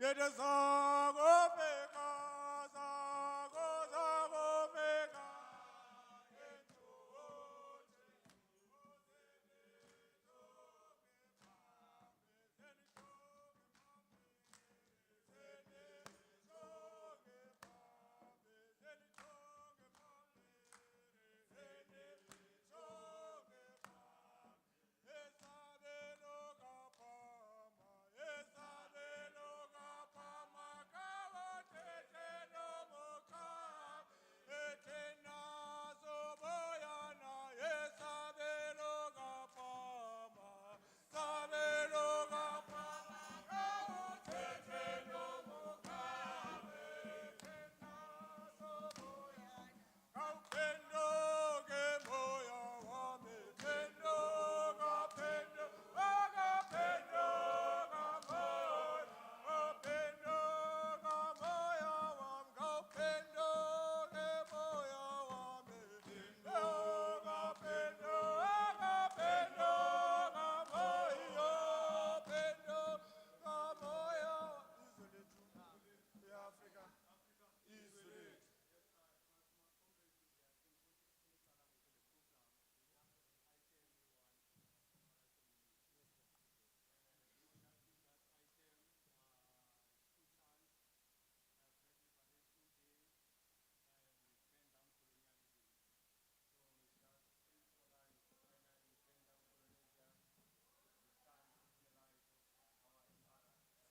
Get a song of Mega, song of Mega.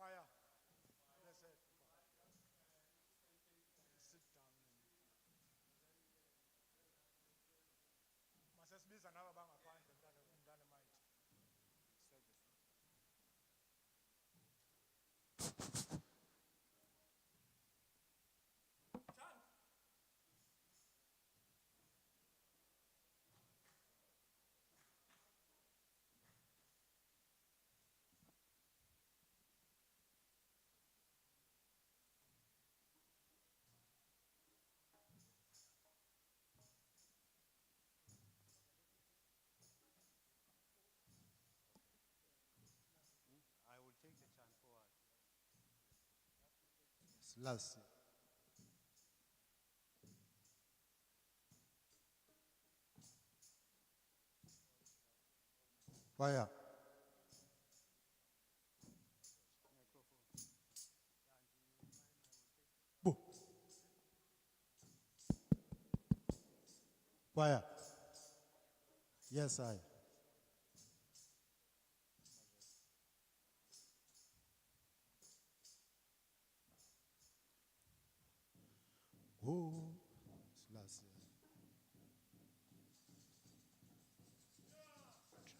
Fire. That's it. Sit down. Masasibiza naba bangaphandle mntana might. I will take the chant forward. Last. Fire. Boo. Fire. Yes, I. Oh, last.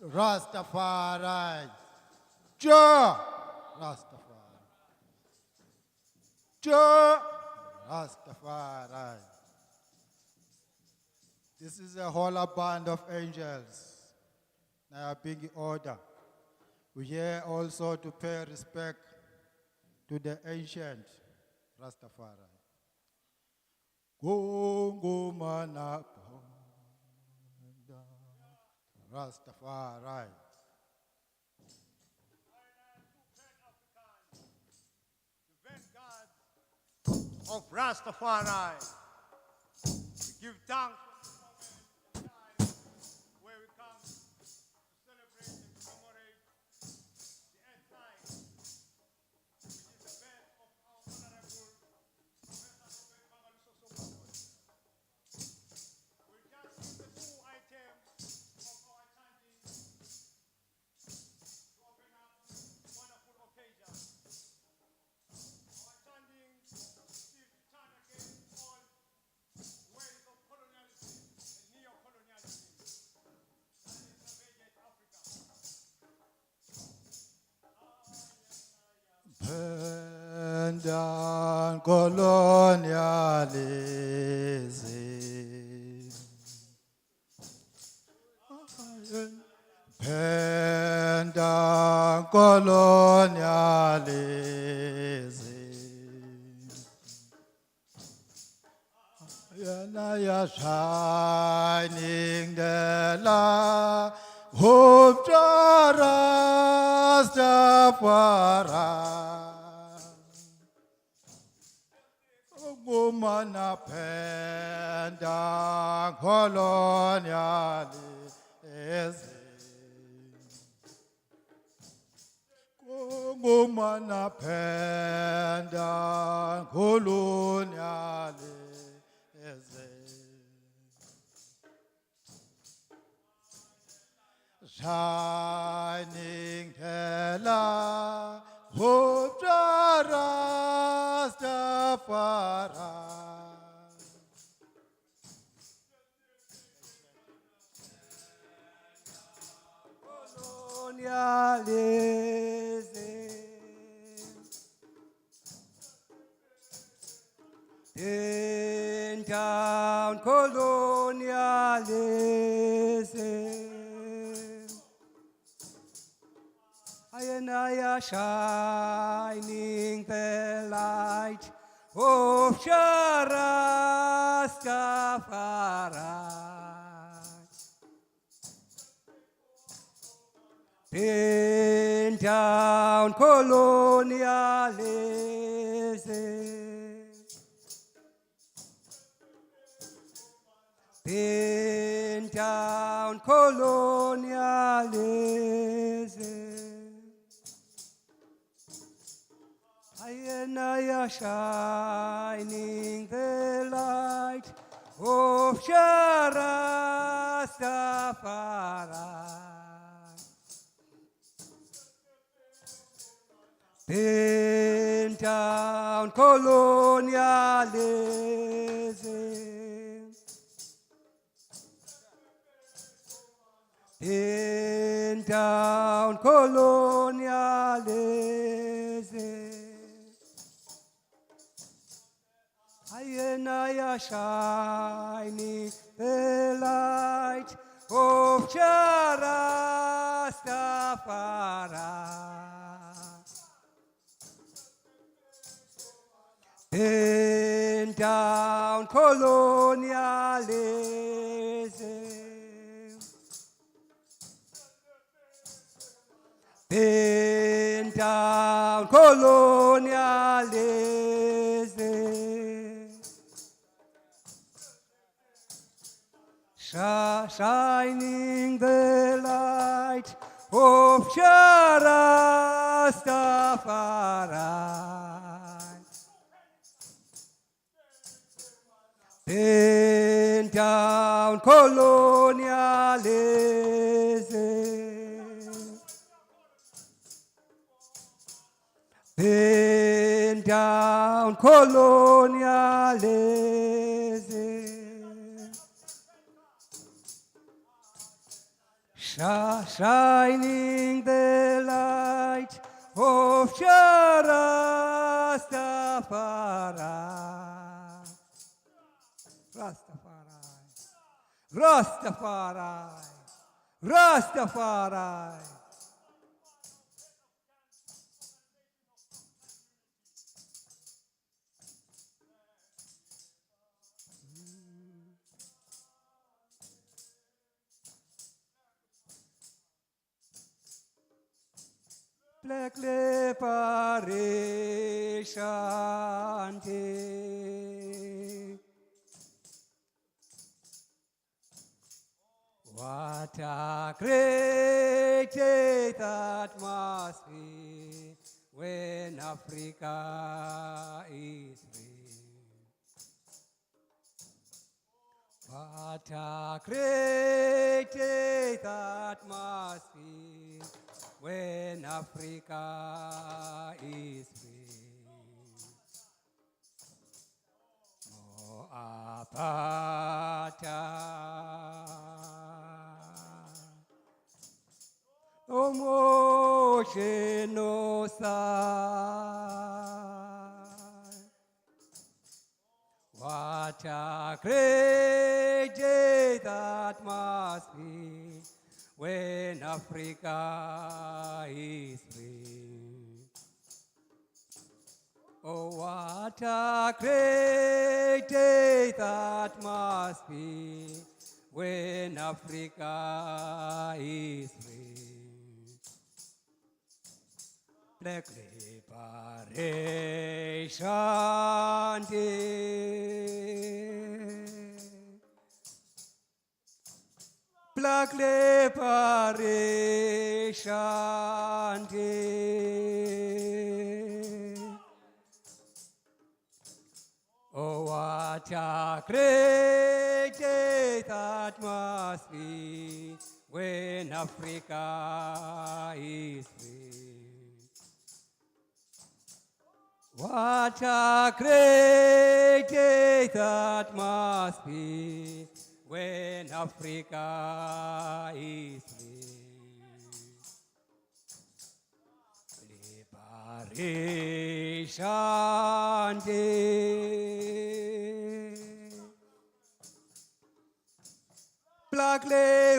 Rastafari. Joe. Rastafari. Joe. Rastafari. This is a whole band of angels. Now being in order. We here also to pay respect to the ancient Rastafari. Gongo manapa. Rastafari. Of Rastafari. We give thanks for this moment in time where we come to celebrate and commemorate the 8th night, which is the birth of our Honorable Professor Mangaliso Sobukwe. We just use the two items of our chanting to open up this wonderful occasion. Our chanting still chant against all ways of colonialism and neo-colonialism that has pervaded Africa. Pendant colonialism. Pendant colonialism. You're shining the light of Rastafari. Kumanapenda koloniali eze. Kumanapenda koloniali eze. Shining Hela, hope Rastafari. Colonialism. In town colonialism. I and I are shining the light of Rastafari. Pin down colonialism. Pin down colonialism. I and I are shining the light of Rastafari. Pin down colonialism. Pin down colonialism. I and I are shining the light of Rastafari. Pin down colonialism. Pin down colonialism. Shining the light of Rastafari. Pin down colonialism. Pin down colonialism. Shining the light of Rastafari. Rastafari. Rastafari. Rastafari. Black Liberation Day. What a great day that must be when Africa is free. What a great day that must be when Africa is free. No apartheid, no more genocide. What a great day that must be when Africa is free. Oh, what a great day that must be when Africa is free. Black Liberation Day. Plagle parishante. Oh, what a great day that must be when Africa is free. What a great day that must be when Africa is free. Liberation Day. Black Liberation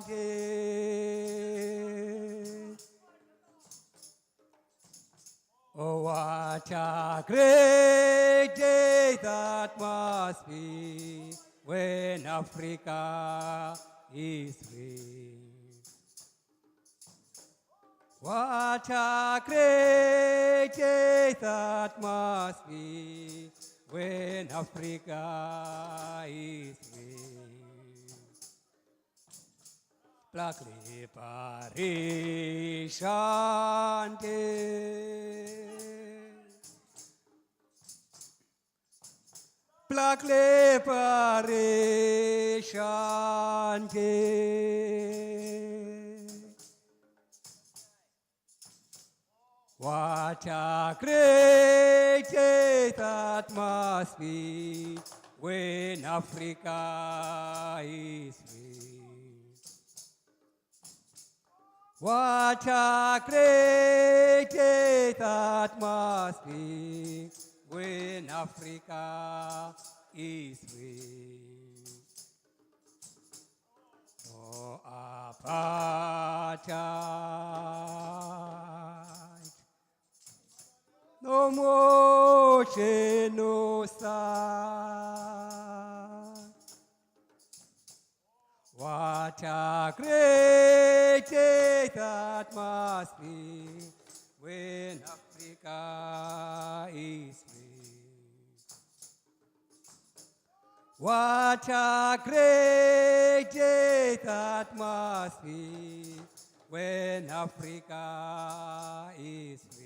Day. Oh, what a great day that must be when Africa is free. What a great day that must be when Africa is free. Black Liberation Day. Black Liberation Day. What a great day that must be when Africa is free. What a great day that must be when Africa is free. No apartheid, no more genocide. What a great day that must be when Africa is free. What a great day that must be when Africa is free.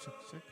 check.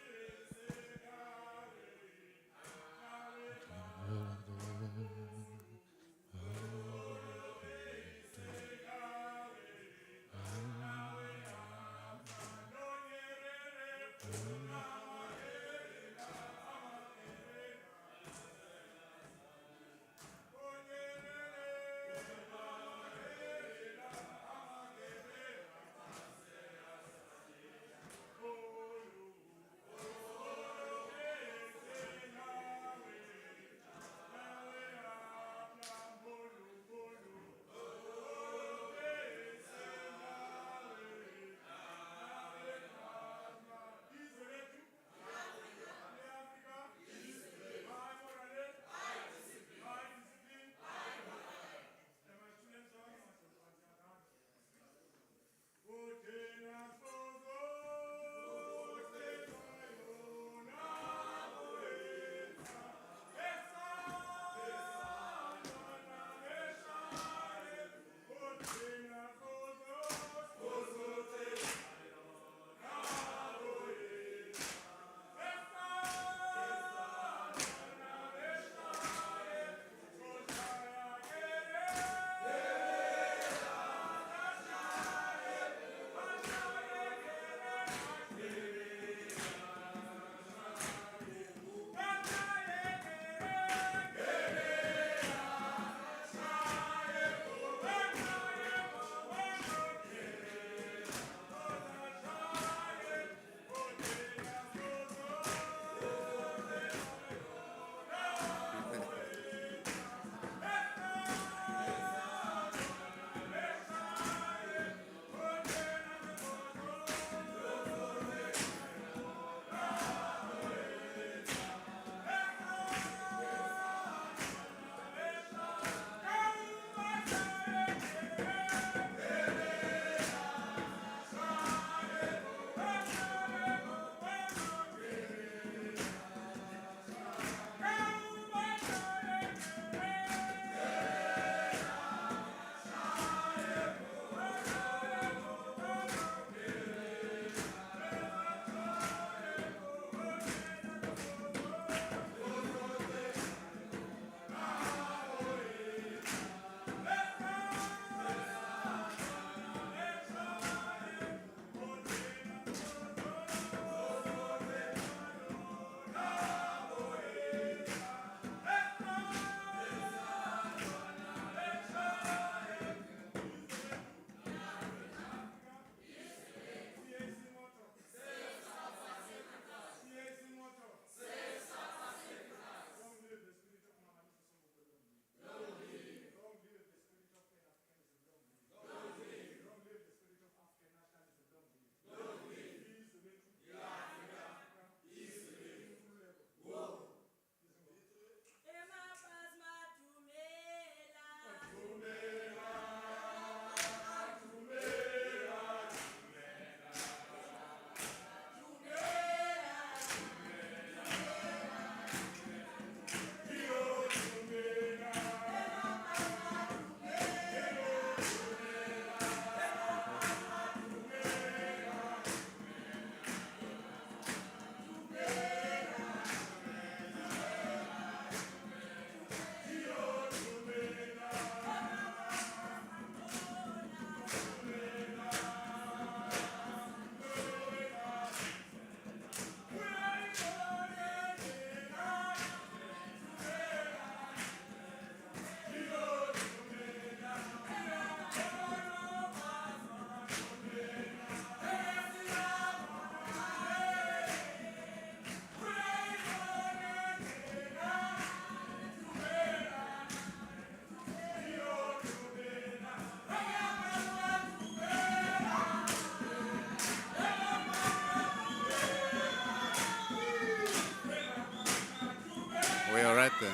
We're all right there.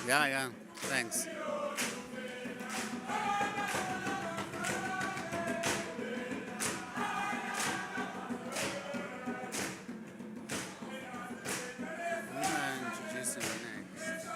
Yeah, thanks. Who am I introducing next?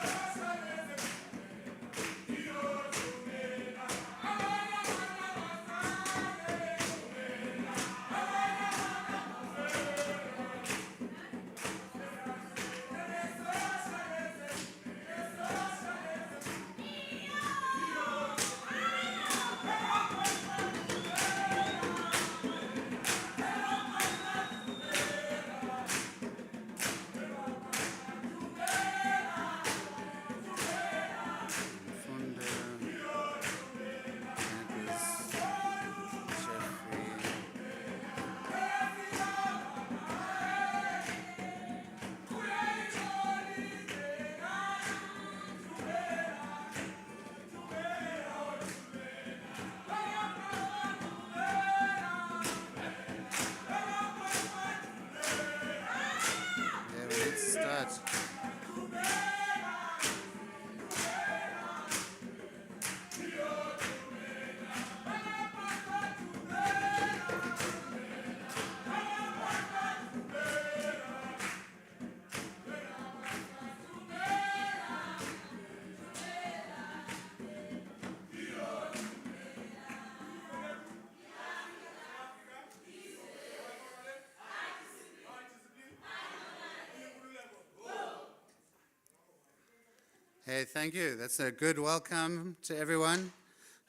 Okay, thank you. That's a good welcome to everyone,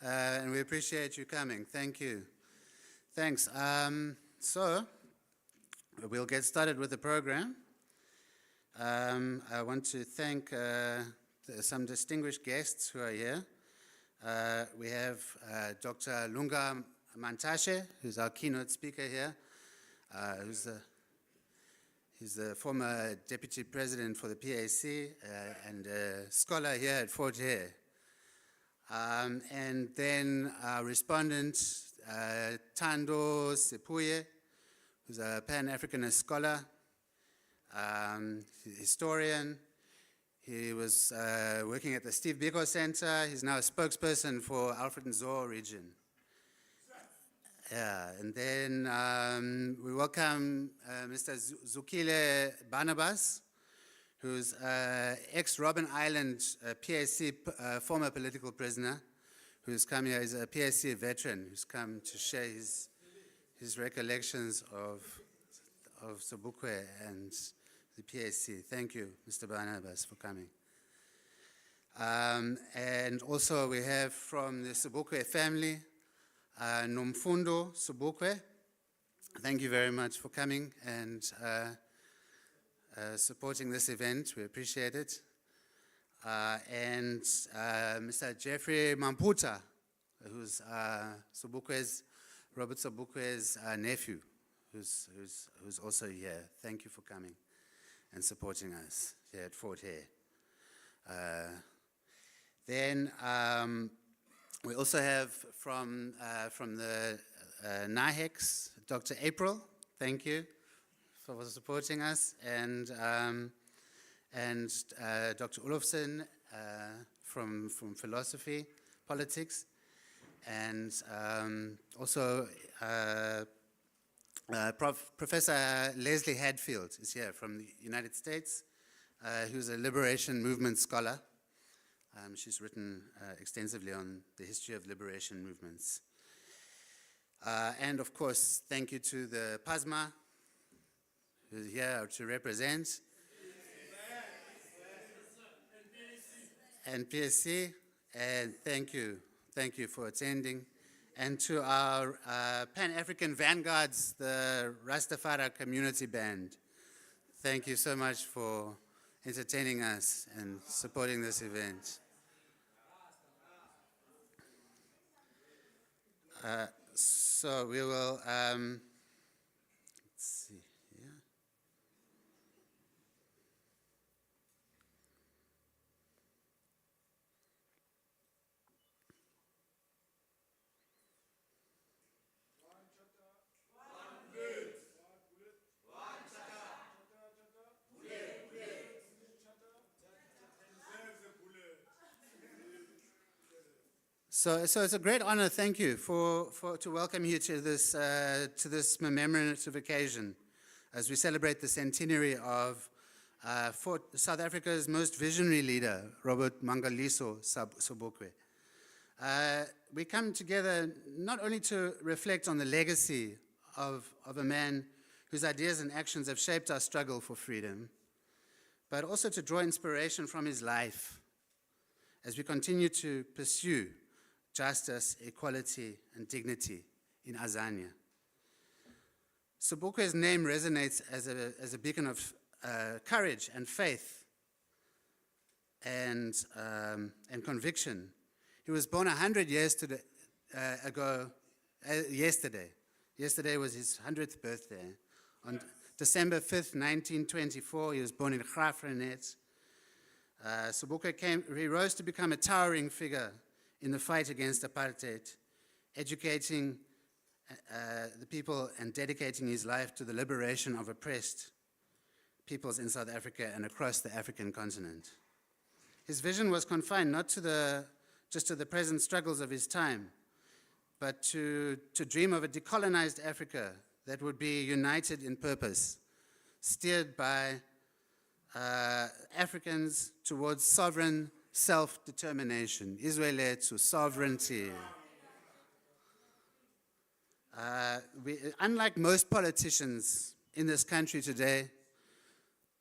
and we appreciate you coming. Thank you. Thanks. So, we'll get started with the program. I want to thank some distinguished guests who are here. We have Dr. Lunga Mantashe, who's our keynote speaker here, he's the former deputy president for the PAC and a scholar here at Fort Hare. And then our respondent, Tando Sepuye, who's a Pan-Africanist scholar, historian. He was working at the Steve Biko Center. He's now a spokesperson for Alfred Nzo region. Yeah, and then we welcome Mr. Zukile Barnabas, who's ex-Robben Island PAC former political prisoner, who's come here. He's a PAC veteran who's come to share his recollections of Sobukwe and the PAC. Thank you, Mr. Barnabas, for coming. And also we have from the Sobukwe family, Nomfundo Sobukwe. Thank you very much for coming and supporting this event. We appreciate it. And Mr. Jeffrey Mamputa, who's Robert Sobukwe's nephew, who's also here. Thank you for coming and supporting us here at Fort Hare. Then we also have from the NIHEX, Dr. April. Thank you for supporting us, and Dr. Olofsson from philosophy, politics, and also Professor Leslie Hadfield is here from the United States, who's a liberation movement scholar. She's written extensively on the history of liberation movements. And of course, thank you to the PASMA, who's here to represent, and PSC, and thank you for attending. And to our Pan-African vanguards, the Rastafari Community Band. Thank you so much for entertaining us and supporting this event. So we will, let's see here. So it's a great honor, thank you, to welcome you to this commemorative occasion as we celebrate the centenary of South Africa's most visionary leader, Robert Mangaliso Sobukwe. We come together not only to reflect on the legacy of a man whose ideas and actions have shaped our struggle for freedom, but also to draw inspiration from his life as we continue to pursue justice, equality, and dignity in Azania. Sobukwe's name resonates as a beacon of courage and faith and conviction. He was born 100 years ago, yesterday. Yesterday was his 100th birthday. On December 5th, 1924, he was born in Graaff-Reinet. Sobukwe he rose to become a towering figure in the fight against apartheid, educating the people and dedicating his life to the liberation of oppressed peoples in South Africa and across the African continent. His vision was confined not to just to the present struggles of his time, but to dream of a decolonized Africa that would be united in purpose, steered by Africans towards sovereign self-determination, Izwelethu, sovereignty. Unlike most politicians in this country today,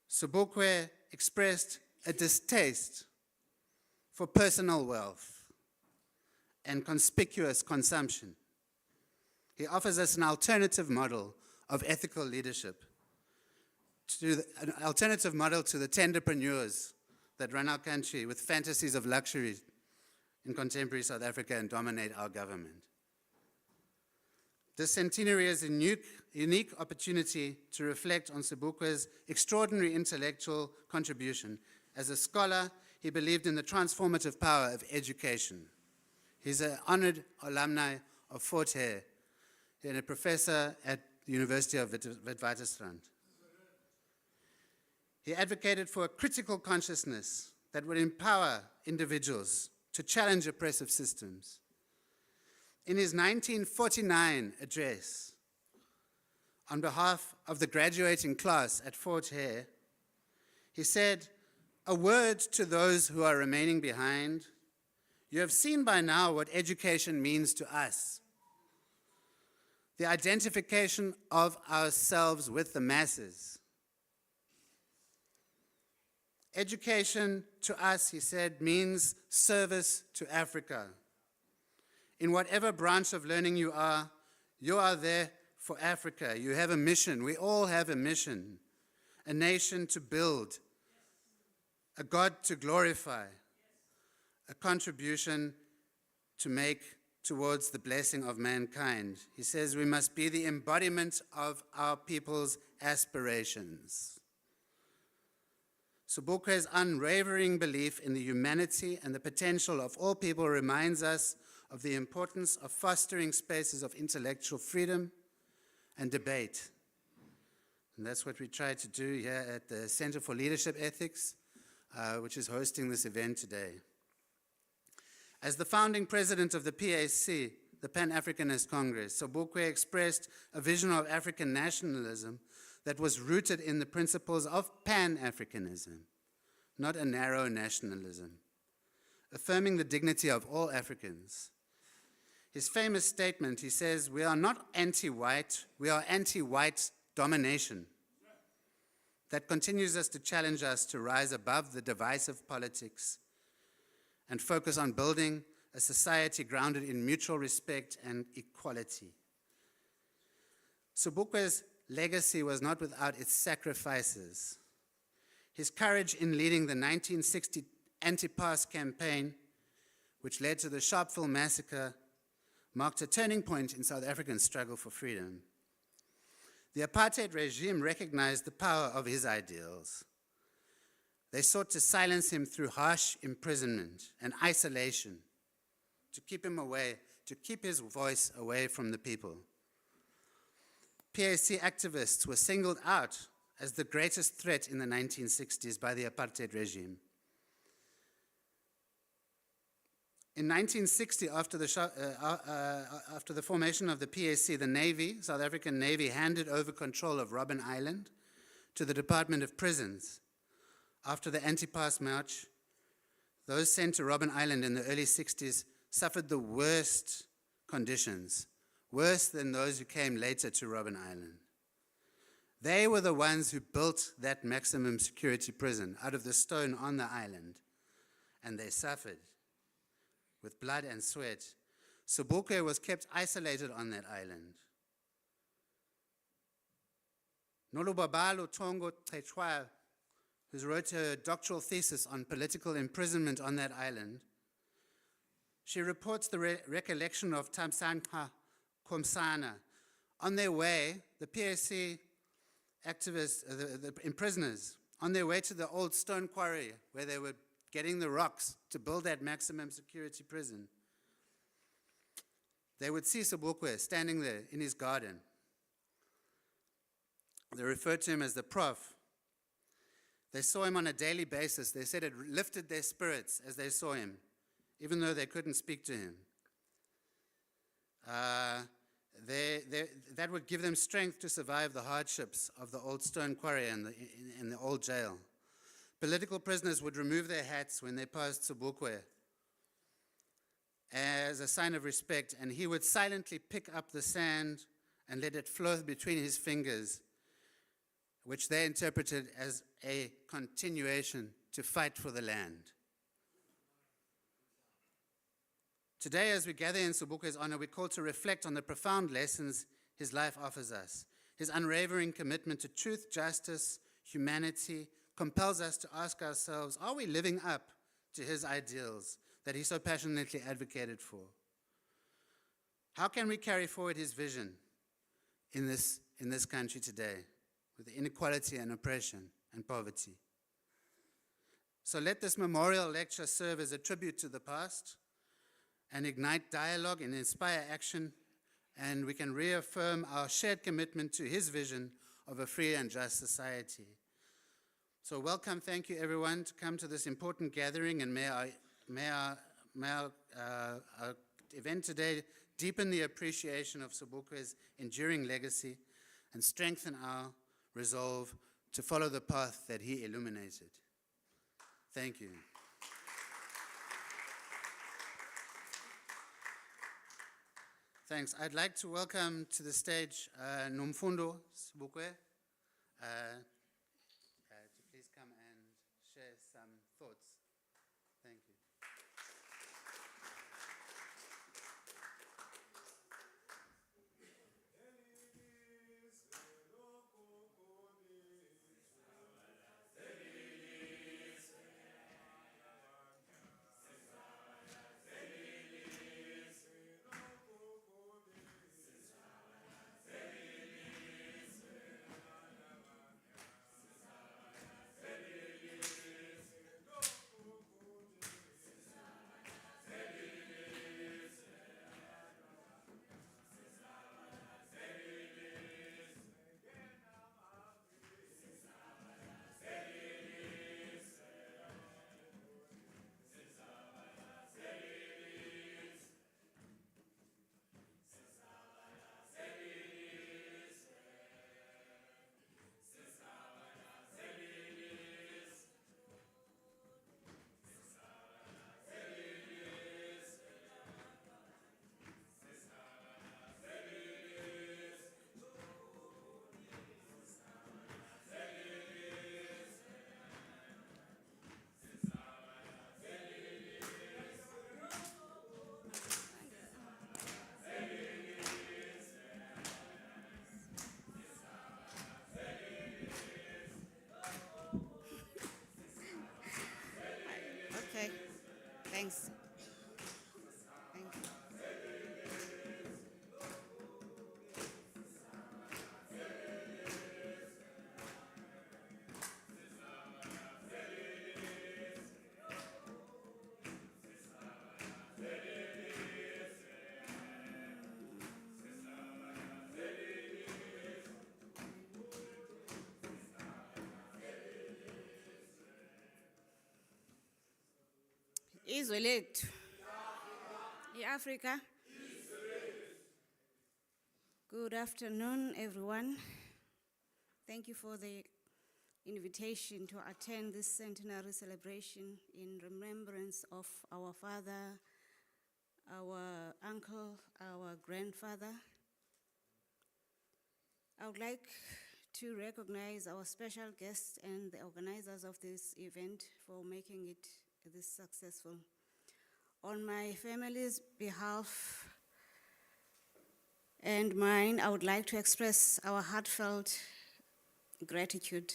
Sobukwe expressed a distaste for personal wealth and conspicuous consumption. He offers us an alternative model of ethical leadership, an alternative model to the tenderpreneurs that run our country with fantasies of luxury in contemporary South Africa and dominate our government. This centenary is a unique opportunity to reflect on Sobukwe's extraordinary intellectual contribution. As a scholar, he believed in the transformative power of education. He's an honored alumni of Fort Hare and a professor at the University of Witwatersrand. He advocated for a critical consciousness that would empower individuals to challenge oppressive systems. In his 1949 address, on behalf of the graduating class at Fort Hare, he said, "A word to those who are remaining behind. You have seen by now what education means to us. The identification of ourselves with the masses. Education to us," he said, "means service to Africa. In whatever branch of learning you are there for Africa. You have a mission. We all have a mission. A nation to build, a God to glorify, a contribution to make towards the blessing of mankind." He says we must be the embodiment of our people's aspirations. Sobukwe's unwavering belief in the humanity and the potential of all people reminds us of the importance of fostering spaces of intellectual freedom and debate. And that's what we try to do here at the Center for Leadership Ethics, which is hosting this event today. As the founding president of the PAC, the Pan-Africanist Congress, Sobukwe expressed a vision of African nationalism that was rooted in the principles of Pan-Africanism, not a narrow nationalism, affirming the dignity of all Africans. His famous statement, he says, "We are not anti-white, we are anti-white domination." That continues us to challenge us to rise above the divisive politics and focus on building a society grounded in mutual respect and equality. Sobukwe's legacy was not without its sacrifices. His courage in leading the 1960 anti-pass campaign, which led to the Sharpeville massacre, marked a turning point in South Africa's struggle for freedom. The apartheid regime recognized the power of his ideals. They sought to silence him through harsh imprisonment and isolation, to keep him away, to keep his voice away from the people. PAC activists were singled out as the greatest threat in the 1960s by the apartheid regime. In 1960, after the formation of the PAC, the Navy, South African Navy, handed over control of Robben Island to the Department of Prisons. After the anti-pass march, those sent to Robben Island in the early 60s suffered the worst conditions, worse than those who came later to Robben Island. They were the ones who built that maximum security prison out of the stone on the island, and they suffered with blood and sweat. Sobukwe was kept isolated on that island. Nolubabalo Tongo Tchwa, who wrote a doctoral thesis on political imprisonment on that island, she reports the recollection of Tamsanqa Komsana. On their way, the PAC activists, the prisoners, on their way to the old stone quarry where they were getting the rocks to build that maximum security prison, they would see Sobukwe standing there in his garden. They referred to him as the Prof. They saw him on a daily basis. They said it lifted their spirits as they saw him, even though they couldn't speak to him. That would give them strength to survive the hardships of the old stone quarry and the old jail. Political prisoners would remove their hats when they passed Sobukwe as a sign of respect, and he would silently pick up the sand and let it flow between his fingers, which they interpreted as a continuation to fight for the land. Today, as we gather in Sobukwe's honor, we're called to reflect on the profound lessons his life offers us. His unwavering commitment to truth, justice, humanity compels us to ask ourselves, are we living up to his ideals that he so passionately advocated for? How can we carry forward his vision in this country today with the inequality and oppression and poverty? So let this memorial lecture serve as a tribute to the past and ignite dialogue and inspire action, and we can reaffirm our shared commitment to his vision of a free and just society. So welcome, thank you everyone to come to this important gathering, and may our event today deepen the appreciation of Sobukwe's enduring legacy and strengthen our resolve to follow the path that he illuminated. Thank you. Thanks. I'd like to welcome to the stage Nomfundo Sobukwe to please come and share some thoughts. Thank you. Okay, thanks. Thank you. Izwe lethu iAfrica. Good afternoon, everyone. Thank you for the invitation to attend this centenary celebration in remembrance of our father, our uncle, our grandfather. I would like to recognize our special guests and the organizers of this event for making it this successful. On my family's behalf and mine, I would like to express our heartfelt gratitude.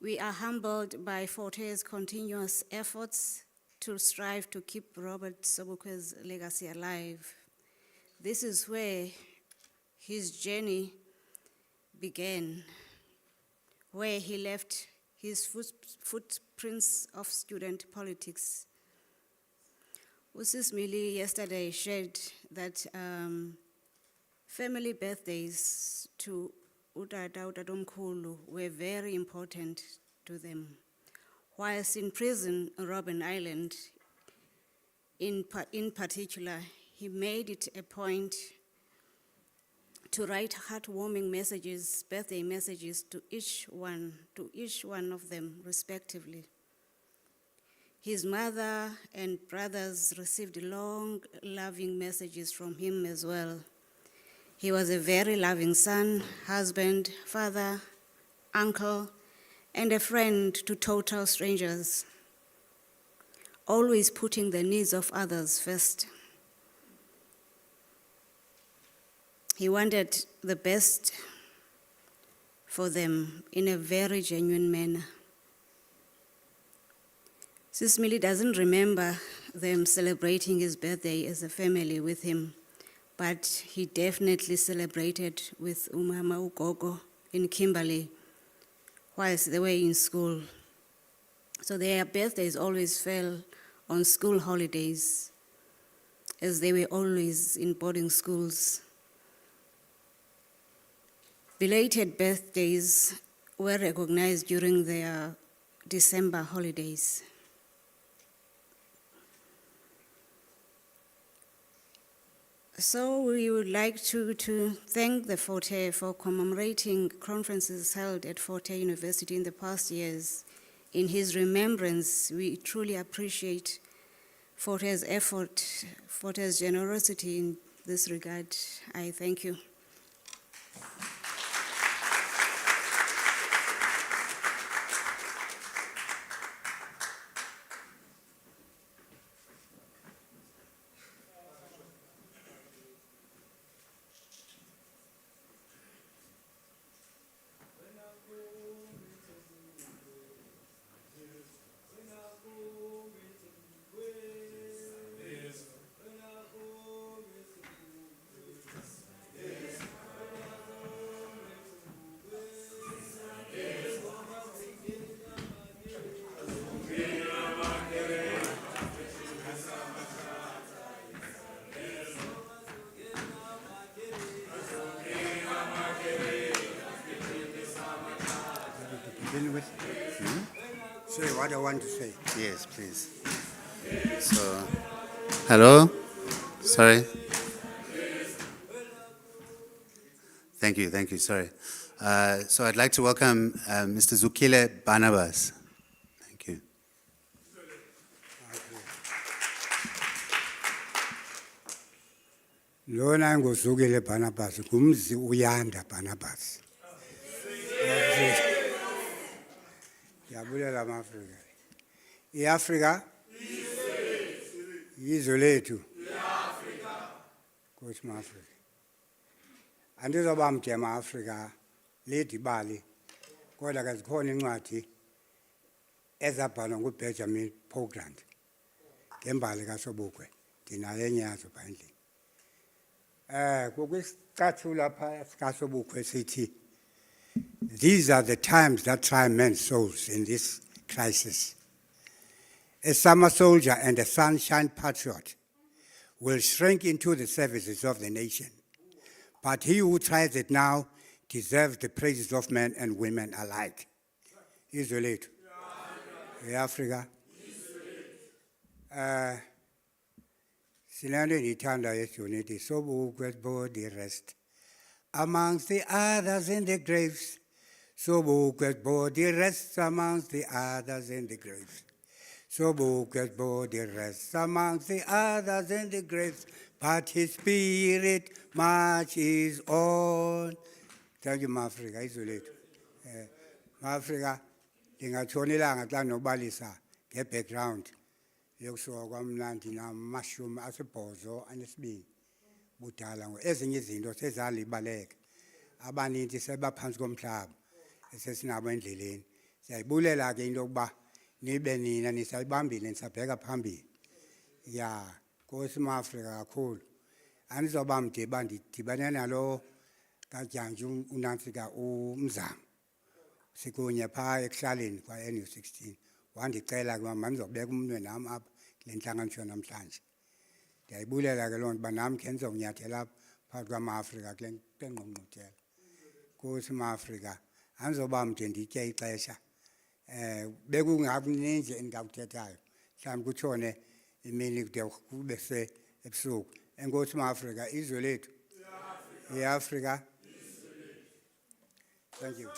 We are humbled by Forte's continuous efforts to strive to keep Robert Sobukwe's legacy alive. This is where his journey began, where he left his footprints of student politics. Usis Mili yesterday shared that family birthdays to Utata Utatomkhulu were very important to them. Whilst in prison, Robben Island, in particular, he made it a point to write heartwarming messages, birthday messages to each one of them respectively. His mother and brothers received long, loving messages from him as well. He was a very loving son, husband, father, uncle, and a friend to total strangers. always putting the needs of others first. He wanted the best for them in a very genuine manner. Sis Millie doesn't remember them celebrating his birthday as a family with him, but he definitely celebrated with Umama Ugogo in Kimberley whilst they were in school. So their birthdays always fell on school holidays, as they were always in boarding schools. Belated birthdays were recognized during their December holidays. So we would like to thank the Forte for commemorating conferences held at Forte University in the past years. In his remembrance, we truly appreciate Forte's effort, Forte's generosity in this regard. I thank you. Begin with say what I want to say. Yes, please. So, hello? Sorry. Thank you, sorry. So I'd like to welcome Mr. Zukile Barnabas. Thank you. Lona nguzukile Barnabas, kumzi uyanda Barnabas. Yabulela amaAfrika. iAfrika yizwe lethu. Nkosi maAfrika. Andizoba mde maAfrika ledibali kodwa ke zikhona incwadi ezabhalwa nguBenjamin Pogrand ngembali kaSobukwe. Ndinayo enye yazo pha endlini. Kukwisicathulo pha kaSobukwe sithi, these are the times that try men's souls in this crisis. A summer soldier and a sunshine patriot will shrink into the services of the nation. But he who tries it now deserves the praises of men and women alike. Izwe lethu. iAfrika. Sinento endiyithanda yesiunity, Sobukwe body rest amongst the others in the graves. Sobukwe's body rests amongst the others in the graves. Sobukwe's body rests amongst the others in the graves, but his spirit marches on. Thank you, maAfrika. Izwe lethu. maAfrika, ndingatshona ilanga xa ndinobalisa nge-background yokusuka kwamnandi namashumi asibhozo anesibini budala. Ezinye izinto sezalibaleka, abaninti sebaphantsi komhlaba esesinabo endleleni. Siyayibulela ke into yokuba nibe nina nisayibambile nisabheka phambili. Ya, Nkosi maAfrika kakhulu. Andizoba mde uba ndidibane nalo kaJantshi uNantsika uMzamo. Sikunye phaa ekuhlaleni kwa-NU16. Wandicela ke mandizobeka umnwe nam apha kule ntlanganiso namhlanje. Ndiyayibulela ke loo nto uba nam khe ndizonyathela apha phakathi kwamaAfrika kule ngqungquthela. Nkosi maAfrika, andizoba mde nditye ixesha. Bekungakuninzi endingakuthethayo, mhlawumbi kutshone imini kude kube ebusuku. Enkosi maAfrika, izwe lethu. iAfrika. Thank you.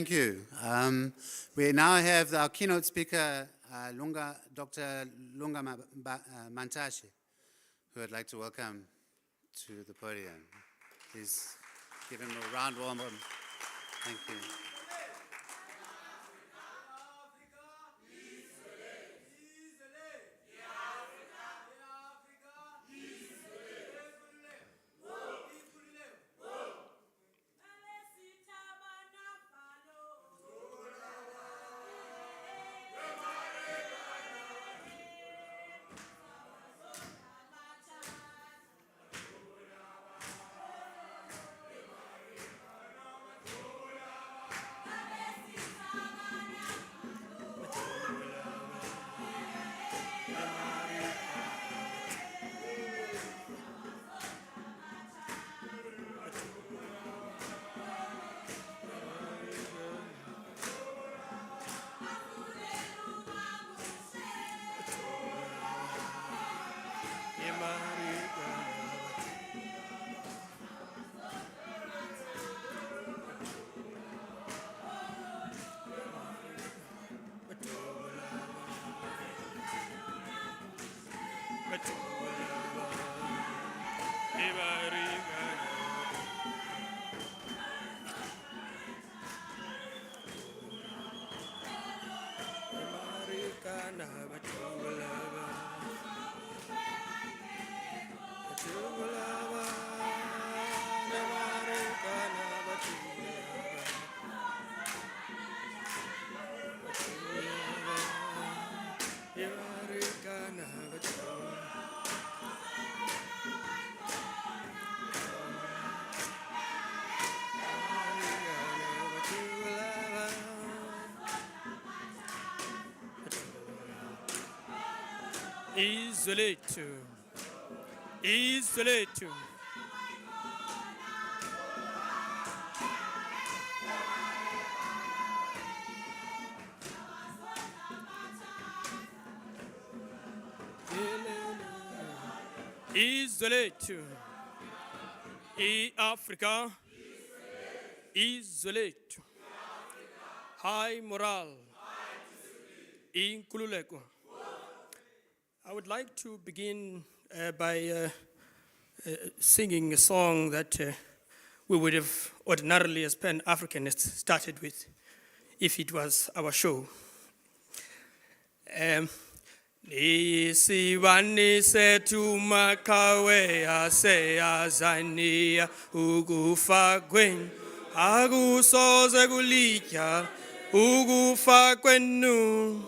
thank you. We now have our keynote speaker, Dr. Lunga Mantashe, who I'd like to welcome to the podium. Please give him a round warm welcome. Thank you. Isolate. Isolate. Africa. Isolate. High morale. Inkululeko. I would like to begin by singing a song that we would have ordinarily as Pan-Africanists started with if it was our show. Nisibani setu makawe aseyazania ukufa kwenu akusoze kulitya ukufa kwenu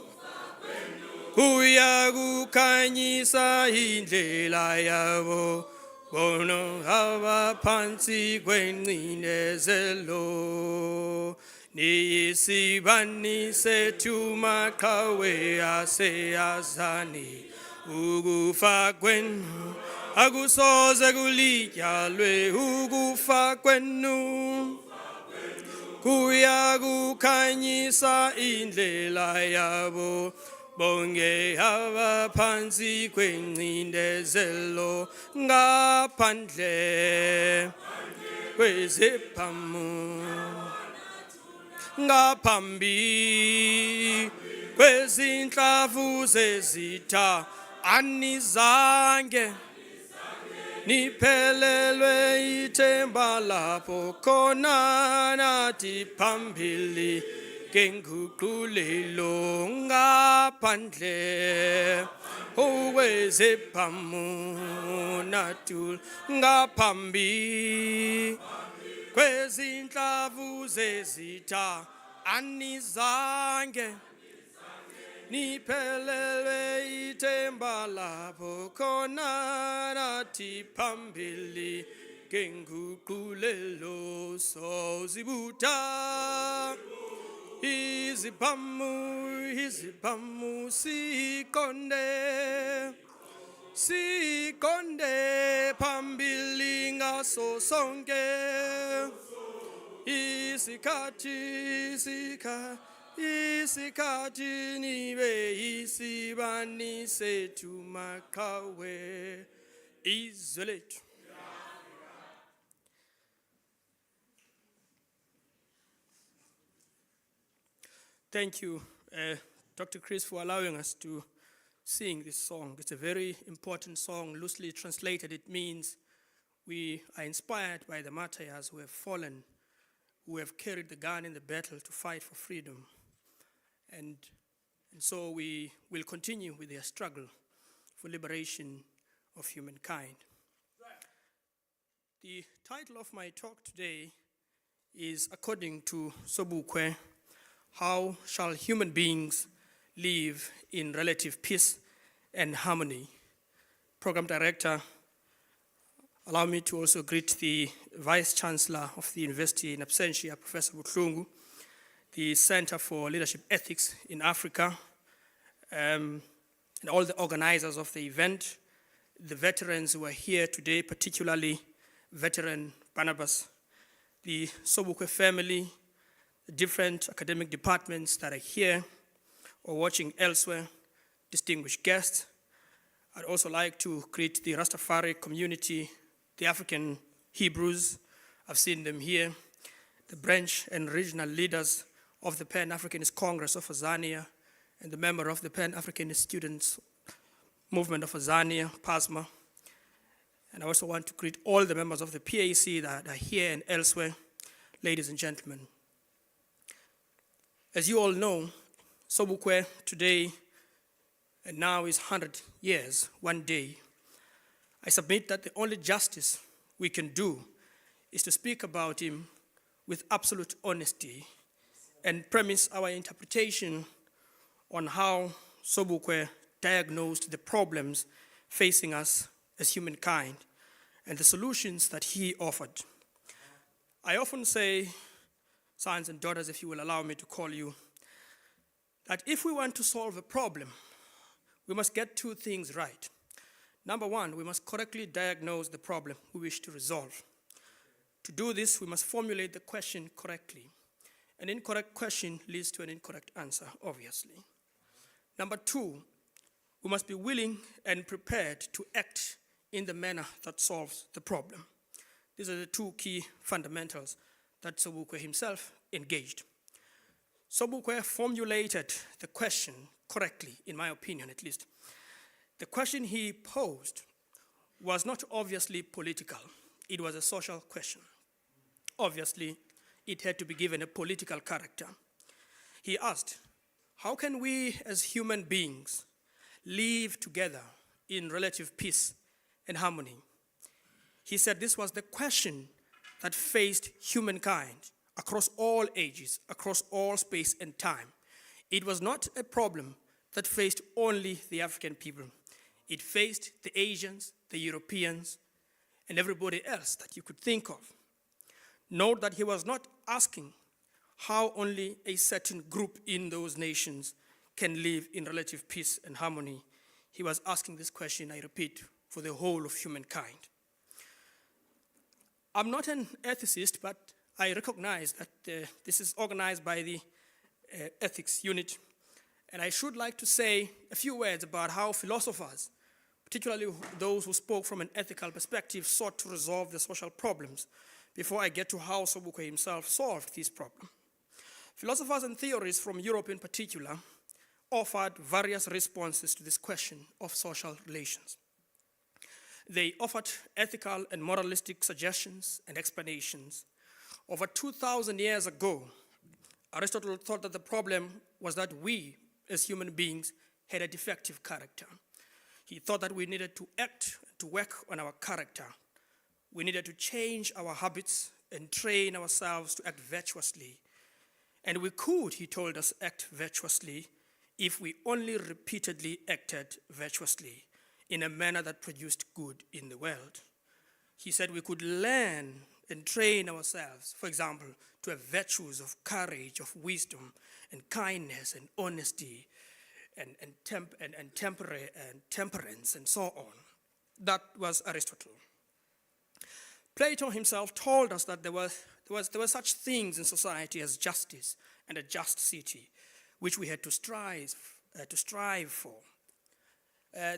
kuyakukhanyisa indlela yabo bono abaphansi kwengcindezelo niyisibani sethu maqhawe aseyazani ukufa kwenu akusoze kulityalwe ukufa kwenu kuyakukhanyisa indlela yabo bonke abaphansi kwengcindezelo ngaphandle kweziphamu ngaphambi kwezinhlavu zezitha anizange niphelelwe ithemba lapho khona nathi phambili kenguqulelo ngaphandle okweziphamu natul ngaphambi kwezinhlavu zezitha anizange niphelelwe ithemba lapho khona nathi phambili kenguqulelo sozibutha iziphamu siqonde phambili ngaso sonke isikhathi nibe isibani sethu maqhawe izwe lethu. Thank you, Dr. Chris, for allowing us to sing this song. It's a very important song. Loosely translated, it means we are inspired by the martyrs who have fallen, who have carried the gun in the battle to fight for freedom. And so we will continue with their struggle for liberation of humankind. The title of my talk today is, according to Sobukwe, How Shall Human Beings Live in Relative Peace and Harmony? Program Director, allow me to also greet the Vice Chancellor of the University in absentia, Professor Butlungu, the Center for Leadership Ethics in Africa, and all the organizers of the event, the veterans who are here today, particularly veteran Barnabas, the Sobukwe family, the different academic departments that are here or watching elsewhere, distinguished guests. I'd also like to greet the Rastafari community, the African Hebrews, I've seen them here, the branch and regional leaders of the Pan-Africanist Congress of Azania, and the member of the Pan-Africanist Students Movement of Azania, PASMA. And I also want to greet all the members of the PAC that are here and elsewhere, ladies and gentlemen. As you all know, Sobukwe today and now is 100 years, one day. I submit that the only justice we can do is to speak about him with absolute honesty and premise our interpretation on how Sobukwe diagnosed the problems facing us as humankind and the solutions that he offered. I often say, sons and daughters, if you will allow me to call you, that if we want to solve a problem, we must get two things right. Number one, we must correctly diagnose the problem we wish to resolve. To do this, we must formulate the question correctly. An incorrect question leads to an incorrect answer, obviously. Number two, we must be willing and prepared to act in the manner that solves the problem. These are the two key fundamentals that Sobukwe himself engaged. Sobukwe formulated the question correctly, in my opinion at least. The question he posed was not obviously political. It was a social question. Obviously, it had to be given a political character. He asked, how can we as human beings live together in relative peace and harmony? He said this was the question that faced humankind across all ages, across all space and time. It was not a problem that faced only the African people. It faced the Asians, the Europeans, and everybody else that you could think of. Note that he was not asking how only a certain group in those nations can live in relative peace and harmony. He was asking this question, I repeat, for the whole of humankind. I'm not an ethicist, but I recognize that this is organized by the ethics unit. And I should like to say a few words about how philosophers, particularly those who spoke from an ethical perspective, sought to resolve the social problems before I get to how Sobukwe himself solved these problems. Philosophers and theorists from Europe in particular offered various responses to this question of social relations. They offered ethical and moralistic suggestions and explanations. Over 2,000 years ago, Aristotle thought that the problem was that we, as human beings, had a defective character. He thought that we needed to act, to work on our character. We needed to change our habits and train ourselves to act virtuously. And we could, he told us, act virtuously if we only repeatedly acted virtuously in a manner that produced good in the world. He said we could learn and train ourselves, for example, to have virtues of courage, of wisdom, and kindness, and honesty, and temperance, and so on. That was Aristotle. Plato himself told us that there were such things in society as justice and a just city, which we had to strive for.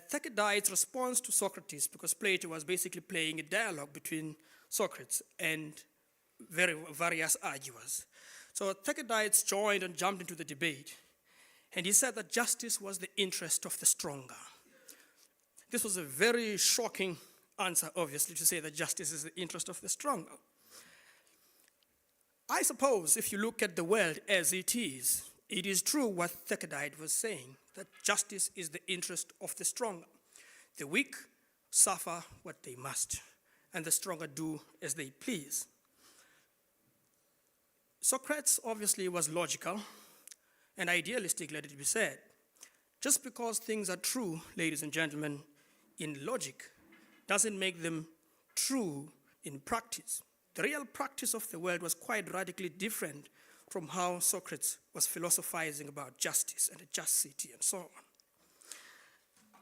Thucydides' response to Socrates, because Plato was basically playing a dialogue between Socrates and various arguers. So Thucydides joined and jumped into the debate, and he said that justice was the interest of the stronger. This was a very shocking answer, obviously, to say that justice is the interest of the stronger. I suppose if you look at the world as it is true what Thucydides was saying, that justice is the interest of the stronger. The weak suffer what they must, and the stronger do as they please. Socrates obviously was logical and idealistic, let it be said. Just because things are true, ladies and gentlemen, in logic, doesn't make them true in practice. The real practice of the world was quite radically different from how Socrates was philosophizing about justice and a just city and so on.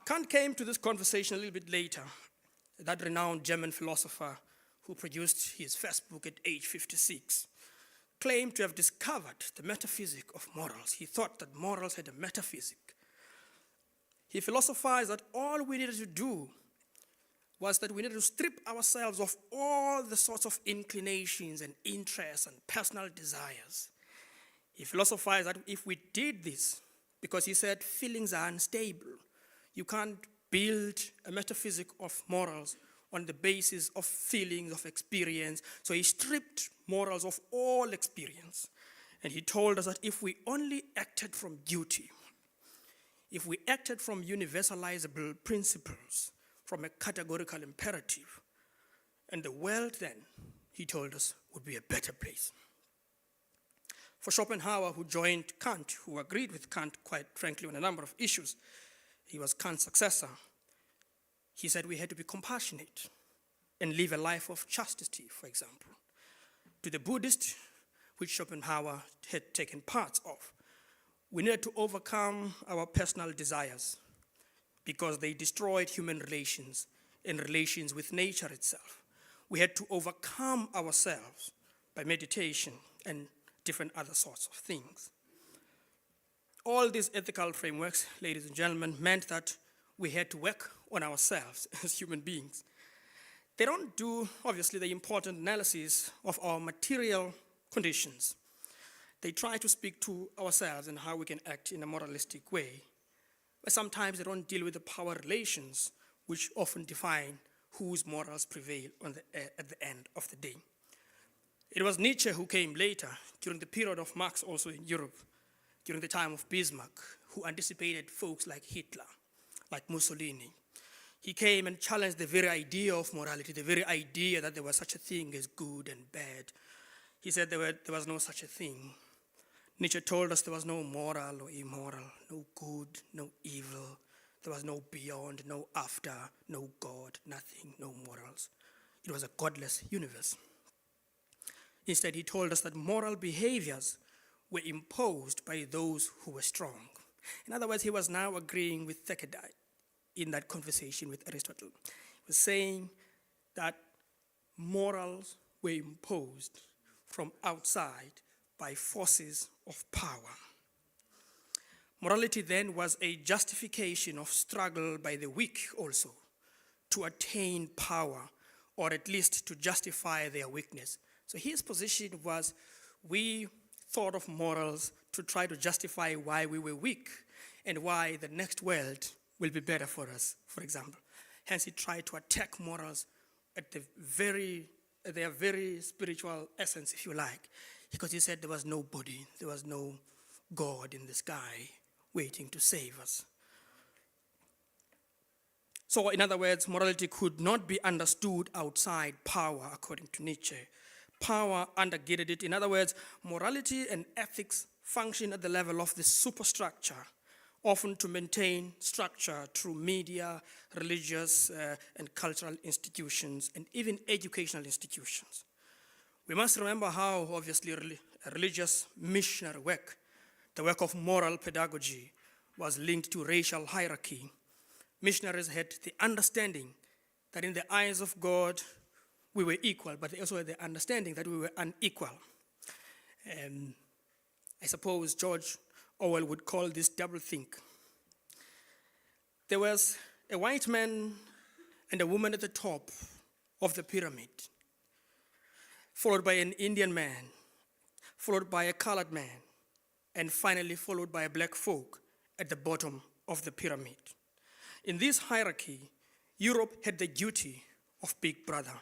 Kant came to this conversation a little bit later. That renowned German philosopher who produced his first book at age 56 claimed to have discovered the metaphysic of morals. He thought that morals had a metaphysic. He philosophized that all we needed to do was that we needed to strip ourselves of all the sorts of inclinations and interests and personal desires. He philosophized that if we did this, because he said feelings are unstable, you can't build a metaphysic of morals on the basis of feelings, of experience. So he stripped morals of all experience. And he told us that if we only acted from duty, if we acted from universalizable principles, from a categorical imperative, and the world then, he told us, would be a better place. For Schopenhauer, who joined Kant, who agreed with Kant, quite frankly, on a number of issues, he was Kant's successor, he said we had to be compassionate and live a life of chastity, for example. To the Buddhist, which Schopenhauer had taken part of, we needed to overcome our personal desires because they destroyed human relations and relations with nature itself. We had to overcome ourselves by meditation and different other sorts of things. All these ethical frameworks, ladies and gentlemen, meant that we had to work on ourselves as human beings. They don't do, obviously, the important analysis of our material conditions. They try to speak to ourselves and how we can act in a moralistic way. But sometimes they don't deal with the power relations, which often define whose morals prevail at the end of the day. It was Nietzsche who came later, during the period of Marx also in Europe, during the time of Bismarck, who anticipated folks like Hitler, like Mussolini. He came and challenged the very idea of morality, the very idea that there was such a thing as good and bad. He said there was no such a thing. Nietzsche told us there was no moral or immoral, no good, no evil. There was no beyond, no after, no God, nothing, no morals. It was a godless universe. Instead, he told us that moral behaviors were imposed by those who were strong. In other words, he was now agreeing with Thucydides in that conversation with Aristotle. He was saying that morals were imposed from outside by forces of power. Morality then was a justification of struggle by the weak also to attain power, or at least to justify their weakness. So his position was, we thought of morals to try to justify why we were weak and why the next world will be better for us, for example. Hence he tried to attack morals at their very spiritual essence, if you like, because he said there was nobody, there was no God in the sky waiting to save us. So in other words, morality could not be understood outside power, according to Nietzsche. Power undergirded it. In other words, morality and ethics function at the level of the superstructure, often to maintain structure through media, religious and cultural institutions, and even educational institutions. We must remember how, obviously, religious missionary work, the work of moral pedagogy, was linked to racial hierarchy. Missionaries had the understanding that in the eyes of God, we were equal, but they also had the understanding that we were unequal. I suppose George Orwell would call this doublethink. There was a white man and a woman at the top of the pyramid, followed by an Indian man, followed by a colored man, and finally followed by a black folk at the bottom of the pyramid. In this hierarchy, Europe had the duty of Big Brother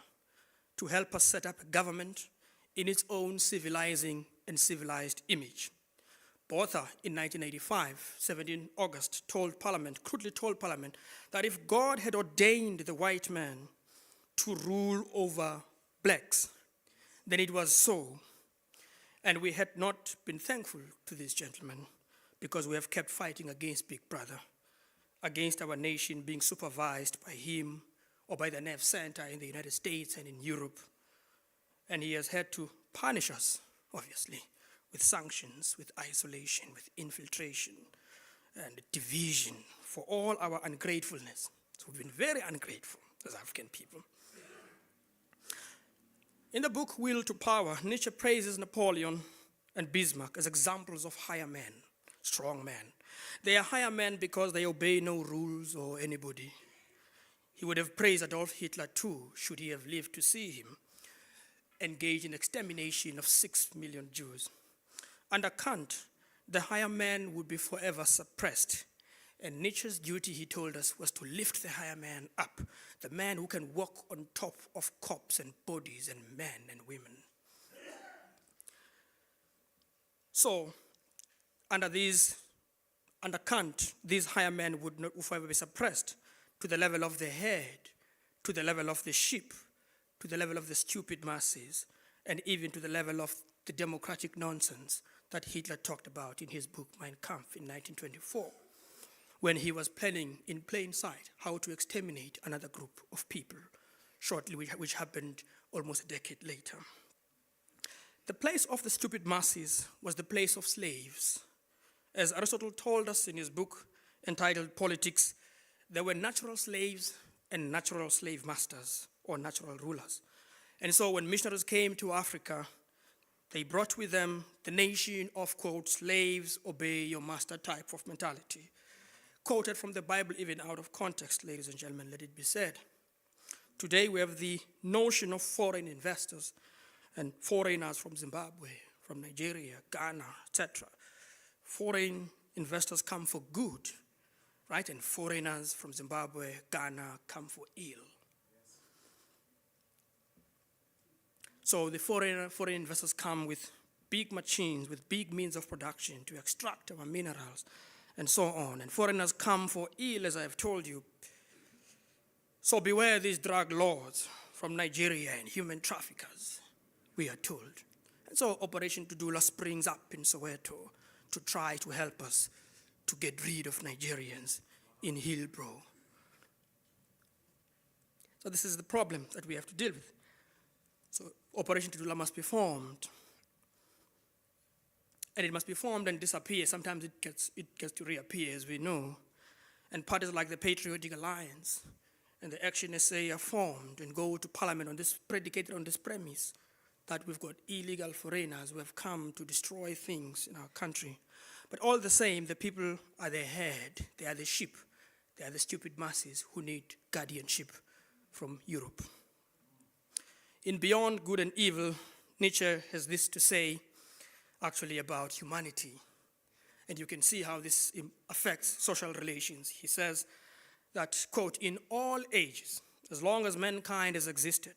to help us set up a government in its own civilizing and civilized image. Botha, in 1985, 17 August, crudely told Parliament, that if God had ordained the white man to rule over blacks, then it was so. And we had not been thankful to this gentleman because we have kept fighting against Big Brother, against our nation being supervised by him or by the Nerve Center in the United States and in Europe. And he has had to punish us, obviously, with sanctions, with isolation, with infiltration, and division for all our ungratefulness. So we've been very ungrateful as African people. In the book Will to Power, Nietzsche praises Napoleon and Bismarck as examples of higher men, strong men. They are higher men because they obey no rules or anybody. He would have praised Adolf Hitler too, should he have lived to see him engage in extermination of 6 million Jews. Under Kant, the higher man would be forever suppressed. And Nietzsche's duty, he told us, was to lift the higher man up, the man who can walk on top of corpses and bodies and men and women. So, under Kant, these higher men would not forever be suppressed to the level of the head, to the level of the sheep, to the level of the stupid masses, and even to the level of the democratic nonsense that Hitler talked about in his book Mein Kampf in 1924, when he was planning in plain sight how to exterminate another group of people, which happened almost a decade later. The place of the stupid masses was the place of slaves. As Aristotle told us in his book entitled Politics, there were natural slaves and natural slave masters, or natural rulers. And so when missionaries came to Africa, they brought with them the nation of, quote, slaves, obey your master type of mentality. Quoted from the Bible, even out of context, ladies and gentlemen, let it be said. Today we have the notion of foreign investors and foreigners from Zimbabwe, from Nigeria, Ghana, etc. Foreign investors come for good, right? And foreigners from Zimbabwe, Ghana come for ill. So the foreign investors come with big machines, with big means of production to extract our minerals and so on. And foreigners come for ill, as I have told you. So beware these drug lords from Nigeria and human traffickers, we are told. And so Operation Tudula springs up in Soweto to try to help us to get rid of Nigerians in Hillbrow. So this is the problem that we have to deal with. So Operation Tudula must be formed. And it must be formed and disappear. Sometimes it gets to reappear, as we know. And parties like the Patriotic Alliance and the Action SA are formed and go to Parliament predicated on this premise that we've got illegal foreigners who have come to destroy things in our country. But all the same, the people are the head, they are the sheep, they are the stupid masses who need guardianship from Europe. In Beyond Good and Evil, Nietzsche has this to say actually about humanity. And you can see how this affects social relations. He says that, quote, in all ages, as long as mankind has existed,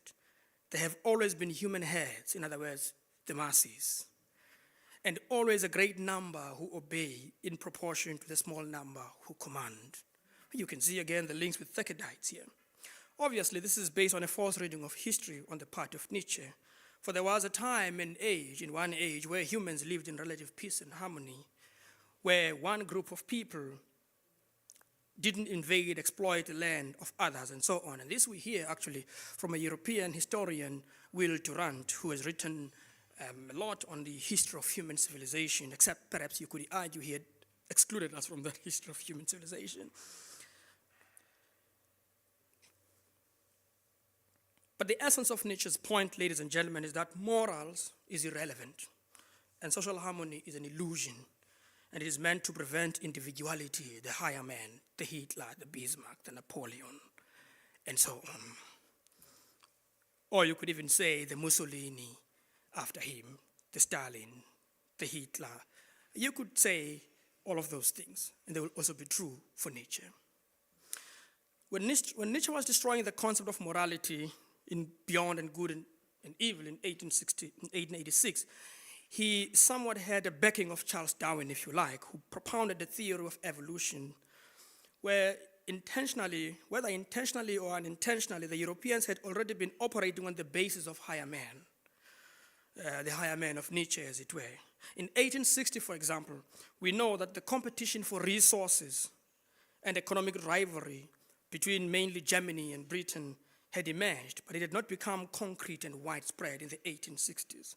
there have always been human heads, in other words, the masses, and always a great number who obey in proportion to the small number who command. You can see again the links with Thucydides here. Obviously, this is based on a false reading of history on the part of Nietzsche, for there was a time and age, in one age, where humans lived in relative peace and harmony, where one group of people didn't invade, exploit the land of others, and so on. And this we hear actually from a European historian, Will Durant, who has written a lot on the history of human civilization, except perhaps you could argue he had excluded us from that history of human civilization. But the essence of Nietzsche's point, ladies and gentlemen, is that morals is irrelevant, and social harmony is an illusion, and it is meant to prevent individuality, the higher man, the Hitler, the Bismarck, the Napoleon, and so on. Or you could even say the Mussolini after him, the Stalin, the Hitler. You could say all of those things, and they will also be true for Nietzsche. When Nietzsche was destroying the concept of morality in Beyond and Good and Evil in 1886, he somewhat had the backing of Charles Darwin, if you like, who propounded the theory of evolution, where whether intentionally or unintentionally, the Europeans had already been operating on the basis of higher man, the higher man of Nietzsche, as it were. In 1860, for example, we know that the competition for resources and economic rivalry between mainly Germany and Britain had emerged, but it had not become concrete and widespread in the 1860s.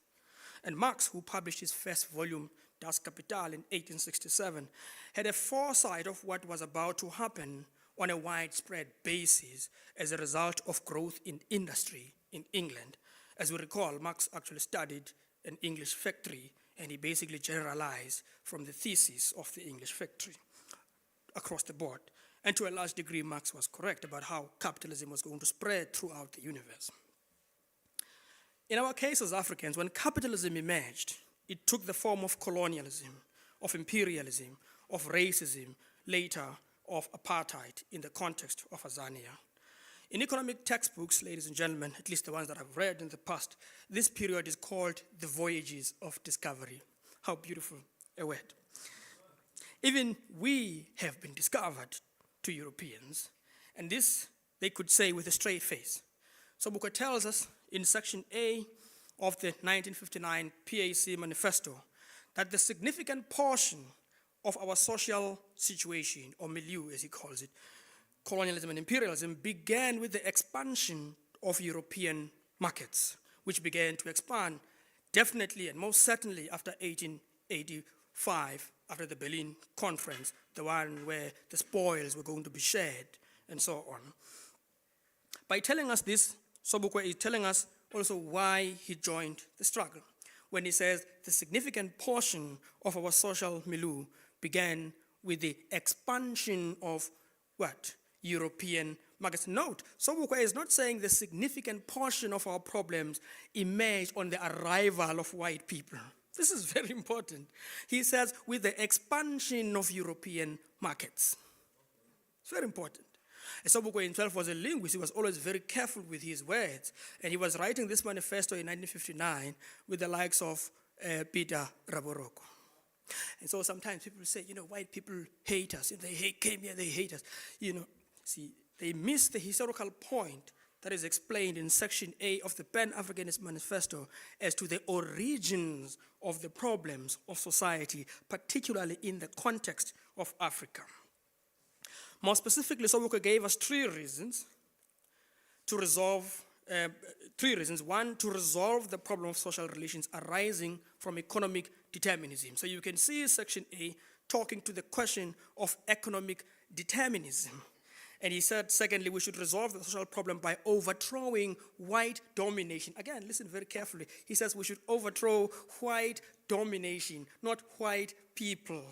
And Marx, who published his first volume, Das Kapital, in 1867, had a foresight of what was about to happen on a widespread basis as a result of growth in industry in England. As we recall, Marx actually studied an English factory, and he basically generalized from the thesis of the English factory across the board. And to a large degree, Marx was correct about how capitalism was going to spread throughout the universe. In our case as Africans, when capitalism emerged, it took the form of colonialism, of imperialism, of racism, later of apartheid in the context of Azania. In economic textbooks, ladies and gentlemen, at least the ones that I've read in the past, this period is called the Voyages of Discovery. How beautiful a word. Even we have been discovered to Europeans, and this they could say with a straight face. Sobukwe tells us in section A of the 1959 PAC manifesto that the significant portion of our social situation, or milieu as he calls it, colonialism and imperialism, began with the expansion of European markets, which began to expand definitely and most certainly after 1885, after the Berlin Conference, the one where the spoils were going to be shared, and so on. By telling us this, Sobukwe is telling us also why he joined the struggle, when he says the significant portion of our social milieu began with the expansion of what? European markets. Note, Sobukwe is not saying the significant portion of our problems emerged on the arrival of white people. This is very important. He says with the expansion of European markets. It's very important. Sobukwe himself was a linguist. He was always very careful with his words. And he was writing this manifesto in 1959 with the likes of Peter Raboroko. And so sometimes people say, white people hate us. If they came here, they hate us. See, they miss the historical point that is explained in section A of the Pan-Africanist Manifesto as to the origins of the problems of society, particularly in the context of Africa. More specifically, Sobukwe gave us three reasons. One, to resolve the problem of social relations arising from economic determinism. So you can see section A talking to the question of economic determinism. And he said, secondly, we should resolve the social problem by overthrowing white domination. Again, listen very carefully. He says we should overthrow white domination, not white people.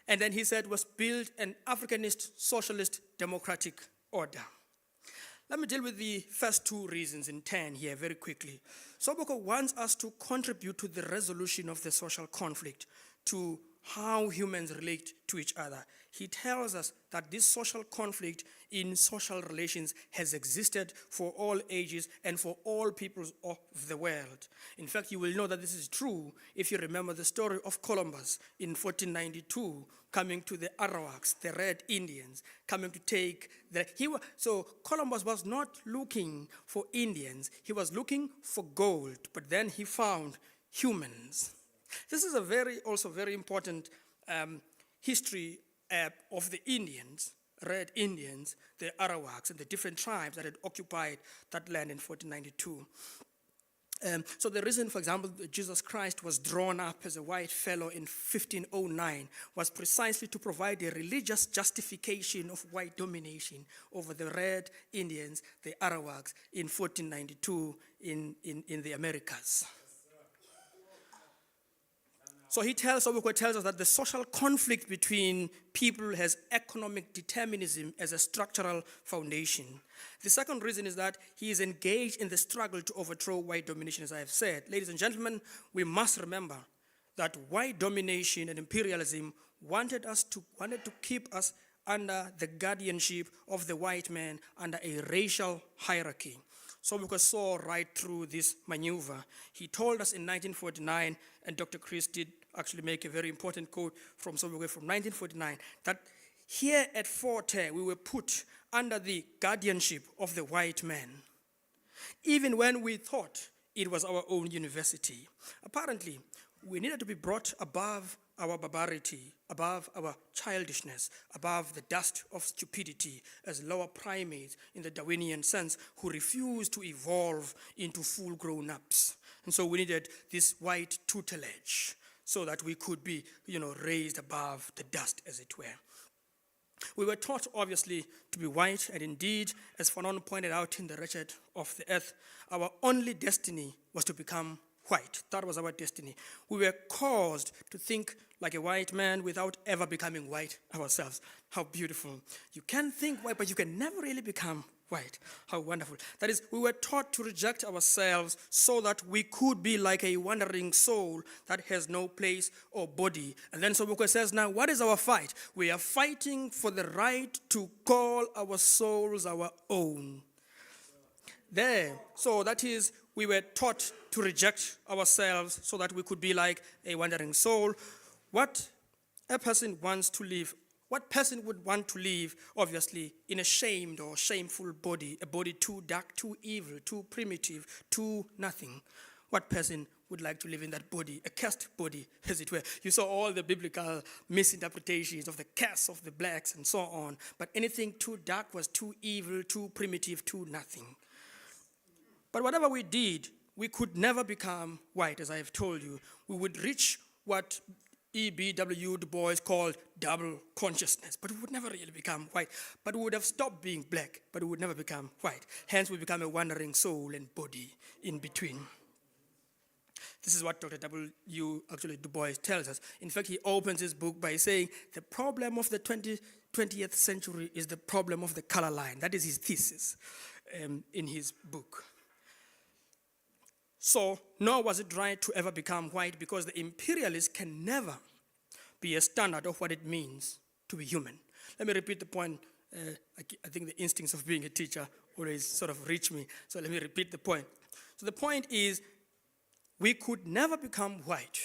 And then he said, was build an Africanist, socialist, democratic order. Let me deal with the first two reasons in 10 here very quickly. Sobukwe wants us to contribute to the resolution of the social conflict, to how humans relate to each other. He tells us that this social conflict in social relations has existed for all ages and for all peoples of the world. In fact, you will know that this is true if you remember the story of Columbus in 1492, coming to the Arawaks, the Red Indians, coming to take so Columbus was not looking for Indians, he was looking for gold, but then he found humans. This is also very important history of the Indians, Red Indians, the Arawaks, and the different tribes that had occupied that land in 1492. So the reason, for example, that Jesus Christ was drawn up as a white fellow in 1509 was precisely to provide a religious justification of white domination over the Red Indians, the Arawaks, in 1492 in the Americas. So Sobukwe tells us that the social conflict between people has economic determinism as a structural foundation. The second reason is that he is engaged in the struggle to overthrow white domination, as I have said. Ladies and gentlemen, we must remember that white domination and imperialism wanted to keep us under the guardianship of the white man, under a racial hierarchy. Sobukwe saw right through this maneuver. He told us in 1949, and Dr. Chris did actually make a very important quote from Sobukwe from 1949, that here at Fort Hare we were put under the guardianship of the white man, even when we thought it was our own university. Apparently, we needed to be brought above our barbarity, above our childishness, above the dust of stupidity as lower primates in the Darwinian sense who refused to evolve into full grown-ups. And so we needed this white tutelage so that we could be, raised above the dust, as it were. We were taught, obviously, to be white, and indeed, as Fanon pointed out in The Wretched of the Earth, our only destiny was to become white. That was our destiny. We were caused to think like a white man without ever becoming white ourselves. How beautiful. You can think white, but you can never really become white. How wonderful. That is, we were taught to reject ourselves so that we could be like a wandering soul that has no place or body. And then Sobukwe says, now what is our fight? We are fighting for the right to call our souls our own. So that is, we were taught to reject ourselves so that we could be like a wandering soul. What person would want to live, obviously, in a shamed or shameful body, a body too dark, too evil, too primitive, too nothing? What person would like to live in that body, a cursed body, as it were? You saw all the biblical misinterpretations of the curse of the blacks and so on, but anything too dark was too evil, too primitive, too nothing. But whatever we did, we could never become white, as I have told you. We would reach what E.B.W. Du Bois called double consciousness, but we would never really become white. But we would have stopped being black, but we would never become white. Hence, we become a wandering soul and body in between. This is what Dr. W. Du Bois tells us. In fact, he opens his book by saying, the problem of the 20th century is the problem of the color line. That is his thesis in his book. So, nor was it right to ever become white, because the imperialist can never be a standard of what it means to be human. Let me repeat the point. I think the instincts of being a teacher always sort of reach me. So let me repeat the point. So the point is, we could never become white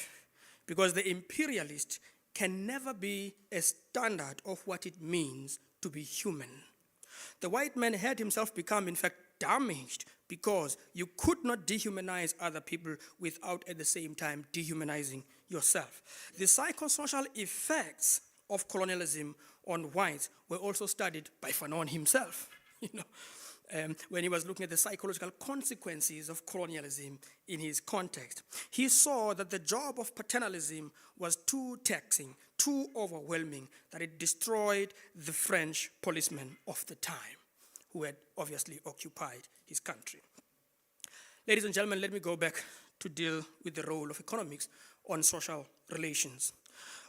because the imperialist can never be a standard of what it means to be human. The white man had himself become, in fact, damaged because you could not dehumanize other people without at the same time dehumanizing yourself. The psychosocial effects of colonialism on whites were also studied by Fanon himself, when he was looking at the psychological consequences of colonialism in his context. He saw that the job of paternalism was too taxing, too overwhelming, that it destroyed the French policemen of the time, who had obviously occupied his country. Ladies and gentlemen, let me go back to deal with the role of economics on social relations.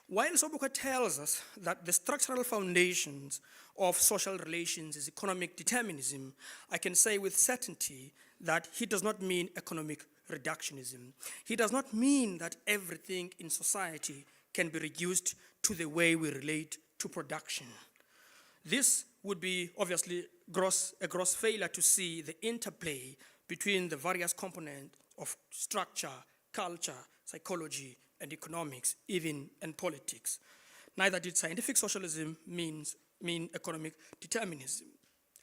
While Sobukwe tells us that the structural foundations of social relations is economic determinism, I can say with certainty that he does not mean economic reductionism. He does not mean that everything in society can be reduced to the way we relate to production. This would be obviously a gross failure to see the interplay between the various components of structure, culture, psychology, and economics, even and politics. Neither did scientific socialism mean economic determinism.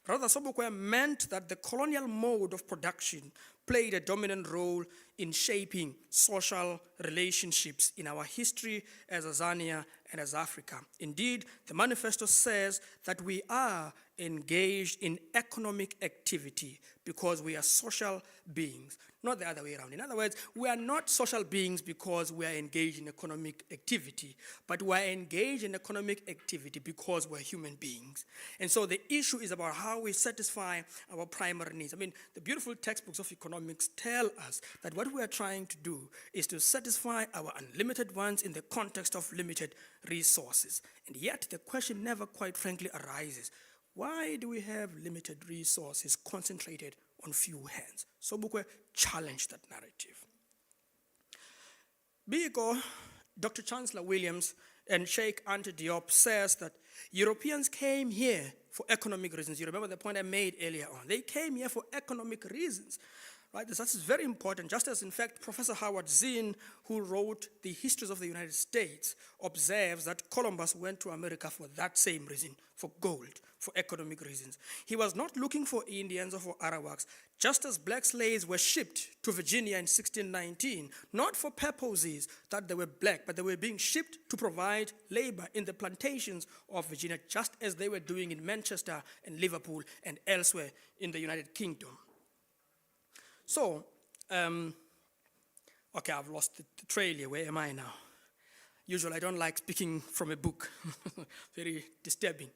Rather, Sobukwe meant that the colonial mode of production played a dominant role in shaping social relationships in our history as Azania and as Africa. Indeed, the manifesto says that we are engaged in economic activity because we are social beings, not the other way around. In other words, we are not social beings because we are engaged in economic activity, but we are engaged in economic activity because we're human beings. And so the issue is about how we satisfy our primary needs. I mean, the beautiful textbooks of economics tell us that what we are trying to do is to satisfy our unlimited wants in the context of limited resources. And yet the question never quite frankly arises, why do we have limited resources concentrated on few hands? Sobukwe challenged that narrative. Biko, Dr. Chancellor Williams and Sheikh Anta Diop says that Europeans came here for economic reasons. You remember the point I made earlier on. They came here for economic reasons. Right? This is very important, just as in fact Professor Howard Zinn, who wrote the Histories of the United States, observes that Columbus went to America for that same reason, for gold, for economic reasons. He was not looking for Indians or for Arawaks, just as black slaves were shipped to Virginia in 1619, not for purposes that they were black, but they were being shipped to provide labor in the plantations of Virginia, just as they were doing in Manchester and Liverpool and elsewhere in the United Kingdom. So, okay, I've lost the trail here. Where am I now? Usually I don't like speaking from a book. Very disturbing.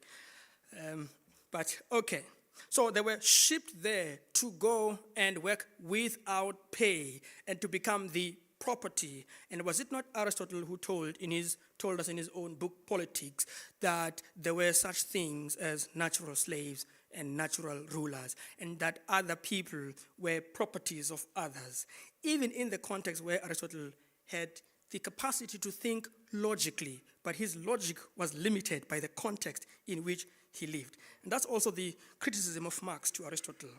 But okay. So they were shipped there to go and work without pay and to become the property. And was it not Aristotle who told us in his own book, Politics, that there were such things as natural slaves and natural rulers, and that other people were properties of others, even in the context where Aristotle had the capacity to think logically, but his logic was limited by the context in which he lived. And that's also the criticism of Marx to Aristotle.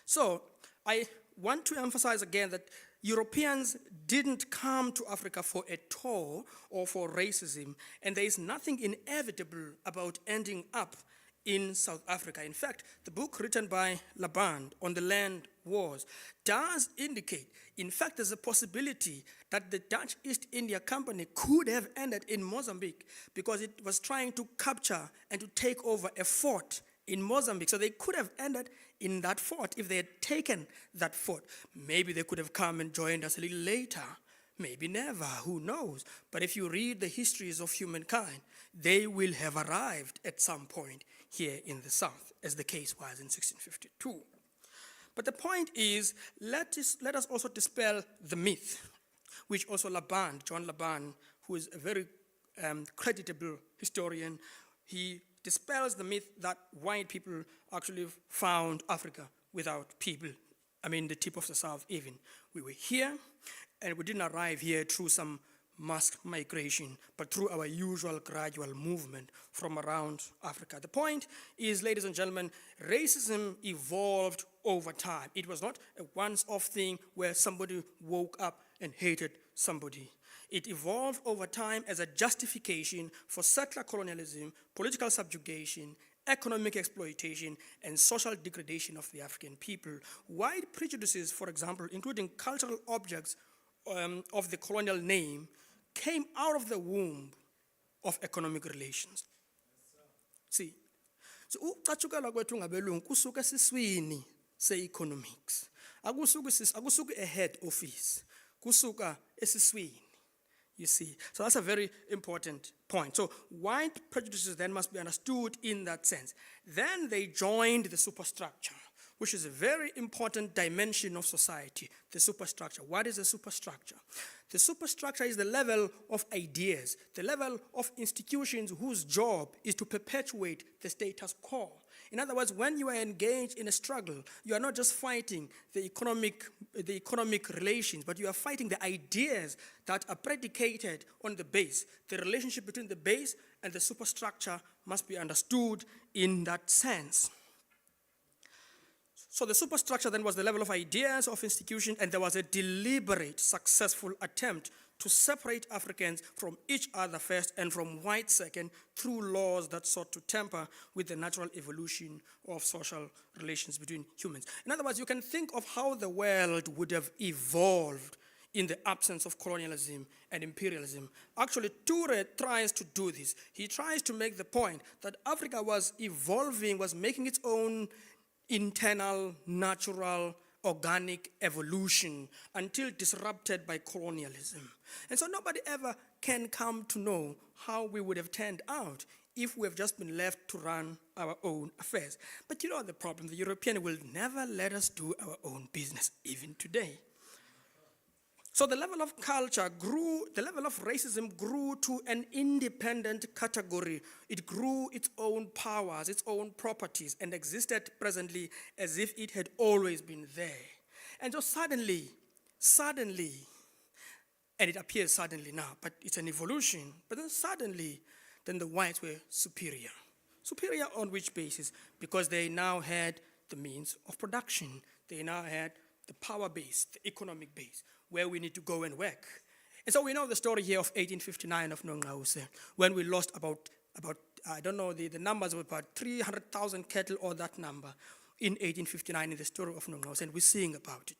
So I want to emphasize again that Europeans didn't come to Africa for a tour or for racism, and there is nothing inevitable about ending up in South Africa. In fact, the book written by Laband on the land wars does indicate, in fact, there's a possibility that the Dutch East India Company could have ended in Mozambique because it was trying to capture and to take over a fort in Mozambique. So they could have ended in that fort if they had taken that fort. Maybe they could have come and joined us a little later. Maybe never, who knows? But if you read the histories of humankind, they will have arrived at some point here in the South, as the case was in 1652. But the point is, let us also dispel the myth, which also John Laband, who is a very creditable historian, he dispels the myth that white people actually found Africa without people. I mean, the tip of the South even. We were here, and we didn't arrive here through some mass migration, but through our usual gradual movement from around Africa. The point is, ladies and gentlemen, racism evolved over time. It was not a once-off thing where somebody woke up and hated somebody. It evolved over time as a justification for settler colonialism, political subjugation, economic exploitation, and social degradation of the African people. White prejudices, for example, including cultural objects of the colonial name, came out of the womb of economic relations. See, so ukucatshukela kwethu ngabelungu kusuka esiswini se-economics. Akusuka e-head office, kusuka esiswini. You see, so that's a very important point. So white prejudices then must be understood in that sense. Then they joined the superstructure, which is a very important dimension of society, the superstructure. What is the superstructure? The superstructure is the level of ideas, the level of institutions whose job is to perpetuate the status quo. In other words, when you are engaged in a struggle, you are not just fighting the economic relations, but you are fighting the ideas that are predicated on the base. The relationship between the base and the superstructure must be understood in that sense. So the superstructure then was the level of ideas, of institutions, and there was a deliberate, successful attempt to separate Africans from each other first and from whites second through laws that sought to tamper with the natural evolution of social relations between humans. In other words, you can think of how the world would have evolved in the absence of colonialism and imperialism. Actually, Toure tries to do this. He tries to make the point that Africa was evolving, was making its own internal, natural, organic evolution until disrupted by colonialism. And so nobody ever can come to know how we would have turned out if we have just been left to run our own affairs. But you know the problem, the European will never let us do our own business, even today. So the level of culture grew, the level of racism grew to an independent category. It grew its own powers, its own properties, and existed presently as if it had always been there. And so suddenly, and it appears suddenly now, but it's an evolution, but then suddenly, then the whites were superior. Superior on which basis? Because they now had the means of production. They now had the power base, the economic base, where we need to go and work. And so we know the story here of 1859 of Mangaliso, when we lost about I don't know, the numbers were about 300,000 cattle or that number in 1859 in the story of Mangaliso, and we're seeing about it.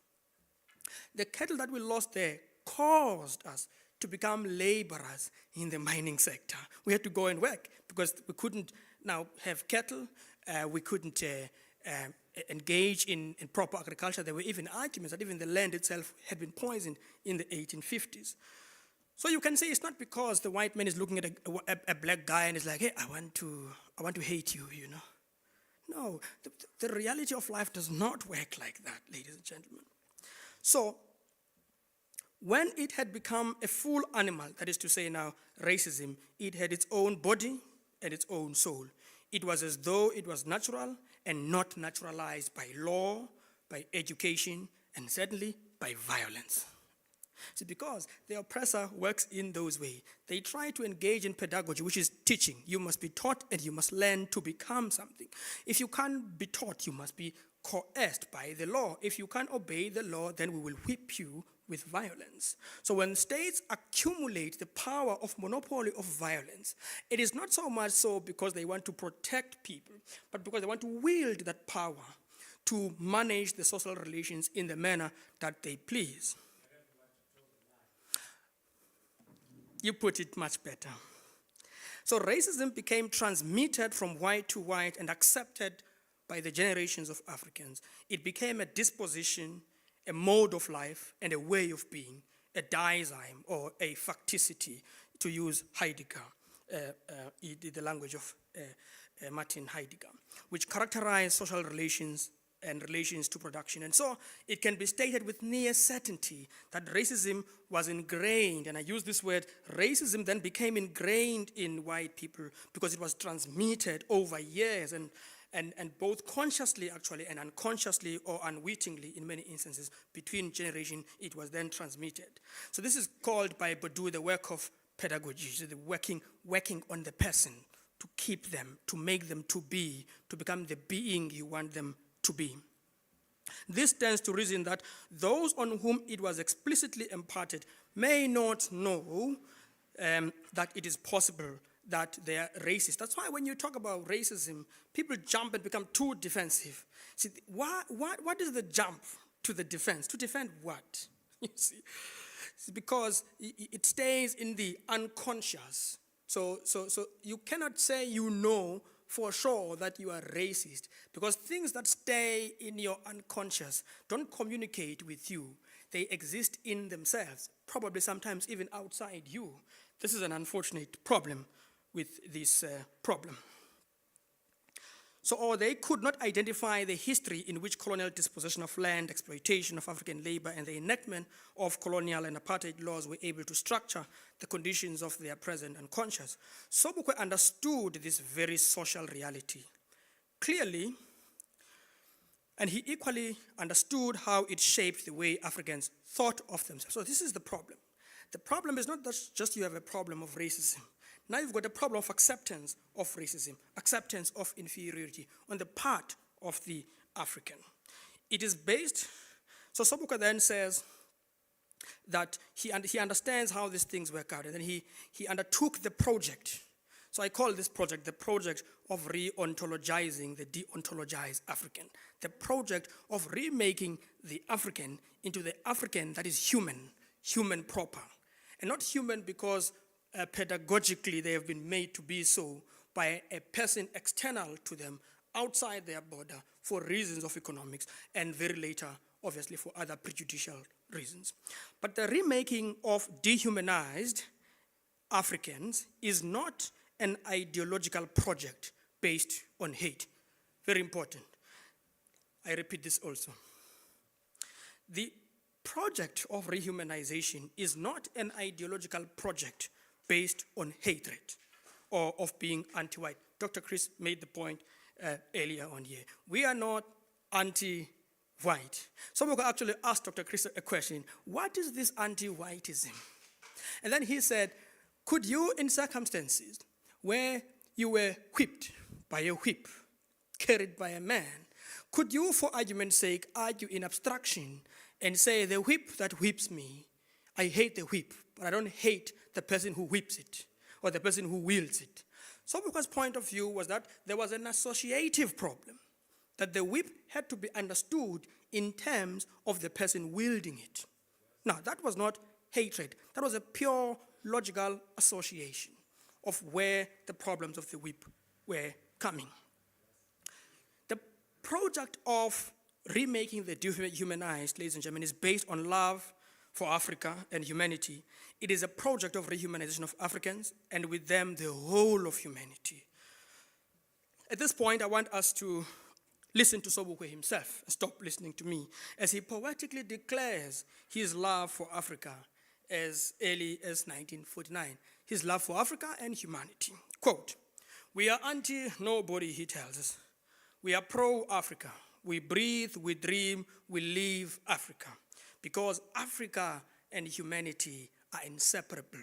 The cattle that we lost there caused us to become laborers in the mining sector. We had to go and work because we couldn't now have cattle, we couldn't engage in proper agriculture. There were even arguments that even the land itself had been poisoned in the 1850s. So you can say it's not because the white man is looking at a black guy and is like, hey, I want to hate you, you know. No, the reality of life does not work like that, ladies and gentlemen. So when it had become a full animal, that is to say now racism, it had its own body and its own soul. It was as though it was natural and not naturalized by law, by education, and certainly by violence. See, because the oppressor works in those ways. They try to engage in pedagogy, which is teaching. You must be taught and you must learn to become something. If you can't be taught, you must be coerced by the law. If you can't obey the law, then we will whip you with violence. So when states accumulate the power of monopoly of violence, it is not so much so because they want to protect people, but because they want to wield that power to manage the social relations in the manner that they please. You put it much better. So racism became transmitted from white to white and accepted by the generations of Africans. It became a disposition, a mode of life, and a way of being, a diazyme or a facticity, to use Heidegger, the language of Martin Heidegger, which characterized social relations and relations to production. And so it can be stated with near certainty that racism was ingrained, and I use this word, racism then became ingrained in white people because it was transmitted over years and both consciously actually and unconsciously or unwittingly in many instances between generations it was then transmitted. So this is called by Baudu the work of pedagogy, so the working on the person to keep them, to make them to become the being you want them to be. This tends to reason that those on whom it was explicitly imparted may not know that it is possible that they are racist. That's why when you talk about racism, people jump and become too defensive. See, what is the jump to the defense? To defend what? You see, it's because it stays in the unconscious. So you cannot say you know for sure that you are racist, because things that stay in your unconscious don't communicate with you. They exist in themselves, probably sometimes even outside you. This is an unfortunate problem with this problem. So, or they could not identify the history in which colonial dispossession of land, exploitation of African labor, and the enactment of colonial and apartheid laws were able to structure the conditions of their present unconscious. Sobukwe understood this very social reality clearly, and he equally understood how it shaped the way Africans thought of themselves. So this is the problem. The problem is not that just you have a problem of racism. Now you've got a problem of acceptance of racism, acceptance of inferiority on the part of the African. It is based, so Sobukwe then says that he understands how these things work out, and then he undertook the project. So I call this project the project of re-ontologizing the de-ontologized African, the project of remaking the African into the African that is human proper, and not human because pedagogically they have been made to be so by a person external to them outside their border for reasons of economics and very later obviously for other prejudicial reasons. But the remaking of dehumanized Africans is not an ideological project based on hate. Very important. I repeat this also. The project of rehumanization is not an ideological project based on hatred or of being anti-white. Dr. Chris made the point earlier on here. We are not anti-white. Someone actually asked Dr. Chris a question, what is this anti-whiteism? And then he said, could you, in circumstances where you were whipped by a whip, carried by a man, could you, for argument's sake, argue in abstraction and say, the whip that whips me, I hate the whip, but I don't hate the person who whips it or the person who wields it? Sobukwe's point of view was that there was an associative problem, that the whip had to be understood in terms of the person wielding it. Now, that was not hatred. That was a pure logical association of where the problems of the whip were coming. The project of remaking the dehumanized, ladies and gentlemen, is based on love for Africa and humanity. It is a project of rehumanization of Africans, and with them, the whole of humanity. At this point, I want us to listen to Sobukwe himself and stop listening to me as he poetically declares his love for Africa as early as 1949. His love for Africa and humanity. Quote, we are anti-nobody, he tells us. We are pro-Africa. We breathe, we dream, we live Africa. Because Africa and humanity are inseparable.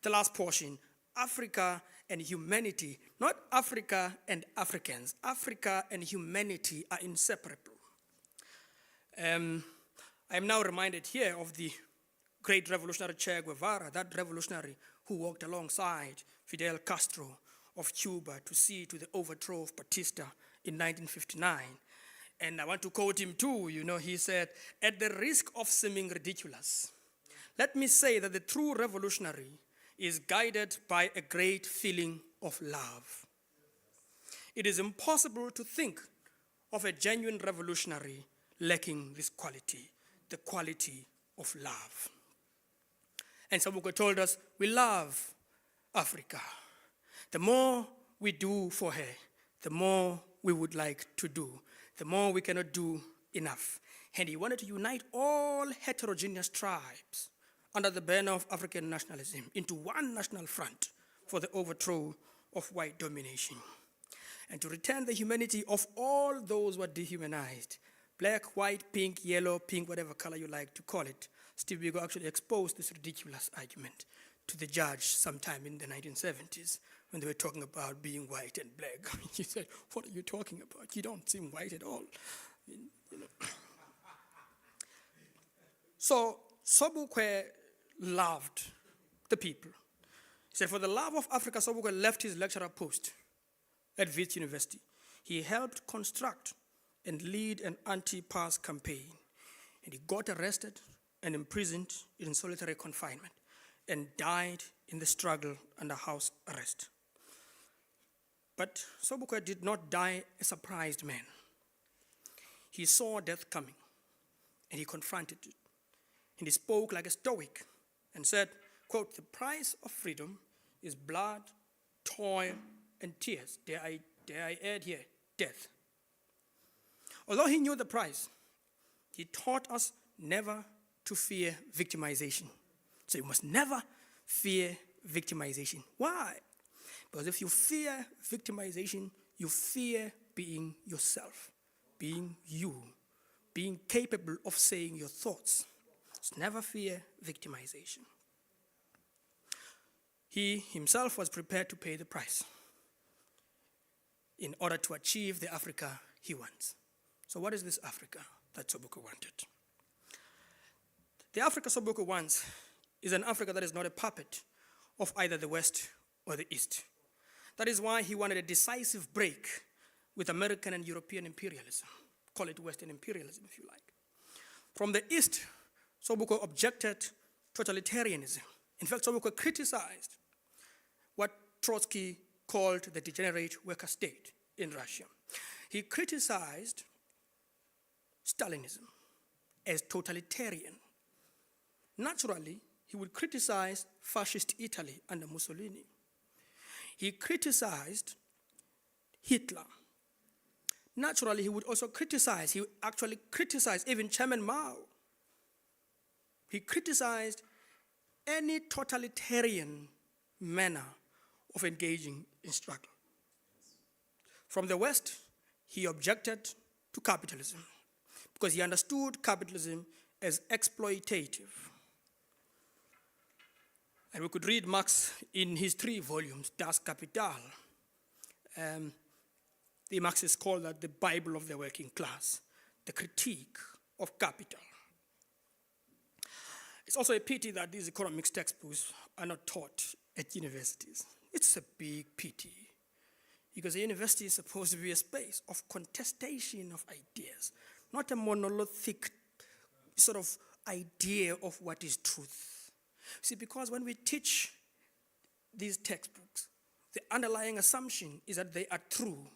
The last portion, Africa and humanity, not Africa and Africans. Africa and humanity are inseparable. I am now reminded here of the great revolutionary Che Guevara, that revolutionary who walked alongside Fidel Castro of Cuba to see to the overthrow of Batista in 1959. And I want to quote him too, he said, at the risk of seeming ridiculous, let me say that the true revolutionary is guided by a great feeling of love. It is impossible to think of a genuine revolutionary lacking this quality, the quality of love. And Sobukwe told us, we love Africa. The more we do for her, the more we would like to do, the more we cannot do enough. And he wanted to unite all heterogeneous tribes under the banner of African nationalism into one national front for the overthrow of white domination, and to return the humanity of all those who are dehumanized, black, white, pink, yellow, pink, whatever color you like to call it. Steve Biko actually exposed this ridiculous argument to the judge sometime in the 1970s when they were talking about being white and black. He said, what are you talking about? You don't seem white at all. So Sobukwe loved the people. He said, for the love of Africa, Sobukwe left his lecturer post at Wits University. He helped construct and lead an anti-pass campaign. And he got arrested and imprisoned in solitary confinement and died in the struggle under house arrest. But Sobukwe did not die a surprised man. He saw death coming and he confronted it. And he spoke like a stoic and said, quote, the price of freedom is blood, toil, and tears. Dare I add here, death. Although he knew the price, he taught us never to fear victimization. So you must never fear victimization. Why? Because if you fear victimization, you fear being yourself, being you, being capable of saying your thoughts. So never fear victimization. He himself was prepared to pay the price in order to achieve the Africa he wants. So what is this Africa that Sobukwe wanted? The Africa Sobukwe wants is an Africa that is not a puppet of either the West or the East. That is why he wanted a decisive break with American and European imperialism. Call it Western imperialism if you like. From the East, Sobukwe objected totalitarianism. In fact, Sobukwe criticized what Trotsky called the degenerate worker state in Russia. He criticized Stalinism. as totalitarian. Naturally, he would criticize fascist Italy under Mussolini. He criticized Hitler. Naturally, he would also criticize, he actually criticized even Chairman Mao. He criticized any totalitarian manner of engaging in struggle. From the West, he objected to capitalism because he understood capitalism as exploitative. And we could read Marx in his 3 volumes, Das Kapital. The Marxists call that the Bible of the working class, the critique of capital. It's also a pity that these economics textbooks are not taught at universities. It's a big pity, because a university is supposed to be a space of contestation of ideas, not a monolithic sort of idea of what is truth. See, because when we teach these textbooks, the underlying assumption is that they are true,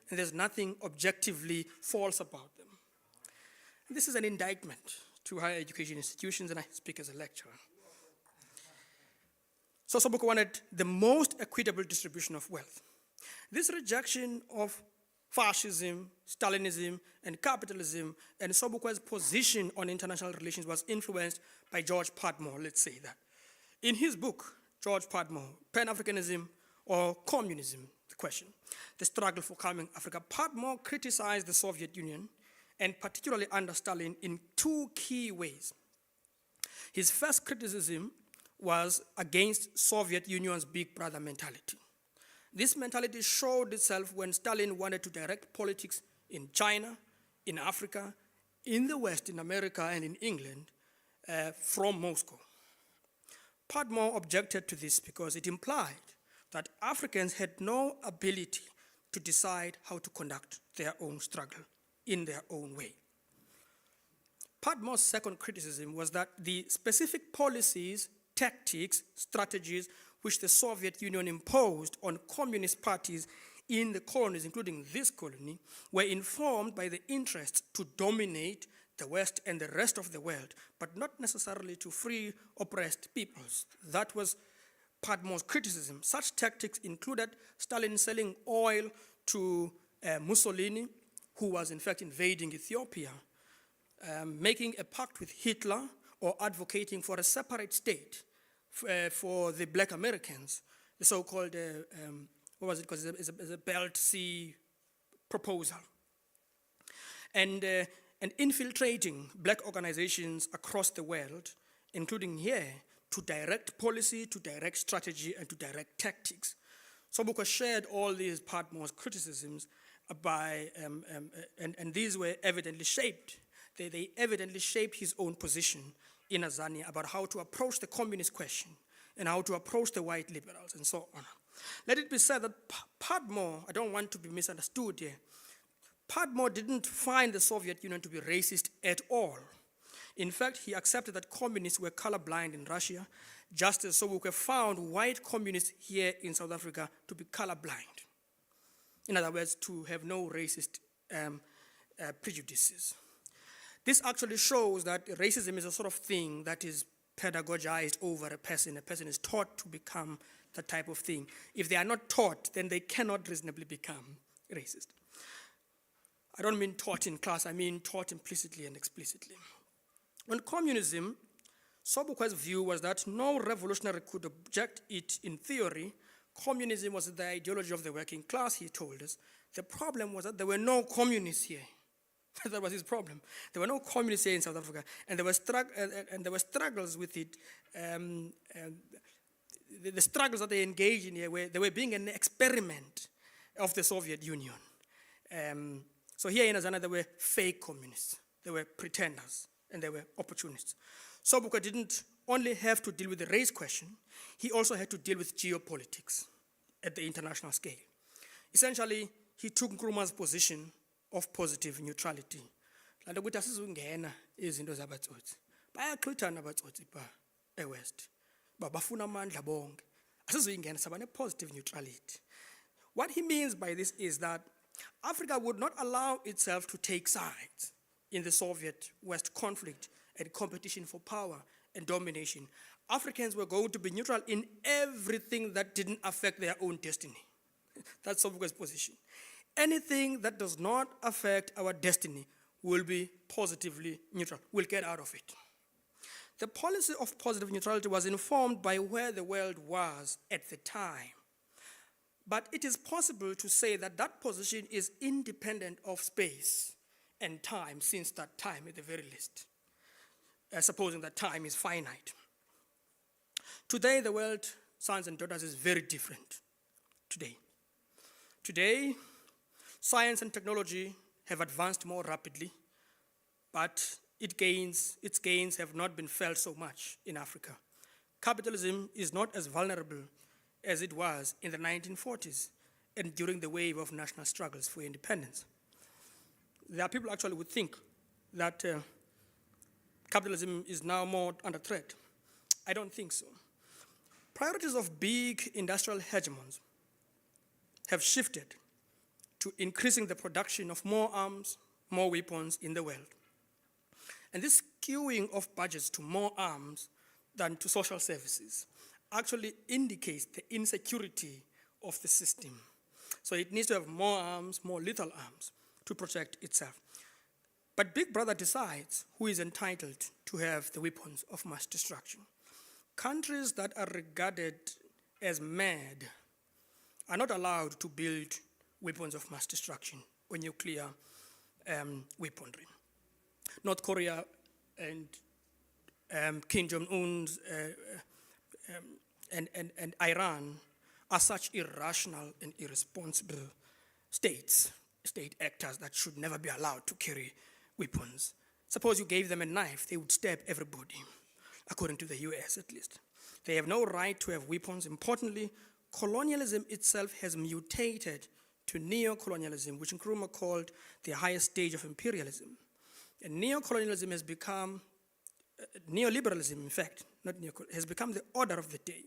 and there's nothing objectively false about them. And this is an indictment to higher education institutions, and I speak as a lecturer. So Sobukwe wanted the most equitable distribution of wealth. This rejection of fascism, Stalinism, and capitalism, and Sobukwe's position on international relations was influenced by George Padmore, let's say that. In his book, George Padmore, Pan-Africanism or Communism, the question, the struggle for calming Africa, Padmore criticized the Soviet Union, and particularly under Stalin, in 2 key ways. His first criticism was against Soviet Union's big brother mentality. This mentality showed itself when Stalin wanted to direct politics in China, in Africa, in the West, in America, and in England from Moscow. Padmore objected to this because it implied that Africans had no ability to decide how to conduct their own struggle in their own way. Padmore's second criticism was that the specific policies, tactics, strategies which the Soviet Union imposed on communist parties in the colonies, including this colony, were informed by the interest to dominate the West and the rest of the world, but not necessarily to free oppressed peoples. That was Padmore's criticism. Such tactics included Stalin selling oil to Mussolini, who was in fact invading Ethiopia, making a pact with Hitler, or advocating for a separate state for the black Americans, the so-called, what was it called? It's a Belt Sea proposal. And infiltrating black organizations across the world, including here, to direct policy, to direct strategy, and to direct tactics. Sobukwe shared all these Padmore's criticisms and these were evidently shaped. They evidently shaped his own position in Azania about how to approach the communist question and how to approach the white liberals and so on. Let it be said that Padmore, I don't want to be misunderstood here, Padmore didn't find the Soviet Union to be racist at all. In fact, he accepted that communists were colorblind in Russia, just as Sobukwe found white communists here in South Africa to be colorblind. In other words, to have no racist prejudices. This actually shows that racism is a sort of thing that is pedagogized over a person. A person is taught to become that type of thing. If they are not taught, then they cannot reasonably become racist. I don't mean taught in class, I mean taught implicitly and explicitly. On communism, Sobukwe's view was that no revolutionary could object it in theory. Communism was the ideology of the working class, he told us. The problem was that there were no communists here. That was his problem. There were no communists here in South Africa, and there were struggles with it. The struggles that they engaged in here, they were being an experiment of the Soviet Union. So here in Azania, there were fake communists. There were pretenders, and there were opportunists. Sobukwe didn't only have to deal with the race question, he also had to deal with geopolitics at the international scale. Essentially, he took Nkrumah's position of positive neutrality. Lanto ukuthi asizungena izinto zabatsotsi. Bayaxhithana abatsotsi ba eWest. Bafuna amandla bonke. Asizuyingena sabane positive neutrality. What he means by this is that Africa would not allow itself to take sides in the Soviet West conflict and competition for power and domination, Africans were going to be neutral in everything that didn't affect their own destiny. That's Sobukwe's position. Anything that does not affect our destiny will be positively neutral. We'll get out of it. The policy of positive neutrality was informed by where the world was at the time. But it is possible to say that that position is independent of space and time since that time at the very least, supposing that time is finite. Today, the world, sons and daughters, is very different. Today, science and technology have advanced more rapidly, but its gains have not been felt so much in Africa. Capitalism is not as vulnerable as it was in the 1940s and during the wave of national struggles for independence. There are people actually who think that capitalism is now more under threat. I don't think so. Priorities of big industrial hegemons have shifted to increasing the production of more arms, more weapons in the world. And this skewing of budgets to more arms than to social services actually indicates the insecurity of the system. So it needs to have more arms, more lethal arms, to protect itself. But Big Brother decides who is entitled to have the weapons of mass destruction. Countries that are regarded as mad are not allowed to build weapons of mass destruction or nuclear weaponry. North Korea and Kim Jong-un's and Iran are such irrational and irresponsible state actors that should never be allowed to carry weapons. Suppose you gave them a knife, they would stab everybody, according to the US at least. They have no right to have weapons. Importantly, colonialism itself has mutated to neo-colonialism, which Nkrumah called the highest stage of imperialism. And neo-colonialism has become, neoliberalism in fact, not has become the order of the day.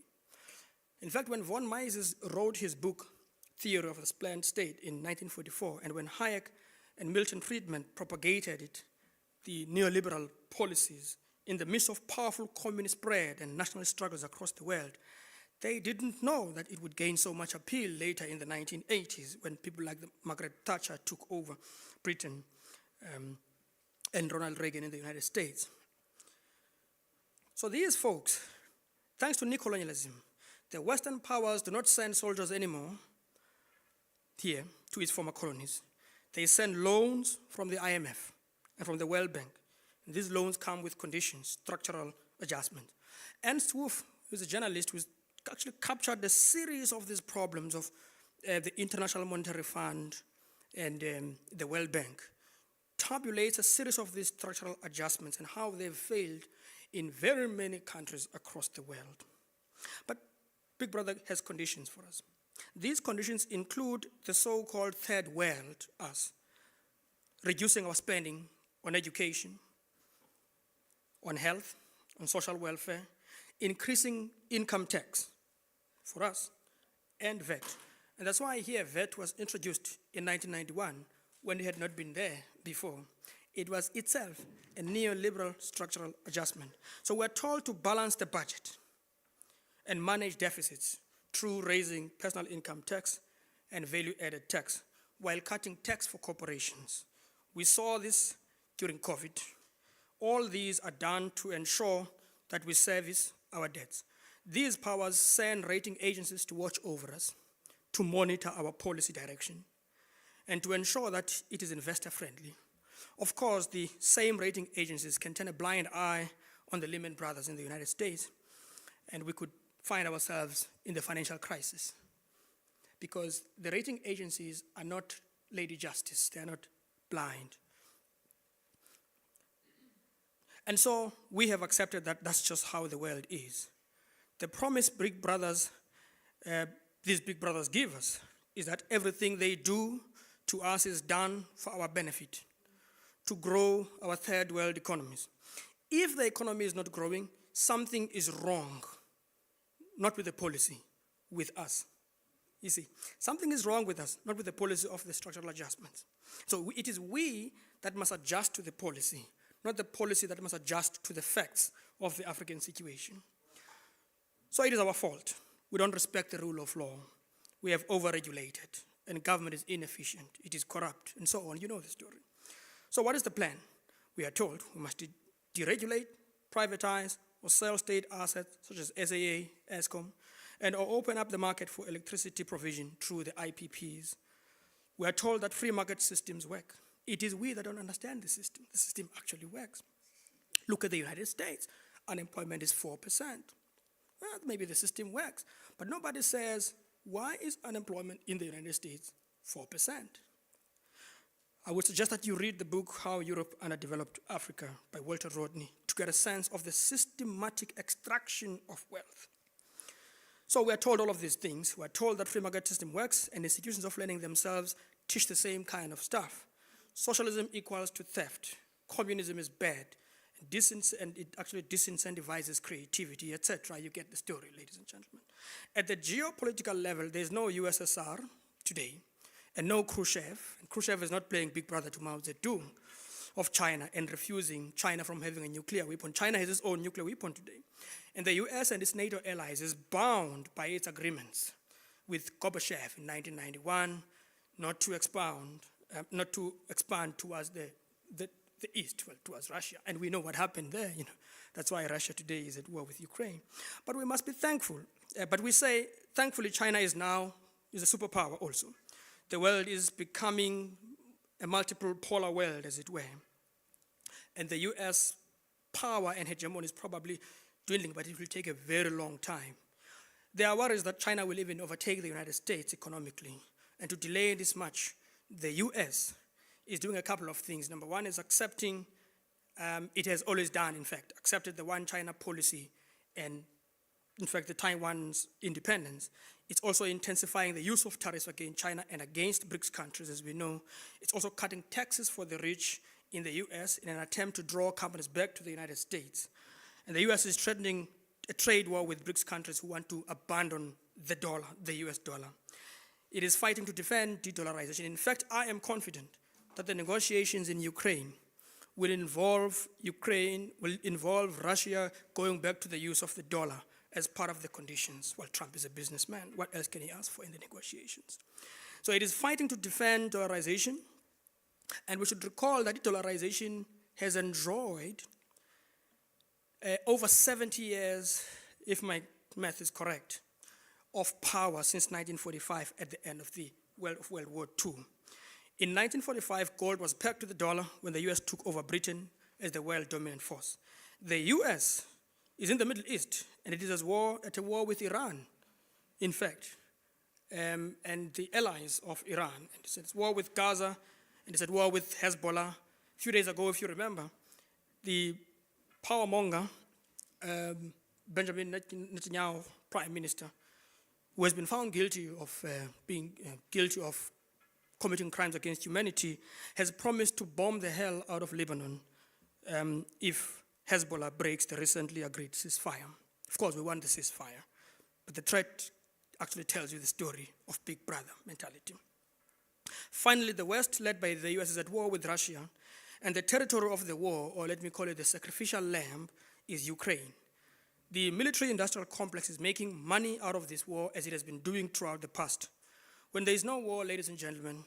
In fact, when von Mises wrote his book, Theory of the Planned State in 1944, and when Hayek and Milton Friedman propagated it, the neoliberal policies, in the midst of powerful communist spread and nationalist struggles across the world, they didn't know that it would gain so much appeal later in the 1980s when people like Margaret Thatcher took over Britain and Ronald Reagan in the United States. So these folks, thanks to neocolonialism, the Western powers do not send soldiers anymore here to its former colonies. They send loans from the IMF and from the World Bank. And these loans come with conditions, structural adjustment. Ernst Wolff, who's a journalist who's actually captured a series of these problems of the International Monetary Fund and the World Bank, tabulates a series of these structural adjustments and how they've failed in very many countries across the world. But Big Brother has conditions for us. These conditions include the so-called third world, us, reducing our spending on education, on health, on social welfare, increasing income tax for us, and VAT. And that's why here VAT was introduced in 1991 when it had not been there before. It was itself a neoliberal structural adjustment. So we're told to balance the budget and manage deficits through raising personal income tax and value-added tax while cutting tax for corporations. We saw this during COVID. All these are done to ensure that we service our debts. These powers send rating agencies to watch over us, to monitor our policy direction, and to ensure that it is investor-friendly. Of course, the same rating agencies can turn a blind eye on the Lehman Brothers in the United States, and we could find ourselves in the financial crisis because the rating agencies are not Lady Justice, they're not blind. And so we have accepted that that's just how the world is. The promise Big Brothers, these Big Brothers give us is that everything they do to us is done for our benefit, to grow our third world economies. If the economy is not growing, something is wrong, not with the policy, with us. You see, something is wrong with us, not with the policy of the structural adjustments. So it is we that must adjust to the policy, not the policy that must adjust to the facts of the African situation. So it is our fault. We don't respect the rule of law. We have overregulated, and government is inefficient. It is corrupt, and so on. You know the story. So what is the plan? We are told we must deregulate, privatize, or sell state assets such as SAA, ESCOM, and or open up the market for electricity provision through the IPPs. We are told that free market systems work. It is we that don't understand the system. The system actually works. Look at the United States. Unemployment is 4%. Well, maybe the system works, but nobody says, why is unemployment in the United States 4%? I would suggest that you read the book, How Europe Underdeveloped Africa by Walter Rodney to get a sense of the systematic extraction of wealth. So we are told all of these things. We are told that free market system works and institutions of learning themselves teach the same kind of stuff. Socialism equals to theft. Communism is bad. And it actually disincentivizes creativity, etc. You get the story, ladies and gentlemen. At the geopolitical level, there's no USSR today, and no Khrushchev. And Khrushchev is not playing big brother to Mao Zedong of China and refusing China from having a nuclear weapon. China has its own nuclear weapon today. And the US and its NATO allies is bound by its agreements with Gorbachev in 1991 not to expand towards the East, well, towards Russia. And we know what happened there, you know. That's why Russia today is at war with Ukraine. But we must be thankful. But we say, thankfully, China is a superpower also. The world is becoming a multiple polar world, as it were. And the US power and hegemony is probably dwindling, but it will take a very long time. There are worries that China will even overtake the United States economically. And to delay this much, the US is doing a couple of things. Number one is accepting, it has always done, in fact, accepted the one China policy and, in fact, the Taiwan's independence. It's also intensifying the use of tariffs against China and against BRICS countries, as we know. It's also cutting taxes for the rich in the US in an attempt to draw companies back to the United States. And the US is threatening a trade war with BRICS countries who want to abandon the dollar, the US dollar. It is fighting to defend de-dollarization. In fact, I am confident that the negotiations in Ukraine will involve Russia going back to the use of the dollar as part of the conditions. Well, Trump is a businessman. What else can he ask for in the negotiations? So it is fighting to defend dollarization. And we should recall that dollarization has enjoyed over 70 years, if my math is correct, of power since 1945 at the end of the World War II. In 1945, gold was pegged to the dollar when the US took over Britain as the world dominant force. The US is in the Middle East, and it is at a war with Iran, in fact, and the allies of Iran. And it's at war with Gaza, and it's at war with Hezbollah. A few days ago, if you remember, the power monger, Benjamin Netanyahu, Prime Minister, who has been found guilty of committing crimes against humanity, has promised to bomb the hell out of Lebanon if Hezbollah breaks the recently agreed ceasefire. Of course, we want the ceasefire, but the threat actually tells you the story of big brother mentality. Finally, the West, led by the US, is at war with Russia, and the territory of the war, or let me call it the sacrificial lamb, is Ukraine. The military-industrial complex is making money out of this war, as it has been doing throughout the past. When there is no war, ladies and gentlemen,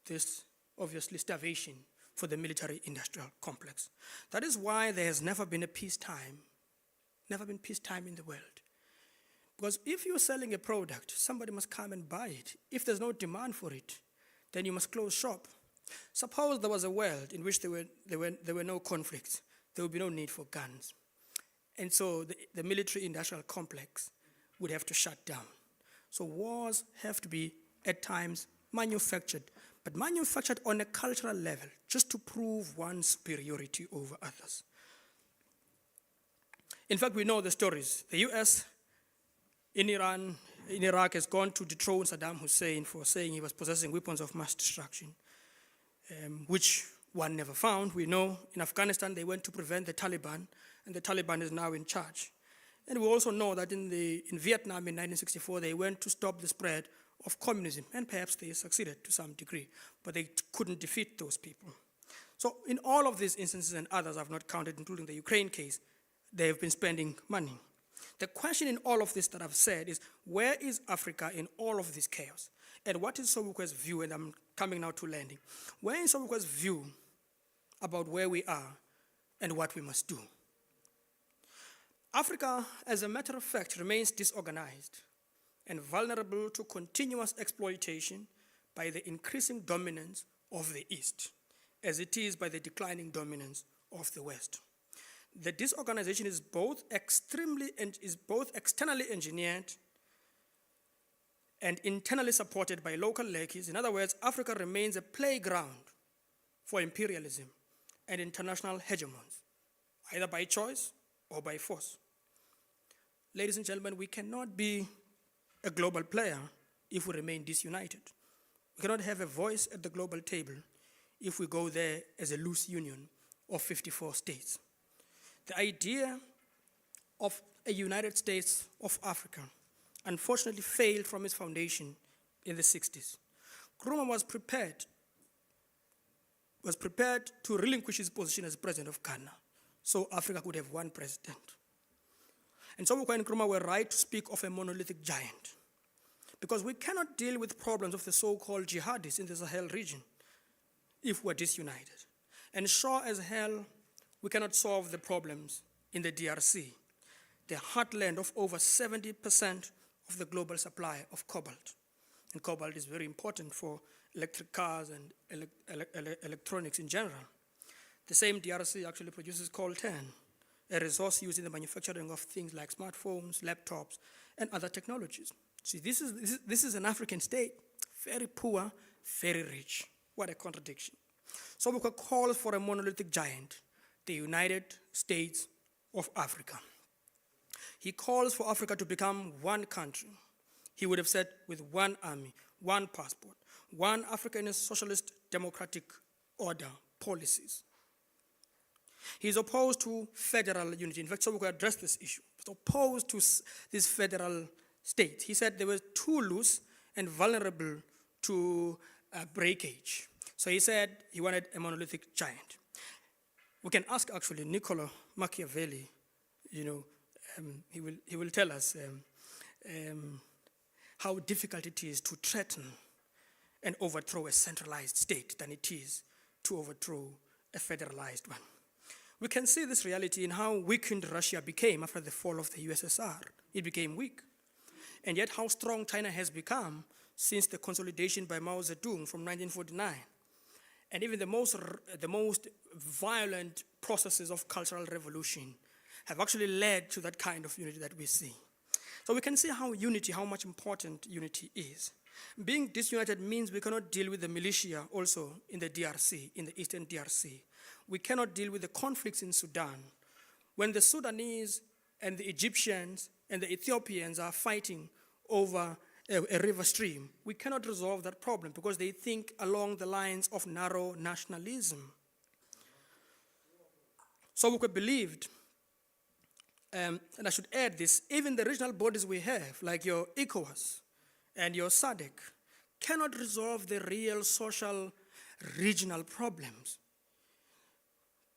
there's obviously starvation for the military-industrial complex. That is why there has never been peacetime in the world. Because if you're selling a product, somebody must come and buy it. If there's no demand for it, then you must close shop. Suppose there was a world in which there were no conflicts, there would be no need for guns. And so the military-industrial complex would have to shut down. So wars have to be, at times, manufactured, but manufactured on a cultural level, just to prove one's superiority over others. In fact, we know the stories. The US in Iraq has gone to dethrone Saddam Hussein for saying he was possessing weapons of mass destruction, which one never found. We know in Afghanistan they went to prevent the Taliban, and the Taliban is now in charge. And we also know that in Vietnam in 1964, they went to stop the spread of communism, and perhaps they succeeded to some degree, but they couldn't defeat those people. So in all of these instances and others I've not counted, including the Ukraine case, they have been spending money. The question in all of this that I've said is, where is Africa in all of this chaos? And what is Sobukwe's view, and I'm coming now to landing, where is Sobukwe's view about where we are and what we must do? Africa, as a matter of fact, remains disorganized and vulnerable to continuous exploitation by the increasing dominance of the East, as it is by the declining dominance of the West. The disorganization is both externally engineered and internally supported by local lackeys. In other words, Africa remains a playground for imperialism and international hegemons, either by choice or by force. Ladies and gentlemen, we cannot be a global player if we remain disunited. We cannot have a voice at the global table if we go there as a loose union of 54 states. The idea of a United States of Africa unfortunately failed from its foundation in the 60s. Nkrumah was prepared to relinquish his position as president of Ghana, so Africa could have one president. And Sobukwe and Nkrumah were right to speak of a monolithic giant, because we cannot deal with problems of the so-called jihadists in the Sahel region if we're disunited. And sure as hell, we cannot solve the problems in the DRC, the heartland of over 70% of the global supply of cobalt. And cobalt is very important for electric cars and electronics in general. The same DRC actually produces coltan, a resource used in the manufacturing of things like smartphones, laptops, and other technologies. See, this is an African state, very poor, very rich. What a contradiction. Sobukwe calls for a monolithic giant, the United States of Africa. He calls for Africa to become one country. He would have said with one army, one passport, one African socialist democratic order policies. He's opposed to federal unity. In fact, Sobukwe addressed this issue. He's opposed to this federal state. He said they were too loose and vulnerable to breakage. So he said he wanted a monolithic giant. We can ask actually Niccolo Machiavelli, he will tell us how difficult it is to threaten and overthrow a centralized state than it is to overthrow a federalized one. We can see this reality in how weakened Russia became after the fall of the USSR. It became weak. And yet how strong China has become since the consolidation by Mao Zedong from 1949. And even the most violent processes of cultural revolution have actually led to that kind of unity that we see. So we can see how much important unity is. Being disunited means we cannot deal with the militia also in the DRC, in the eastern DRC. We cannot deal with the conflicts in Sudan. When the Sudanese and the Egyptians and the Ethiopians are fighting over a river stream, we cannot resolve that problem because they think along the lines of narrow nationalism. Sobukwe believed, and I should add this, even the regional bodies we have, like your ECOWAS and your SADC, cannot resolve the real social regional problems.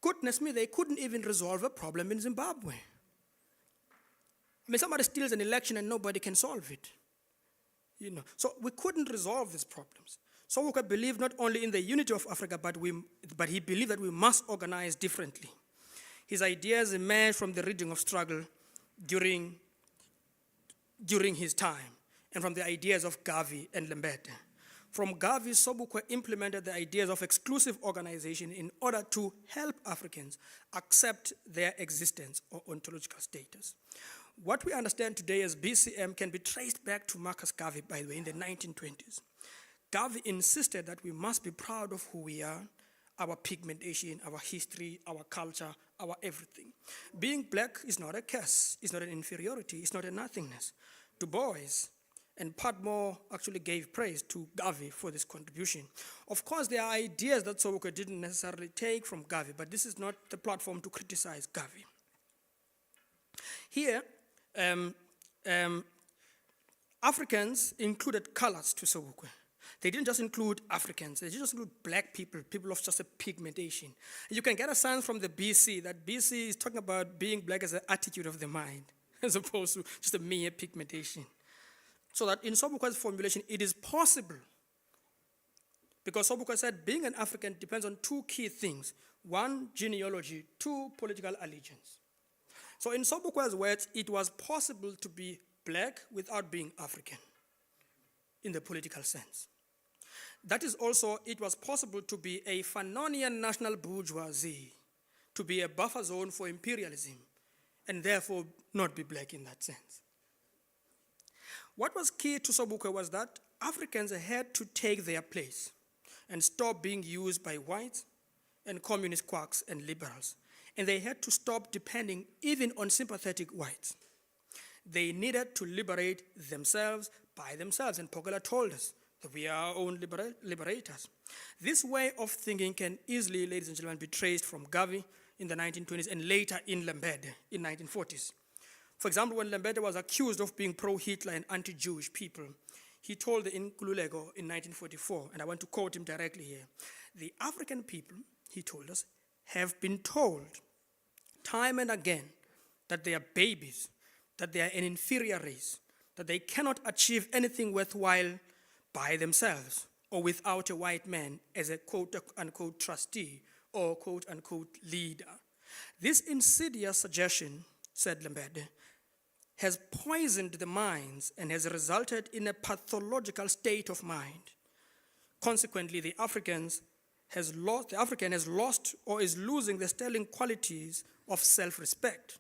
Goodness me, they couldn't even resolve a problem in Zimbabwe. I mean, somebody steals an election and nobody can solve it. So we couldn't resolve these problems. Sobukwe believed not only in the unity of Africa, but he believed that we must organize differently. His ideas emerged from the reading of struggle during his time and from the ideas of Garvey and Lembede. From Garvey, Sobukwe implemented the ideas of exclusive organization in order to help Africans accept their existence or ontological status. What we understand today as BCM can be traced back to Marcus Garvey, by the way, in the 1920s. Garvey insisted that we must be proud of who we are, our pigmentation, our history, our culture, our everything. Being black is not a curse, it's not an inferiority, it's not a nothingness. Du Bois and Padmore actually gave praise to Garvey for this contribution. Of course, there are ideas that Sobukwe didn't necessarily take from Garvey, but this is not the platform to criticize Garvey. Here, Africans included colors to Sobukwe. They didn't just include Africans, they didn't just include black people, people of just a pigmentation. You can get a sense from the BC that BC is talking about being black as an attitude of the mind, as opposed to just a mere pigmentation. So that in Sobukwe's formulation, it is possible, because Sobukwe said being an African depends on two key things. One, genealogy, two, political allegiance. So in Sobukwe's words, it was possible to be black without being African in the political sense. That is also, it was possible to be a Fanonian national bourgeoisie, to be a buffer zone for imperialism, and therefore not be black in that sense. What was key to Sobukwe was that Africans had to take their place and stop being used by whites and communist quacks and liberals. And they had to stop depending even on sympathetic whites. They needed to liberate themselves by themselves, and Pogela told us that we are our own liberators. This way of thinking can easily, ladies and gentlemen, be traced from Gavi in the 1920s and later in Lembede in 1940s. For example, when Lembede was accused of being pro-Hitler and anti-Jewish people, he told the Nkululeko in 1944, and I want to quote him directly here, "The African people," he told us, "have been told time and again that they are babies, that they are an inferior race, that they cannot achieve anything worthwhile by themselves or without a white man as a quote-unquote trustee or quote-unquote leader. This insidious suggestion," said Lembede, "has poisoned the minds and has resulted in a pathological state of mind. Consequently, the African has lost or is losing the sterling qualities of self-respect,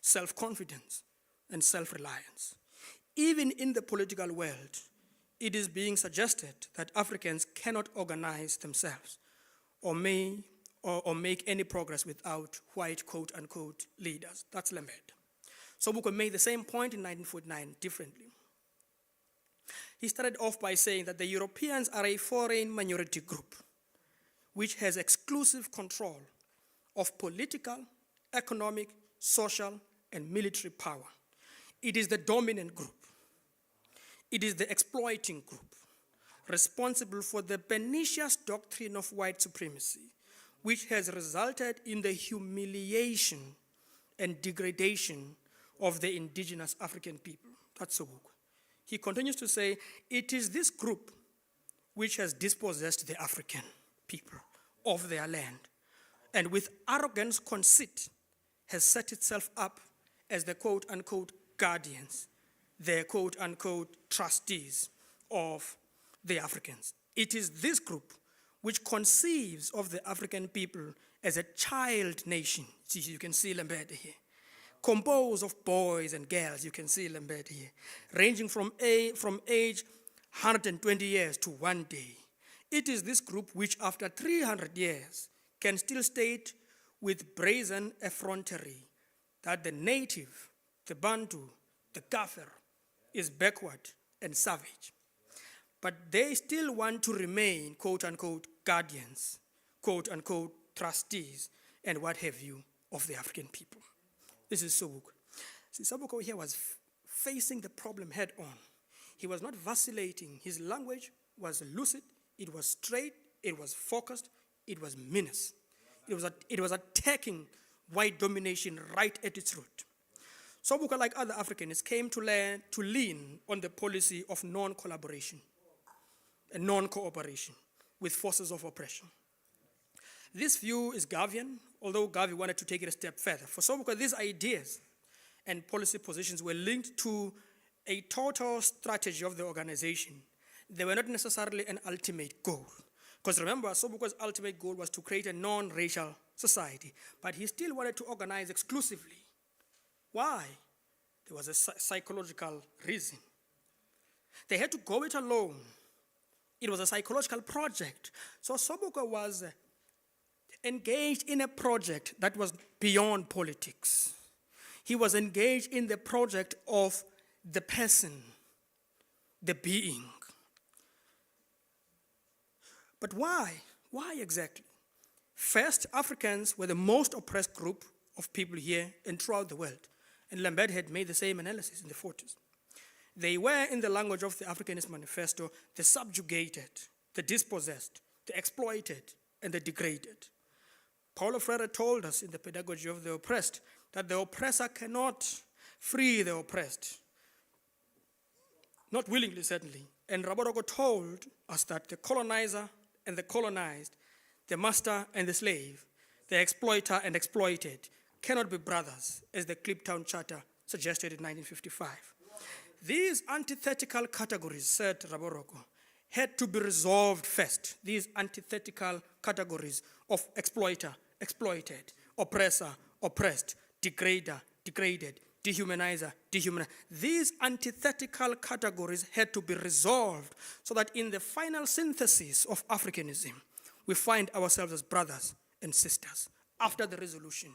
self-confidence, and self-reliance. Even in the political world, it is being suggested that Africans cannot organize themselves or make any progress without white quote-unquote leaders." That's Lembede. Sobukwe made the same point in 1949 differently. He started off by saying that the Europeans are a foreign minority group which has exclusive control of political, economic, social, and military power. It is the dominant group. It is the exploiting group responsible for the pernicious doctrine of white supremacy, which has resulted in the humiliation and degradation of the indigenous African people. That's Sobukwe. He continues to say, it is this group which has dispossessed the African people of their land, and with arrogant conceit has set itself up as the quote-unquote guardians, the quote-unquote trustees of the Africans. It is this group which conceives of the African people as a child nation. See, you can see Lembede here. Composed of boys and girls, you can see Lembede here, ranging from age 120 years to 1 day. It is this group which, after 300 years, can still state with brazen effrontery that the native, the Bantu, the Kafir, is backward and savage. But they still want to remain, quote-unquote, guardians, quote-unquote, trustees, and what have you, of the African people. This is Sobukwe. See, Sobukwe here was facing the problem head on. He was not vacillating. His language was lucid, it was straight, it was focused, it was menace. It was attacking white domination right at its root. Sobukwe, like other Africans, came to lean on the policy of non-collaboration and non-cooperation with forces of oppression. This view is Gavian, although Gavi wanted to take it a step further. For Sobukwe, these ideas and policy positions were linked to a total strategy of the organization. They were not necessarily an ultimate goal. Because remember, Sobukwe's ultimate goal was to create a non-racial society, but he still wanted to organize exclusively. Why? There was a psychological reason. They had to go it alone. It was a psychological project. So Sobukwe was engaged in a project that was beyond politics. He was engaged in the project of the person, the being. But why? Why exactly? First, Africans were the most oppressed group of people here and throughout the world. and Lambert had made the same analysis in the 40s. They were, in the language of the Africanist Manifesto, the subjugated, the dispossessed, the exploited, and the degraded. Paulo Freire told us in the Pedagogy of the Oppressed that the oppressor cannot free the oppressed, not willingly, certainly. And Raborogo told us that the colonizer and the colonized, the master and the slave, the exploiter and exploited cannot be brothers, as the Kliptown Charter suggested in 1955. These antithetical categories, said Raborogo, had to be resolved first. These antithetical categories of exploiter, exploited, oppressor, oppressed, degrader, degraded, dehumanizer, dehumanized. These antithetical categories had to be resolved so that in the final synthesis of Africanism, we find ourselves as brothers and sisters after the resolution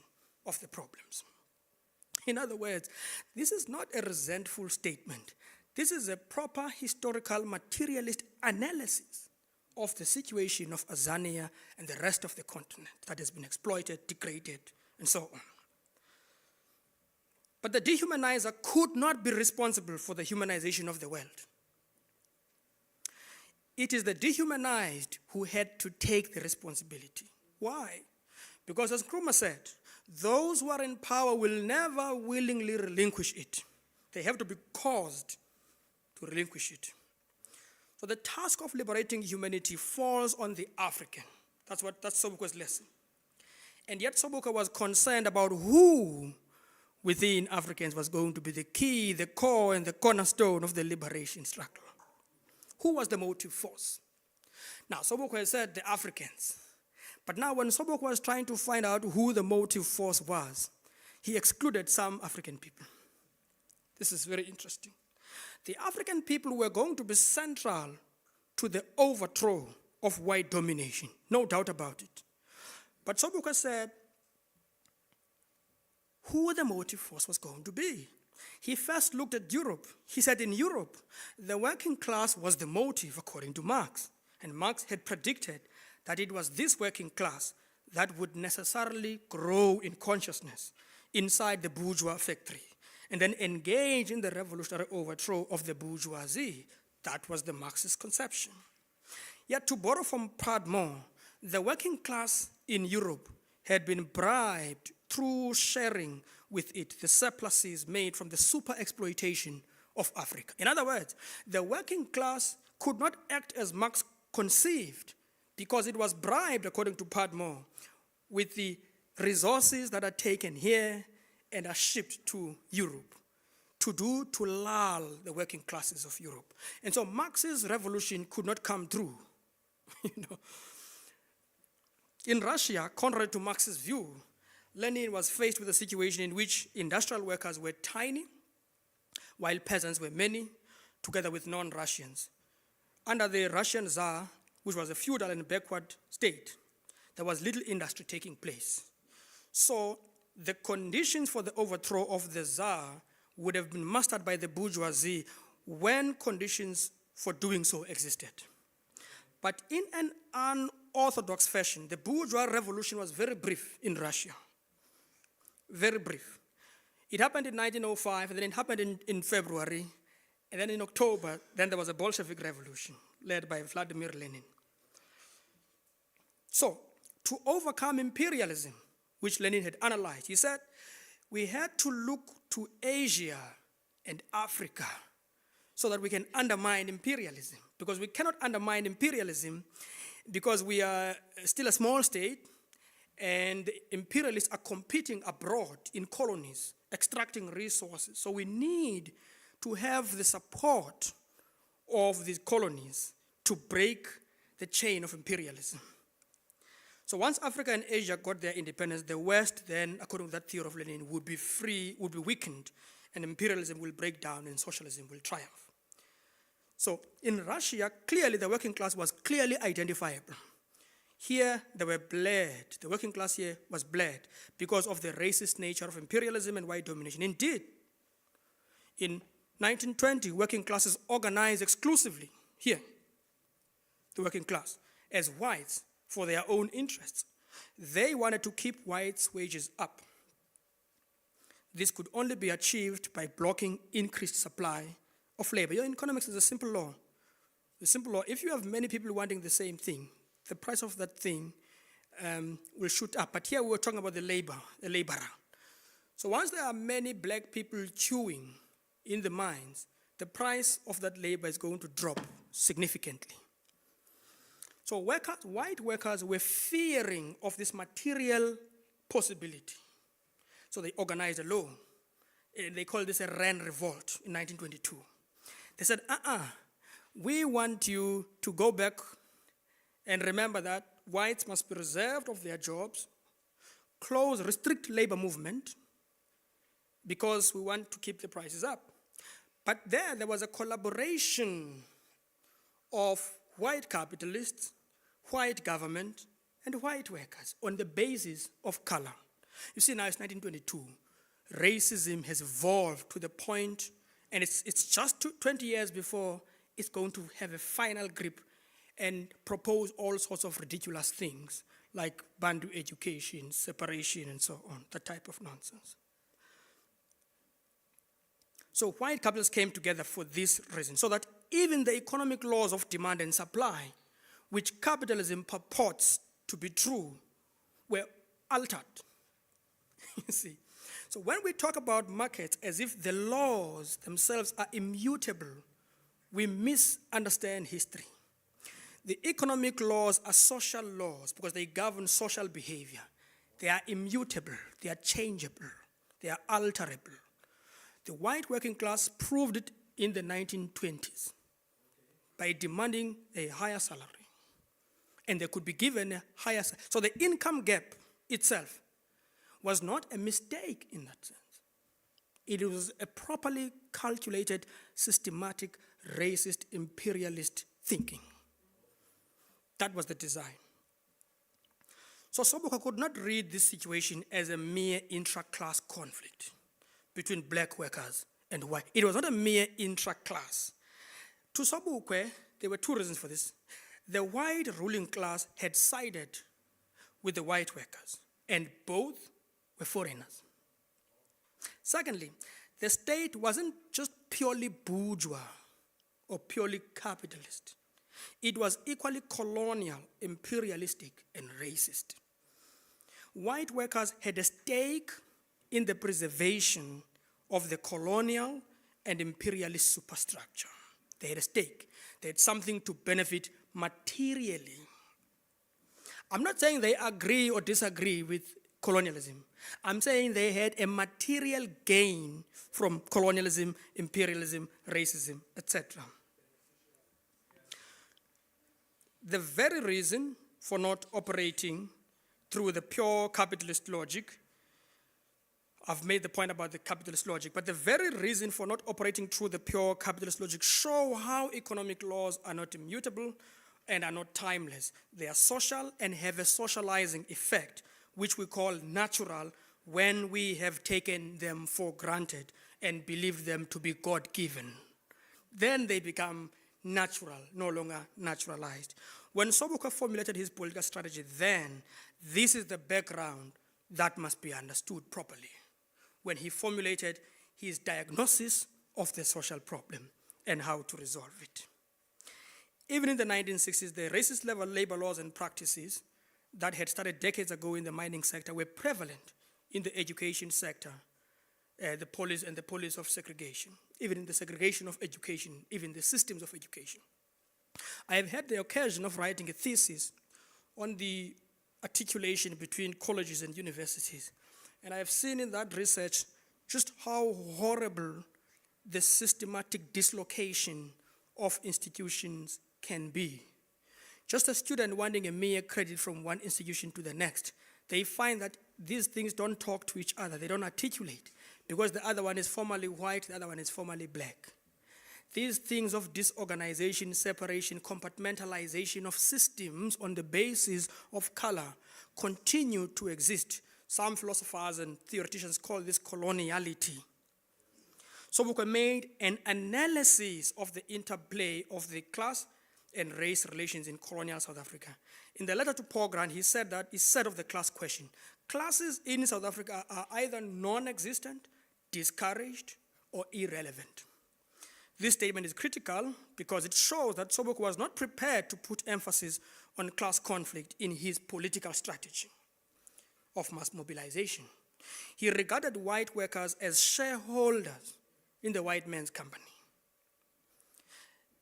of the problems. In other words, this is not a resentful statement. This is a proper historical materialist analysis of the situation of Azania and the rest of the continent that has been exploited, degraded, and so on. But the dehumanizer could not be responsible for the humanization of the world. It is the dehumanized who had to take the responsibility. Why? Because as Nkrumah said, those who are in power will never willingly relinquish it. They have to be caused to relinquish it. So the task of liberating humanity falls on the African. That's Sobukwe's lesson. And yet Sobukwe was concerned about who within Africans was going to be the key, the core, and the cornerstone of the liberation struggle. Who was the motive force? Now, Sobukwe said the Africans. But now when Sobukwe was trying to find out who the motive force was, he excluded some African people. This is very interesting. The African people were going to be central to the overthrow of white domination, no doubt about it. But Sobukwe said who the motive force was going to be. He first looked at Europe. He said in Europe, the working class was the motive according to Marx. And Marx had predicted that it was this working class that would necessarily grow in consciousness inside the bourgeois factory and then engage in the revolutionary overthrow of the bourgeoisie. That was the Marxist conception. Yet to borrow from Pradmore, the working class in Europe had been bribed through sharing with it the surpluses made from the super exploitation of Africa. In other words, the working class could not act as Marx conceived because it was bribed, according to Pradmore, with the resources that are taken here and are shipped to Europe to lull the working classes of Europe. And so Marx's revolution could not come through. In Russia, contrary to Marx's view, Lenin was faced with a situation in which industrial workers were tiny, while peasants were many, together with non-Russians. Under the Russian Tsar, which was a feudal and backward state, there was little industry taking place. So the conditions for the overthrow of the Tsar would have been mastered by the bourgeoisie when conditions for doing so existed. But in an unorthodox fashion, the bourgeois revolution was very brief in Russia. Very brief. It happened in 1905, and then it happened in February, and then in October, then there was a Bolshevik revolution led by Vladimir Lenin. So, to overcome imperialism, which Lenin had analyzed, he said, we had to look to Asia and Africa so that we can undermine imperialism. Because we cannot undermine imperialism because we are still a small state and imperialists are competing abroad in colonies, extracting resources. So we need to have the support of these colonies to break the chain of imperialism. So once Africa and Asia got their independence, the West then, according to that theory of Lenin, would be free, would be weakened, and imperialism will break down and socialism will triumph. So in Russia, clearly the working class was clearly identifiable. Here they were bled, the working class here was bled because of the racist nature of imperialism and white domination. Indeed, in 1920, working classes organized exclusively here, the working class, as whites for their own interests. They wanted to keep whites' wages up. this could only be achieved by blocking increased supply of labor. Your economics is a simple law. The simple law, if you have many people wanting the same thing, the price of that thing will shoot up. But here we were talking about the laborer. So once there are many black people queuing in the mines, the price of that labor is going to drop significantly. So white workers were fearing of this material possibility. So they organized a law. They called this a Rand Revolt in 1922. They said, we want you to go back and remember that whites must be reserved of their jobs, restrict labor movement, because we want to keep the prices up. But there was a collaboration of white capitalists, white government, and white workers on the basis of color. You see, now it's 1922. Racism has evolved to the point, and it's just 20 years before it's going to have a final grip and propose all sorts of ridiculous things like Bantu education, separation, and so on, that type of nonsense. So white capitalists came together for this reason, so that even the economic laws of demand and supply, which capitalism purports to be true, were altered. You see? So when we talk about markets as if the laws themselves are immutable, we misunderstand history. The economic laws are social laws because they govern social behavior. They are immutable, they are changeable, they are alterable. The white working class proved it in the 1920s by demanding a higher salary. And they could be given a higher salary. So the income gap itself was not a mistake in that sense. It was a properly calculated, systematic, racist, imperialist thinking. That was the design. So Sobukwe could not read this situation as a mere intra-class conflict between black workers and white. It was not a mere intra-class. To Sobukwe, there were two reasons for this. The white ruling class had sided with the white workers, and both were foreigners. Secondly, the state wasn't just purely bourgeois or purely capitalist. It was equally colonial, imperialistic, and racist. White workers had a stake in the preservation of the colonial and imperialist superstructure. They had a stake. They had something to benefit materially. I'm not saying they agree or disagree with colonialism. I'm saying they had a material gain from colonialism, imperialism, racism, etc. The very reason for not operating through the pure capitalist logic, I've made the point about the capitalist logic, but the very reason for not operating through the pure capitalist logic show how economic laws are not immutable and are not timeless. They are social and have a socializing effect, which we call natural when we have taken them for granted and believe them to be God-given. Then they become natural, no longer naturalized. When Sobukwe formulated his political strategy then, this is the background that must be understood properly. When he formulated his diagnosis of the social problem and how to resolve it. Even in the 1960s, the racist labor laws and practices that had started decades ago in the mining sector were prevalent in the education sector, the policy of segregation, even in the segregation of education, even the systems of education. I have had the occasion of writing a thesis on the articulation between colleges and universities, and I have seen in that research just how horrible the systematic dislocation of institutions can be. Just a student wanting a mere credit from one institution to the next, they find that these things don't talk to each other, they don't articulate, because the other one is formerly white, the other one is formerly black. These things of disorganization, separation, compartmentalization of systems on the basis of color continue to exist. Some philosophers and theoreticians call this coloniality. Sobukwe made an analysis of the interplay of the class and race relations in colonial South Africa. In the letter to Paul Grant, he said of the class question, classes in South Africa are either non-existent, discouraged, or irrelevant. This statement is critical because it shows that Sobukwe was not prepared to put emphasis on class conflict in his political strategy of mass mobilization. He regarded white workers as shareholders in the white man's company.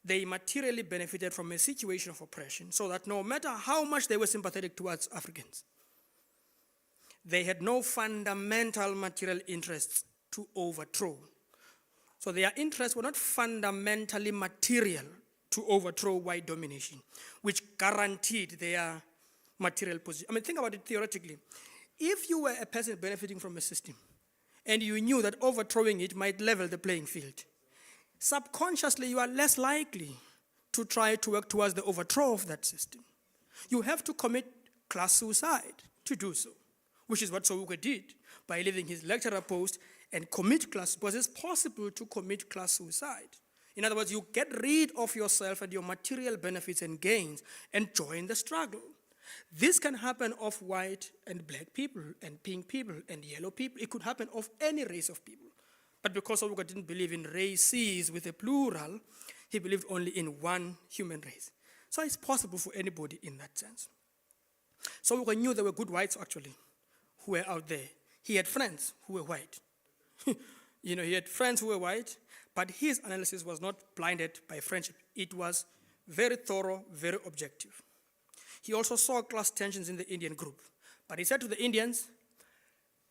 They materially benefited from a situation of oppression, so that no matter how much they were sympathetic towards Africans, they had no fundamental material interests to overthrow. So their interests were not fundamentally material to overthrow white domination, which guaranteed their material position. I mean, think about it theoretically. If you were a person benefiting from a system and you knew that overthrowing it might level the playing field, subconsciously you are less likely to try to work towards the overthrow of that system. You have to commit class suicide to do so, which is what Sobukwe did by leaving his lecturer post and commit class, because it's possible to commit class suicide. In other words, you get rid of yourself and your material benefits and gains and join the struggle. This can happen of white and black people and pink people and yellow people. It could happen of any race of people. But because Sobukwe didn't believe in races with a plural, he believed only in one human race. So it's possible for anybody in that sense. Sobukwe knew there were good whites actually who were out there. He had friends who were white. He had friends who were white, but his analysis was not blinded by friendship. It was very thorough, very objective. He also saw class tensions in the Indian group. But he said to the Indians,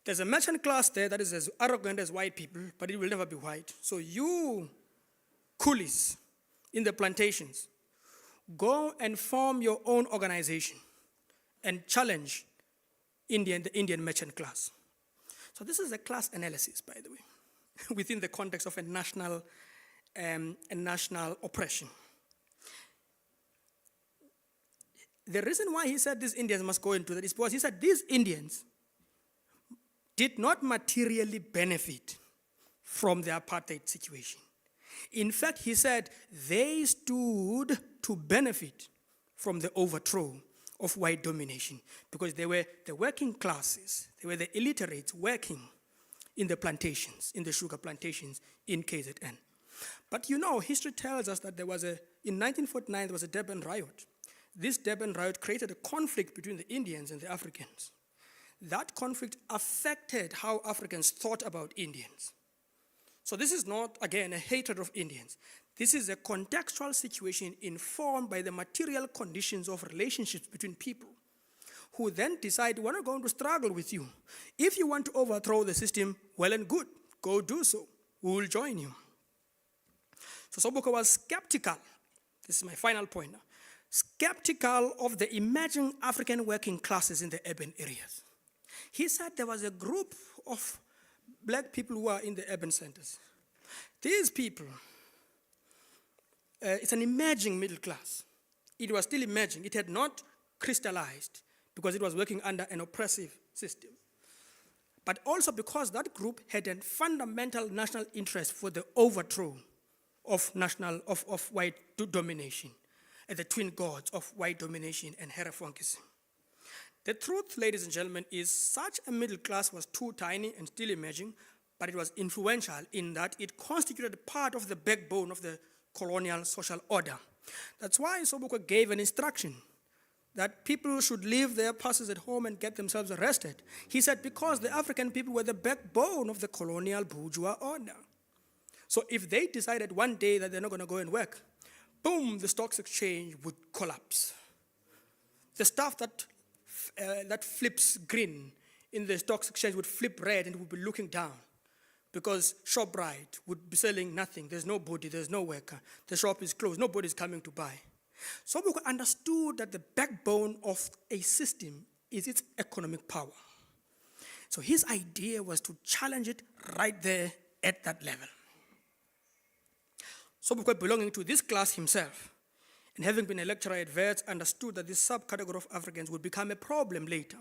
there's a merchant class there that is as arrogant as white people, but it will never be white. So you coolies in the plantations, go and form your own organization and challenge the Indian merchant class. So this is a class analysis, by the way, within the context of a national oppression. The reason why he said these Indians must go into that is because he said these Indians did not materially benefit from the apartheid situation. In fact, he said they stood to benefit from the overthrow of white domination because they were the working classes, they were the illiterates working in the plantations, in the sugar plantations in KZN. But history tells us that in 1949, there was a Durban riot. This Durban riot created a conflict between the Indians and the Africans. That conflict affected how Africans thought about Indians. So this is not, again, a hatred of Indians. This is a contextual situation informed by the material conditions of relationships between people who then decide, we're not going to struggle with you. If you want to overthrow the system, well and good, go do so. We will join you. So Sobukwe was skeptical. This is my final point now. Skeptical of the emerging African working classes in the urban areas. He said there was a group of black people who are in the urban centers. These people, it's an emerging middle class. It was still emerging. It had not crystallized because it was working under an oppressive system. But also because that group had a fundamental national interest for the overthrow of white domination, and the twin gods of white domination and Herefonkism. The truth, ladies and gentlemen, is such a middle class was too tiny and still emerging, but it was influential in that it constituted part of the backbone of the colonial social order. That's why Sobukwe gave an instruction that people should leave their passes at home and get themselves arrested. He said because the African people were the backbone of the colonial bourgeois order. So if they decided one day that they're not going to go and work, boom, the stocks exchange would collapse. The stuff that flips green in the stocks exchange would flip red and would be looking down because ShopRite would be selling nothing. There's nobody, there's no worker. The shop is closed, nobody's coming to buy. Sobukwe understood that the backbone of a system is its economic power. So his idea was to challenge it right there at that level. Sobukwe, belonging to this class himself, and having been a lecturer at Wits, understood that this subcategory of Africans would become a problem later.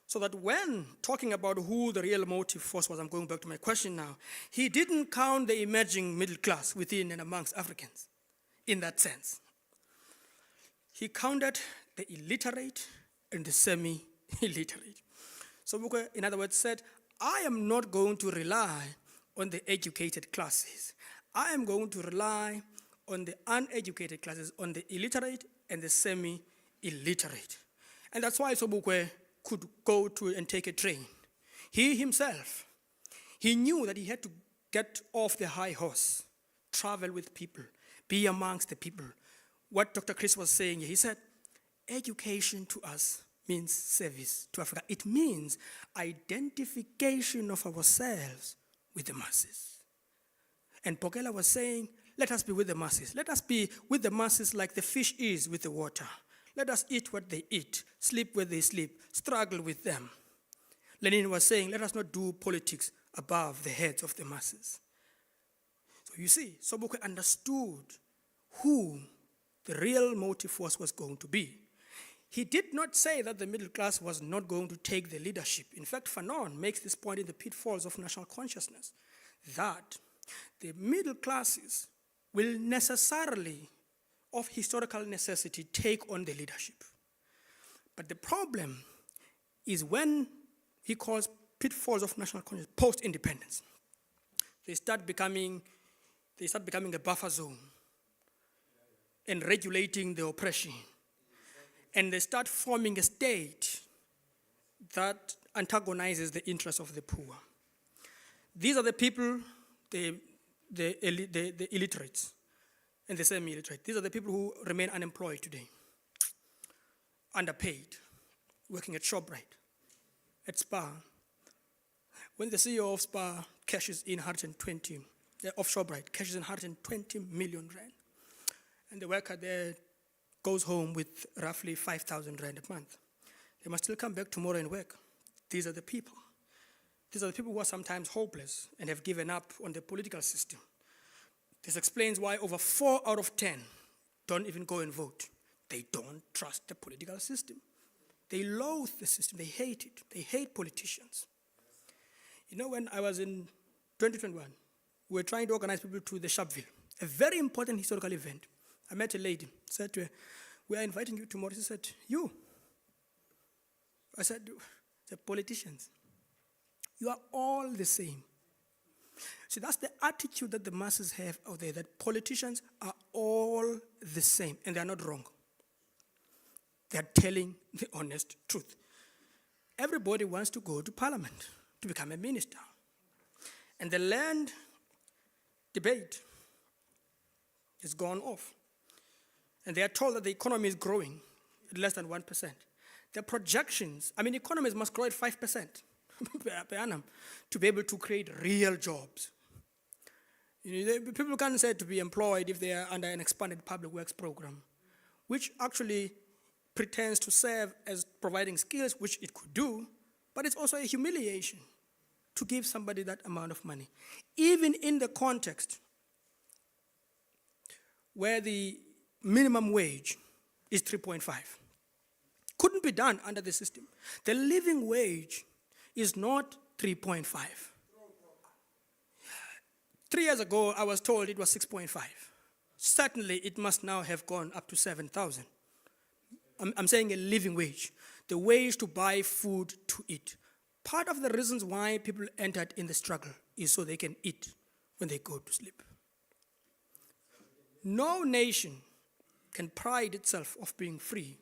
So that when talking about who the real motive force was, I'm going back to my question now, he didn't count the emerging middle class within and amongst Africans in that sense. He counted the illiterate and the semi-illiterate. Sobukwe, in other words, said, I am not going to rely on the educated classes. I am going to rely on the uneducated classes, on the illiterate and the semi-illiterate. And that's why Sobukwe could go to and take a train. He himself, he knew that he had to get off the high horse, travel with people, be amongst the people. What Dr. Chris was saying, he said, education to us means service to Africa. It means identification of ourselves with the masses. And Pokela was saying, let us be with the masses. Let us be with the masses like the fish is with the water. Let us eat what they eat, sleep where they sleep, struggle with them. Lenin was saying, let us not do politics above the heads of the masses. So you see, Sobukwe understood who the real motive force was going to be. He did not say that the middle class was not going to take the leadership. In fact, Fanon makes this point in the pitfalls of national consciousness, that the middle classes will necessarily, of historical necessity, take on the leadership. But the problem is when he calls pitfalls of national consciousness post-independence. They start becoming a buffer zone and regulating the oppression. And they start forming a state that antagonizes the interests of the poor. These are the people, the illiterates and the semi-illiterate. These are the people who remain unemployed today, underpaid, working at ShopRite, at Spar. When the CEO of Spar cashes in 120, of ShopRite cashes in 120 million rand, and the worker there goes home with roughly 5,000 rand a month. They must still come back tomorrow and work. These are the people. These are the people who are sometimes hopeless and have given up on the political system. This explains why over 4 out of 10 don't even go and vote. They don't trust the political system. They loathe the system. They hate it. They hate politicians. You know, when I was in 2021, we were trying to organize people to the Sharpeville, a very important historical event. I met a lady, said to her, we are inviting you tomorrow. She said, you? I said, the politicians. You are all the same. See, that's the attitude that the masses have out there, that politicians are all the same, and they are not wrong. They are telling the honest truth. Everybody wants to go to parliament to become a minister. And the land debate has gone off. And they are told that the economy is growing at less than 1%. Their projections, I mean, economies must grow at 5% per annum to be able to create real jobs. You know, people can't say to be employed if they are under an expanded public works program, which actually pretends to serve as providing skills, which it could do, but it's also a humiliation to give somebody that amount of money. Even in the context where the minimum wage is 3.5. Couldn't be done under the system. The living wage is not 3.5. 3 years ago, I was told it was 6.5. Certainly, it must now have gone up to 7,000. I'm saying a living wage, the wage to buy food to eat. Part of the reasons why people entered in the struggle is so they can eat when they go to sleep. No nation can pride itself of being free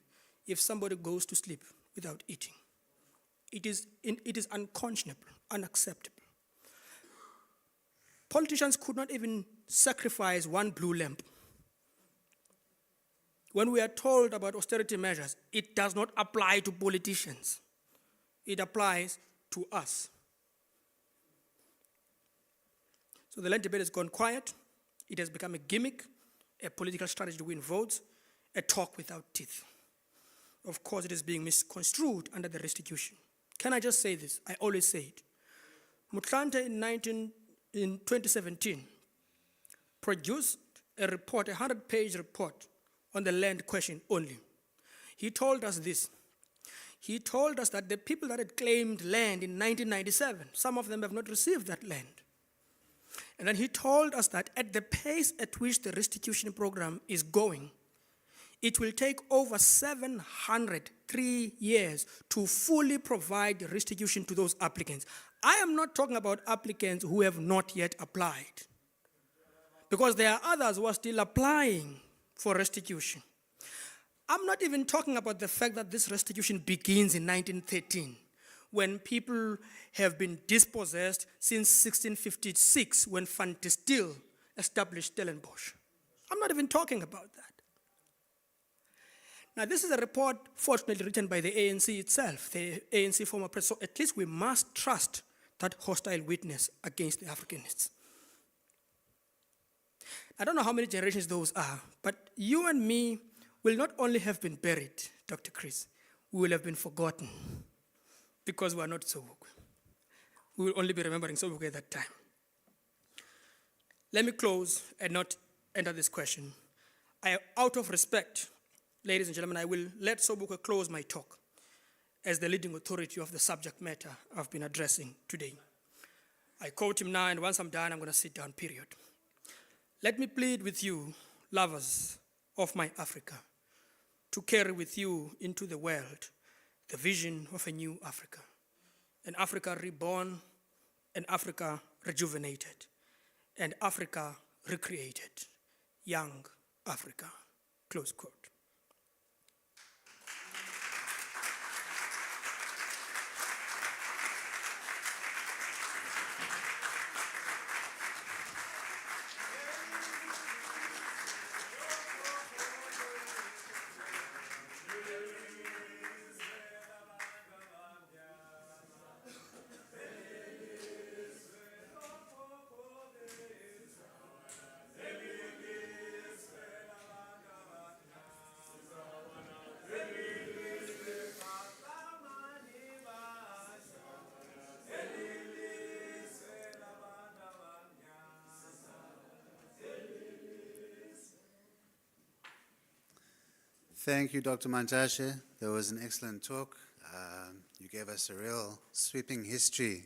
if somebody goes to sleep without eating. It is unconscionable, unacceptable. Politicians could not even sacrifice one blue lamp. When we are told about austerity measures, it does not apply to politicians. It applies to us. So the land debate has gone quiet. It has become a gimmick, a political strategy to win votes, a talk without teeth. Of course, it is being misconstrued under the restitution. Can I just say this? I always say it. Mutlante in 2017 produced a report, a 100-page report on the land question only. He told us this. He told us that the people that had claimed land in 1997, some of them have not received that land. And then he told us that at the pace at which the restitution program is going, it will take over 703 years to fully provide restitution to those applicants. I am not talking about applicants who have not yet applied, because there are others who are still applying for restitution. I'm not even talking about the fact that this restitution begins in 1913, when people have been dispossessed since 1656, when Van der Stil established Stellenbosch. I'm not even talking about that. Now, this is a report, fortunately, written by the ANC itself, the ANC former president, so at least we must trust that hostile witness against the Africanists. I don't know how many generations those are, but you and me will not only have been buried, Dr. Chris, we will have been forgotten because we are not Sobukwe. We will only be remembering Sobukwe at that time. Let me close and not enter this question. Out of respect, ladies and gentlemen, I will let Sobukwe close my talk as the leading authority of the subject matter I've been addressing today. I quote him now, and once I'm done, I'm going to sit down, period. Let me plead with you, lovers of my Africa, to carry with you into the world the vision of a new Africa, an Africa reborn, an Africa rejuvenated, and Africa recreated, young Africa, close quote. Thank you, Dr. Mantashe. That was an excellent talk. You gave us a real sweeping history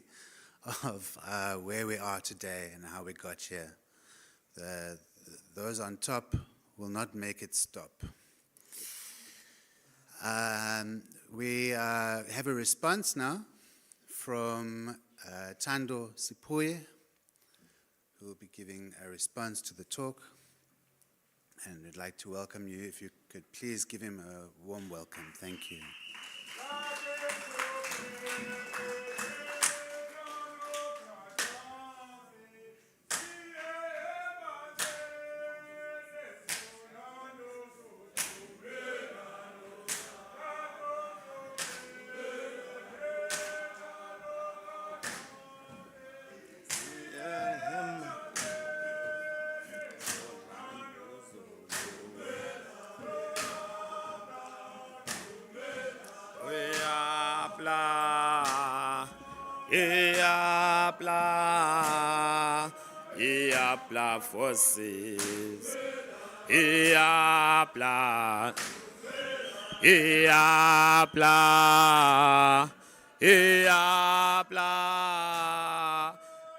of where we are today and how we got here. Those on top will not make it stop. We have a response now from Tando Sipuye, who will be giving a response to the talk. And we'd like to welcome you. If you could please give him a warm welcome. Thank you. Iapla forces, Iapla, Iapla, Iapla,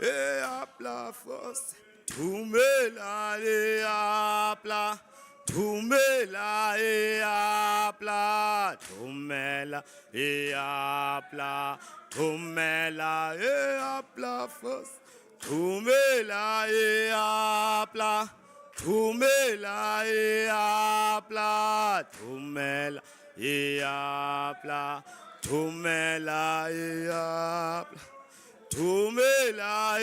Iapla forces, Tumela, Iapla, Tumela, Iapla, Tumela, Iapla, Tumela, Iapla forces. Tumela apla, tumela apla, tumela apla, tumela apla, tumela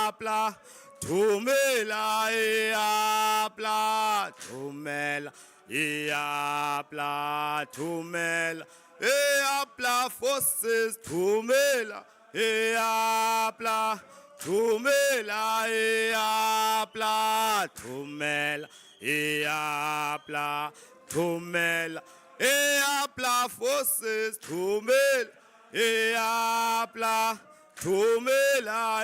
apla, tumela apla, tumela apla, tumela apla forces, tumela apla. Tumela apla, tumela apla, tumela apla forces, tumela apla, tumela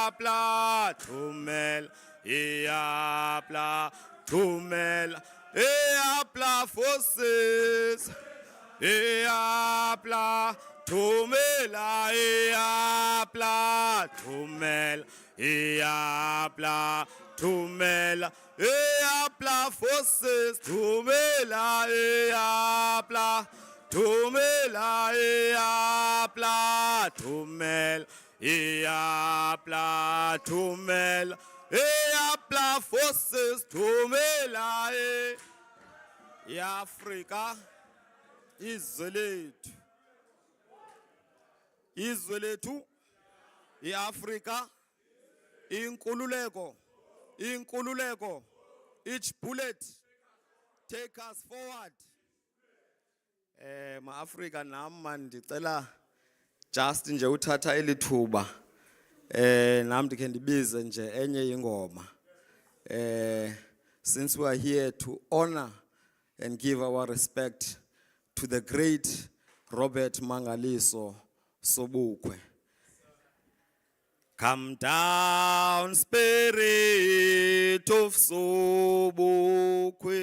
apla, tumela apla, tumela apla forces, apla. Tumela apla, tumela apla, tumela apla forces, tumela apla, Tumela eapla, tumel, eapla, tumel, eapla forces, tumela Africa, izwe lethu, izwe lethu, iAfrika, inkululeko, inkululeko, each bullet, take us forward. Ma-Afrika nama ndicela just nje uthatha elithuba nam ndikhe ndibize nje enye ingoma since we are here to honor and give our respect to the great Robert Mangaliso Sobukwe. Come down, spirit of Sobukwe.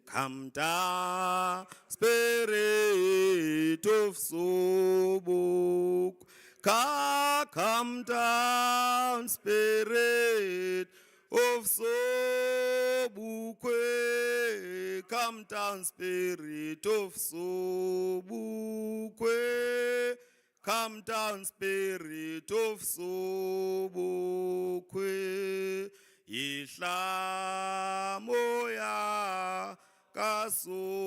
Come down, spirit of Sobukwe. Come down, spirit of Sobukwe. Come down, spirit of Sobukwe. Come down, spirit of Sobukwe. Isla moya kasobukwe.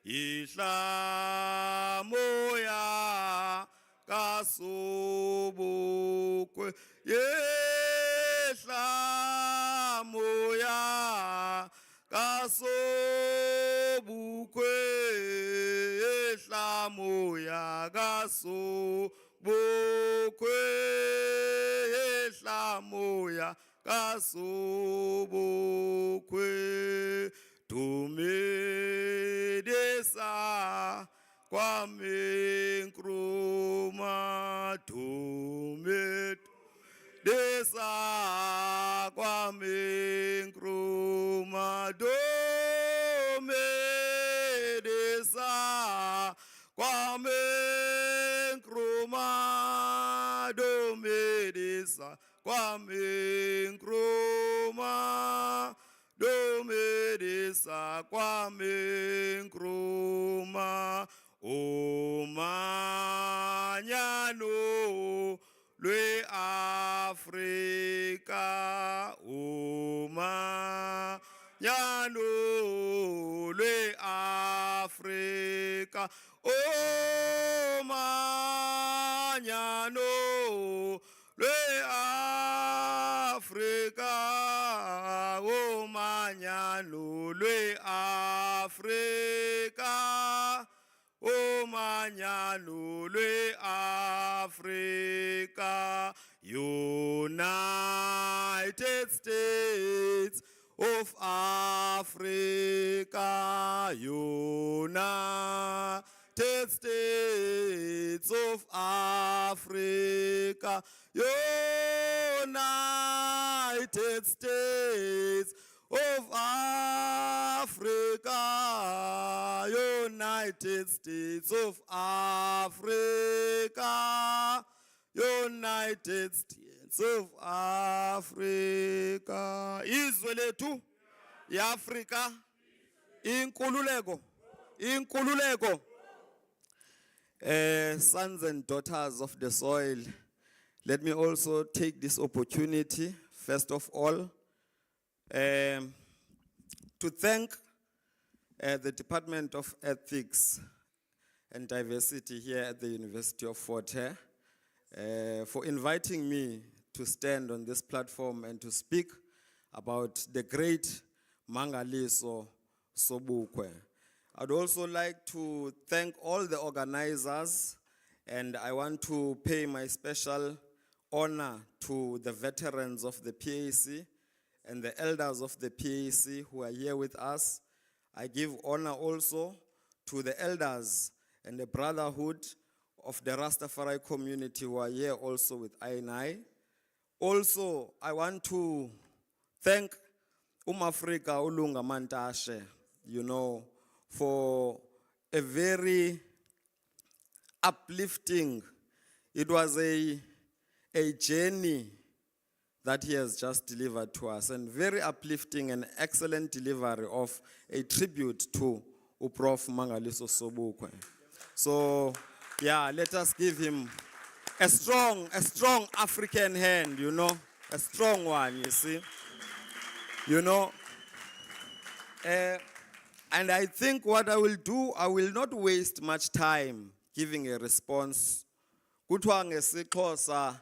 Isla moya kasobukwe. Isla moya kasobukwe. Moya kasobukwe, moya kasobukwe, tumedesa kwamenkruma, tumedesa kwamenkruma, tumedesa kwamenkruma, domedisa kwamenkruma, domedisa kwamenkruma, umanyano lwe Afrika, umanyano lwe Afrika, oh manyano lwe Afrika, oh manyano lwe Afrika, oh manyano lwe Afrika, United States of Africa, United States of Africa, United States of Africa, United States of Africa, United States of Africa. Izwe lethu iAfrika, inkululeko, inkululeko. Sons and daughters of the soil, let me also take this opportunity, first of all, to thank the Department of Ethics and Diversity here at the University of Fort Hare for inviting me to stand on this platform and to speak about the great Mangaliso Sobukwe. I'd also like to thank all the organizers, and I want to pay my special honor to the veterans of the PAC and the elders of the PAC who are here with us. I give honor also to the elders and the brotherhood of the Rastafari community who are here also with I. Also, I want to thank Afrika Ulunga Mantashe, for a very uplifting, it was a journey that he has just delivered to us, and very uplifting and excellent delivery of a tribute to Prof. Mangaliso Sobukwe. So, yeah, let us give him a strong African hand, you know, a strong one, you see. You know, and I think what I will do, I will not waste much time giving a response. Kuthiwa ngesiXhosa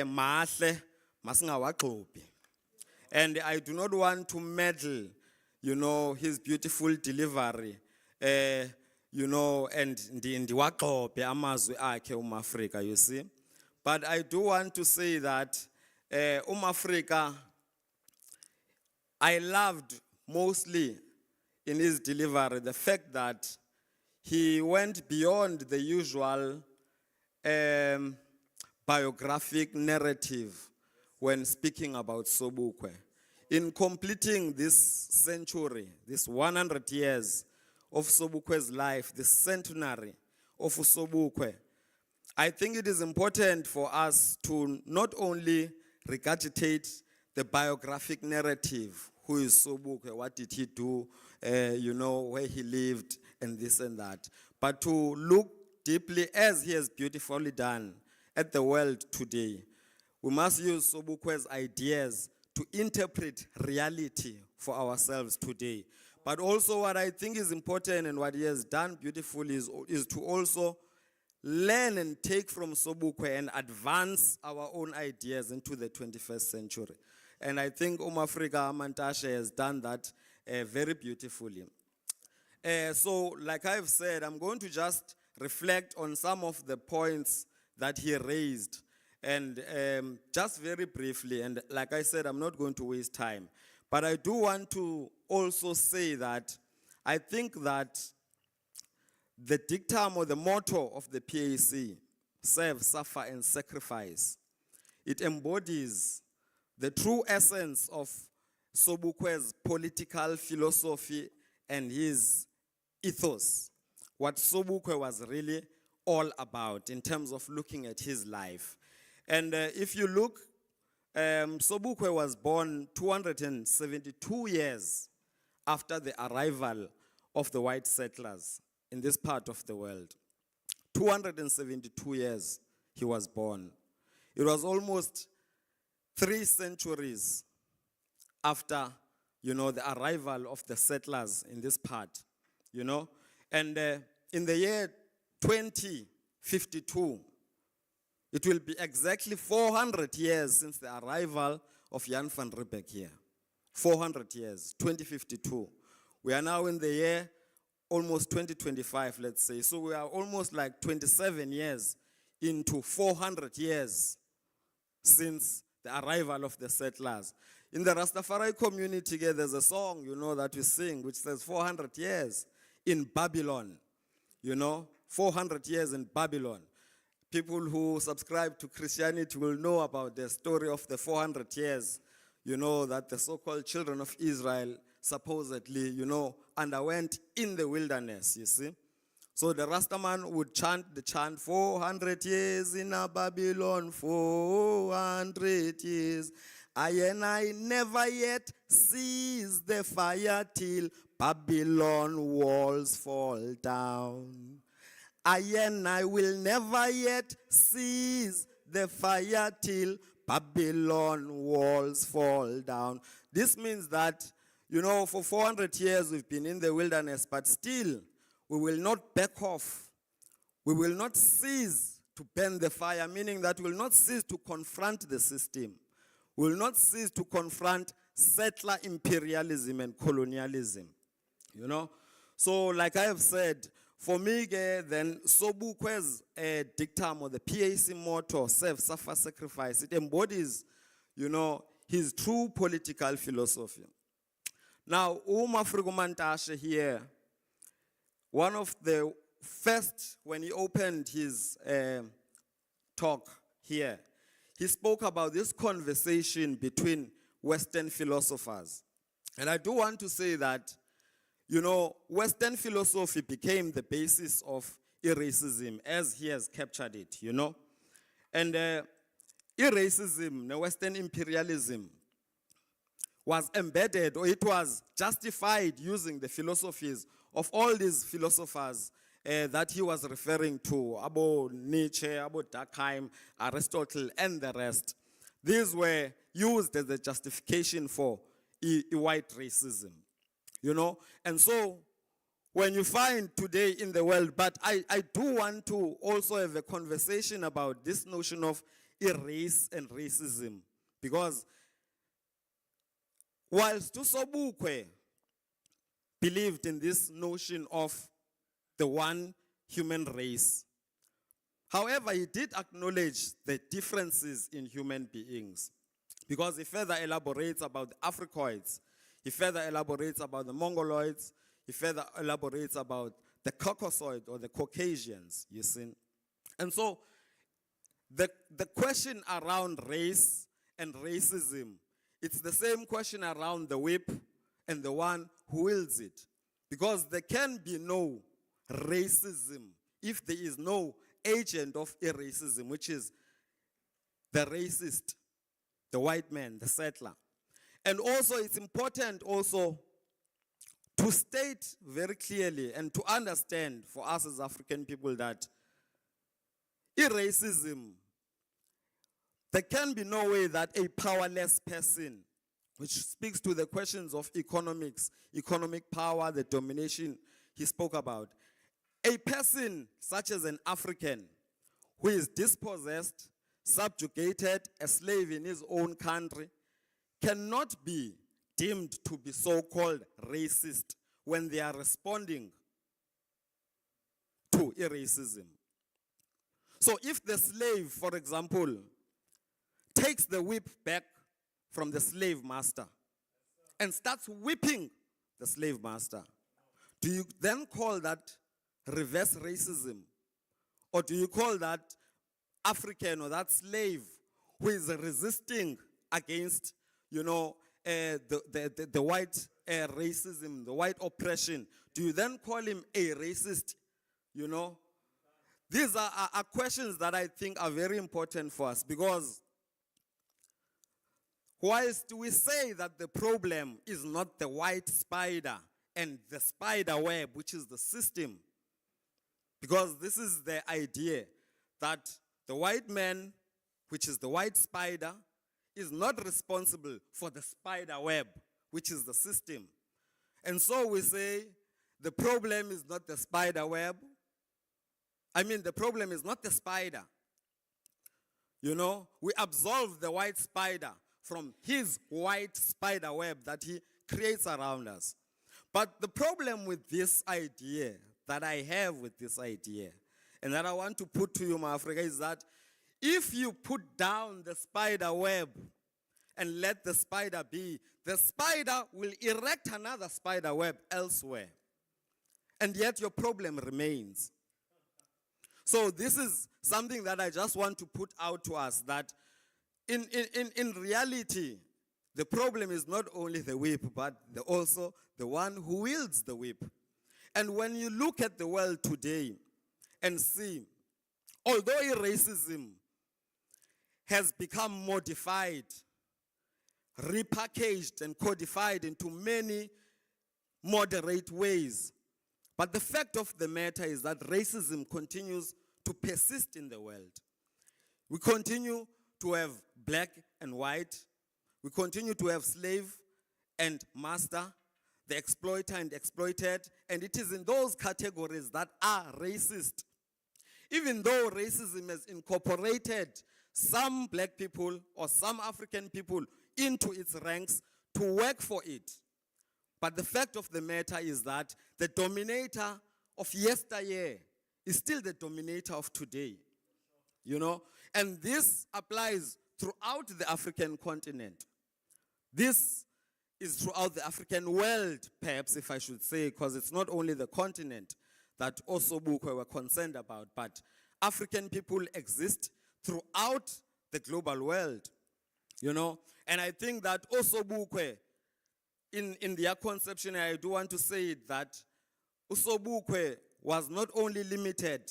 mahle masingawagxobi. And I do not want to meddle, you know, his beautiful delivery, you know, and ndiwagxobe amazwi akhe Africa, you see. But I do want to say that Africa, I loved mostly in his delivery the fact that he went beyond the usual biographic narrative when speaking about Sobukwe. In completing this century, this 100 years of Sobukwe's life, the centenary of Sobukwe, I think it is important for us to not only regurgitate the biographic narrative, who is Sobukwe, what did he do, you know, where he lived, and this and that, but to look deeply, as he has beautifully done, at the world today. We must use Sobukwe's ideas to interpret reality for ourselves today. But also what I think is important and what he has done beautifully is to also learn and take from Sobukwe and advance our own ideas into the 21st century. And I think Africa Mantashe has done that very beautifully. So like I've said, I'm going to just reflect on some of the points that he raised. And just very briefly, and like I said, I'm not going to waste time. But I do want to also say that I think that the dictum or the motto of the PAC, serve, suffer, and sacrifice, it embodies the true essence of Sobukwe's political philosophy and his ethos, what Sobukwe was really all about in terms of looking at his life. And if you look, Sobukwe was born 272 years after the arrival of the white settlers in this part of the world. 272 years he was born. It was almost 3 centuries after, you know, the arrival of the settlers in this part, you know. And in the year 2052, it will be exactly 400 years since the arrival of Jan van Riebeeck here. 400 years, 2052. We are now in the year almost 2025, let's say. So we are almost like 27 years into 400 years since the arrival of the settlers. In the Rastafari community, there's a song, you know, that we sing, which says 400 years in Babylon. You know, 400 years in Babylon. People who subscribe to Christianity will know about the story of the 400 years, you know, that the so-called children of Israel supposedly, you know, underwent in the wilderness, you see. So the Rastaman would chant the chant, 400 years in a Babylon, 400 years. I never yet sees the fire till Babylon walls fall down. I will never yet cease the fire till Babylon walls fall down. This means that, you know, for 400 years we've been in the wilderness, but still we will not back off. We will not cease to burn the fire, meaning that we will not cease to confront the system. We will not cease to confront settler imperialism and colonialism, you know. So like I have said, for me, then Sobukwe's dictum or the PAC motto, serve, suffer, sacrifice, it embodies, you know, his true political philosophy. Now, Afrigo Mantashe here, one of the first, when he opened his talk here, he spoke about this conversation between Western philosophers. And I do want to say that, you know, Western philosophy became the basis of racism as he has captured it, you know. And racism, the Western imperialism, was embedded, or it was justified using the philosophies of all these philosophers that he was referring to, about Nietzsche, about Durkheim, Aristotle, and the rest. These were used as a justification for white racism, you know. And so, when you find today in the world, but I do want to also have a conversation about this notion of race and racism, because whilst Sobukwe believed in this notion of the one human race, however, he did acknowledge the differences in human beings, because he further elaborates about the Africoids, he further elaborates about the Mongoloids, he further elaborates about the Caucasoid or the Caucasians, you see. And so the question around race and racism, it's the same question around the whip and the one who wields it. Because there can be no racism if there is no agent of racism, which is the racist, the white man, the settler. And also it's important also to state very clearly and to understand for us as African people that racism, there can be no way that a powerless person, which speaks to the questions of economics, economic power, the domination he spoke about, a person such as an African who is dispossessed, subjugated, a slave in his own country, cannot be deemed to be so-called racist when they are responding to racism. So if the slave, for example, takes the whip back from the slave master and starts whipping the slave master, do you then call that reverse racism? Or do you call that African or that slave who is resisting against, you know, the white racism, the white oppression, do you then call him a racist? You know, these are questions that I think are very important for us, because whilst we say that the problem is not the white spider and the spider web, which is the system, because this is the idea that the white man, which is the white spider, is not responsible for the spider web, which is the system. And so we say the problem is not the spider web. I mean, the problem is not the spider. You know, we absolve the white spider from his white spider web that he creates around us. But the problem with this idea, that I have with this idea, and that I want to put to you, my Africa, is that if you put down the spider web and let the spider be, the spider will erect another spider web elsewhere. And yet your problem remains. So this is something that I just want to put out to us, that in reality, the problem is not only the whip, but also the one who wields the whip. And when you look at the world today and see, although racism has become modified, repackaged and codified into many moderate ways, but the fact of the matter is that racism continues to persist in the world. We continue to have black and white. We continue to have slave and master, the exploiter and exploited, and it is in those categories that are racist. Even though racism has incorporated some black people or some African people into its ranks to work for it. But the fact of the matter is that the dominator of yesteryear is still the dominator of today. You know, and this applies throughout the African continent. This is throughout the African world, perhaps, if I should say, because it's not only the continent that Sobukwe were concerned about, but African people exist throughout the global world, you know. And I think that Sobukwe, in their conception, I do want to say that Sobukwe was not only limited,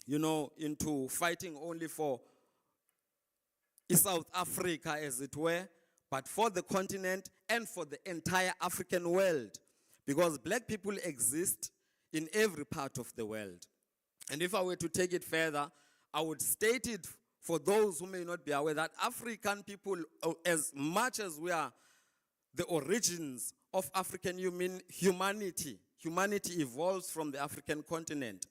you know, into fighting only for South Africa, as it were, but for the continent and for the entire African world. Because black people exist in every part of the world. And if I were to take it further, I would state it for those who may not be aware that African people, as much as we are the origins of African humanity evolves from the African continent.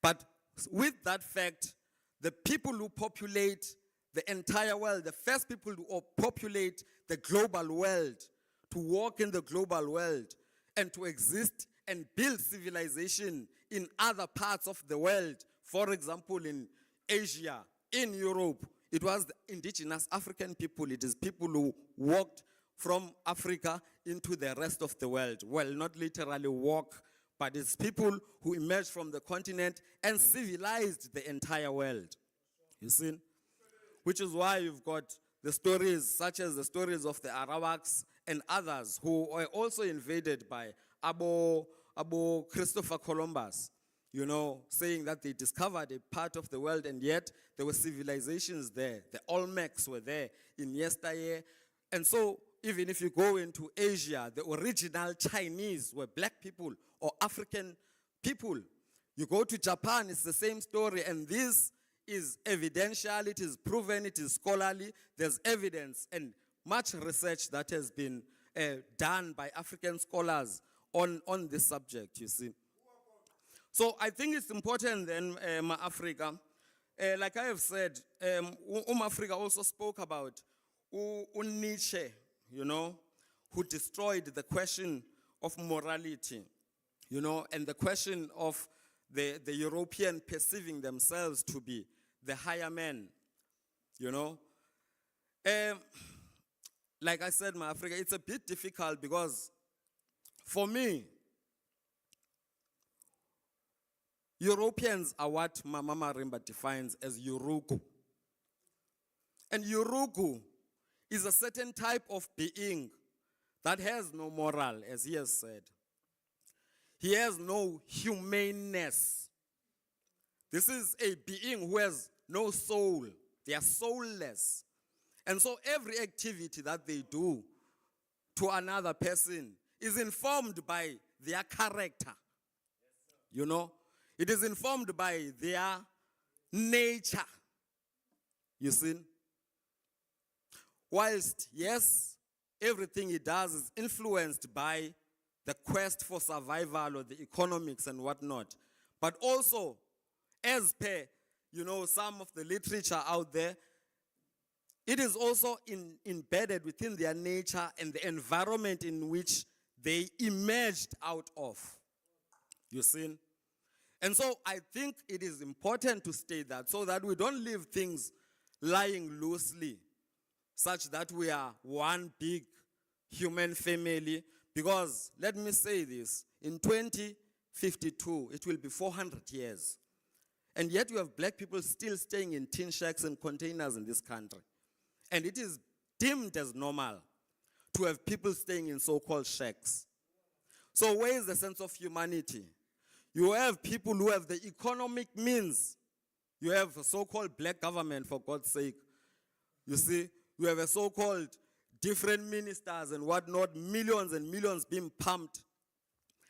But with that fact, the people who populate the entire world, the first people who populate the global world, to walk in the global world, and to exist and build civilization in other parts of the world, for example, in Asia, in Europe, it was the indigenous African people. It is people who walked from Africa into the rest of the world. Well, not literally walk, but it's people who emerged from the continent and civilized the entire world. You see? Which is why you've got the stories such as the stories of the Arawaks and others who were also invaded by Abo Christopher Columbus, you know, saying that they discovered a part of the world and yet there were civilizations there. The Olmecs were there in yesteryear. And so even if you go into Asia, the original Chinese were black people or African people. You go to Japan, it's the same story, and this is evidential, it is proven, it is scholarly, there's evidence and much research that has been done by African scholars on this subject, you see. So I think it's important then, Africa, like I have said, Africa also spoke about Nietzsche, you know, who destroyed the question of morality, you know, and the question of the European perceiving themselves to be the higher men, you know. Like I said, Africa, it's a bit difficult because for me, Europeans are what Mama Marimba defines as Yurugu. And Yurugu is a certain type of being that has no moral, as he has said. He has no humaneness. This is a being who has no soul. They are soulless. And so every activity that they do to another person is informed by their character. You know? It is informed by their nature. You see? Whilst, yes, everything he does is influenced by the quest for survival or the economics and whatnot. But also, as per, you know, some of the literature out there, it is also embedded within their nature and the environment in which they emerged out of. You see? And so I think it is important to state that so that we don't leave things lying loosely, such that we are one big human family. Because, let me say this, in 2052, it will be 400 years. And yet you have black people still staying in tin shacks and containers in this country. And it is deemed as normal to have people staying in so-called shacks. So where is the sense of humanity? You have people who have the economic means. You have a so-called black government, for God's sake. You see, you have a so-called different ministers and whatnot, millions and millions being pumped.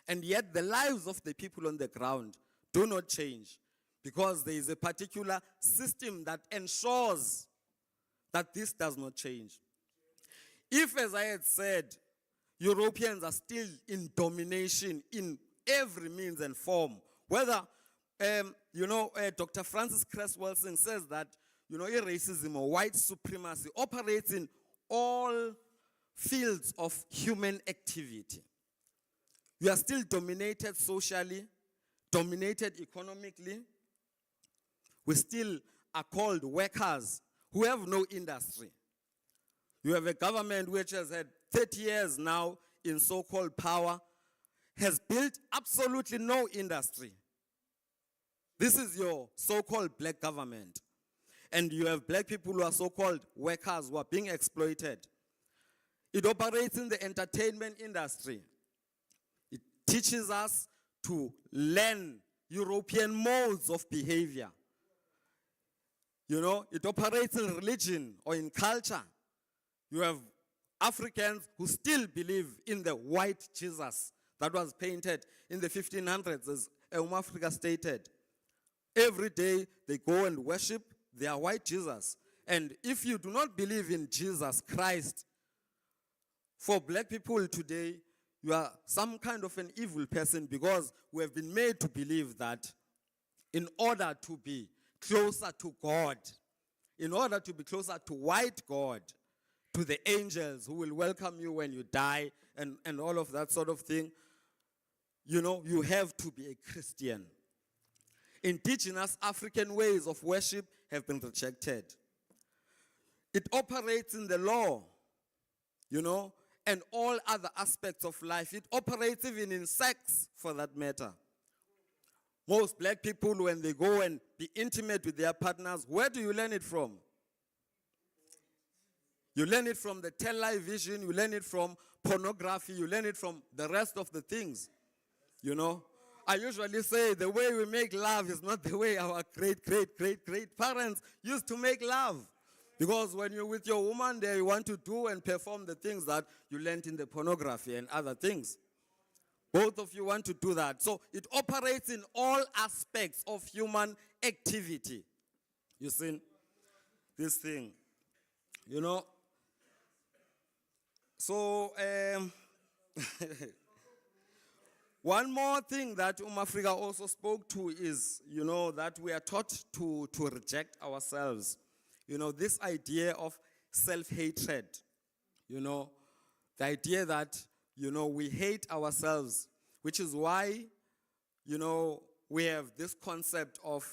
And yet the lives of the people on the ground do not change because there is a particular system that ensures that this does not change. If, as I had said, Europeans are still in domination in every means and form, whether, Dr. Francis Cresswell-Wilson says that, racism or white supremacy operates in all fields of human activity. We are still dominated socially, dominated economically. We still are called workers who have no industry. You have a government which has had 30 years now in so-called power, has built absolutely no industry. This is your so-called black government. And you have black people who are so-called workers who are being exploited. It operates in the entertainment industry. It teaches us to learn European modes of behavior. it operates in religion or in culture. You have Africans who still believe in the white Jesus that was painted in the 1500s, as Africa stated. Every day they go and worship their white Jesus. And if you do not believe in Jesus Christ, for black people today, you are some kind of an evil person, because we have been made to believe that in order to be closer to God, in order to be closer to white God, to the angels who will welcome you when you die, and all of that sort of thing, you have to be a Christian. Indigenous African ways of worship have been rejected. It operates in the law, and all other aspects of life. It operates even in sex, for that matter. Most black people, when they go and be intimate with their partners, where do you learn it from? You learn it from the television, you learn it from pornography, you learn it from the rest of the things, I usually say the way we make love is not the way our great parents used to make love. Because when you're with your woman there, you want to do and perform the things that you learned in the pornography and other things. Both of you want to do that. So it operates in all aspects of human activity. You see, this thing, So, one more thing that Africa also spoke to is, that we are taught to reject ourselves. This idea of self-hatred. The idea that, we hate ourselves, which is why, we have this concept of,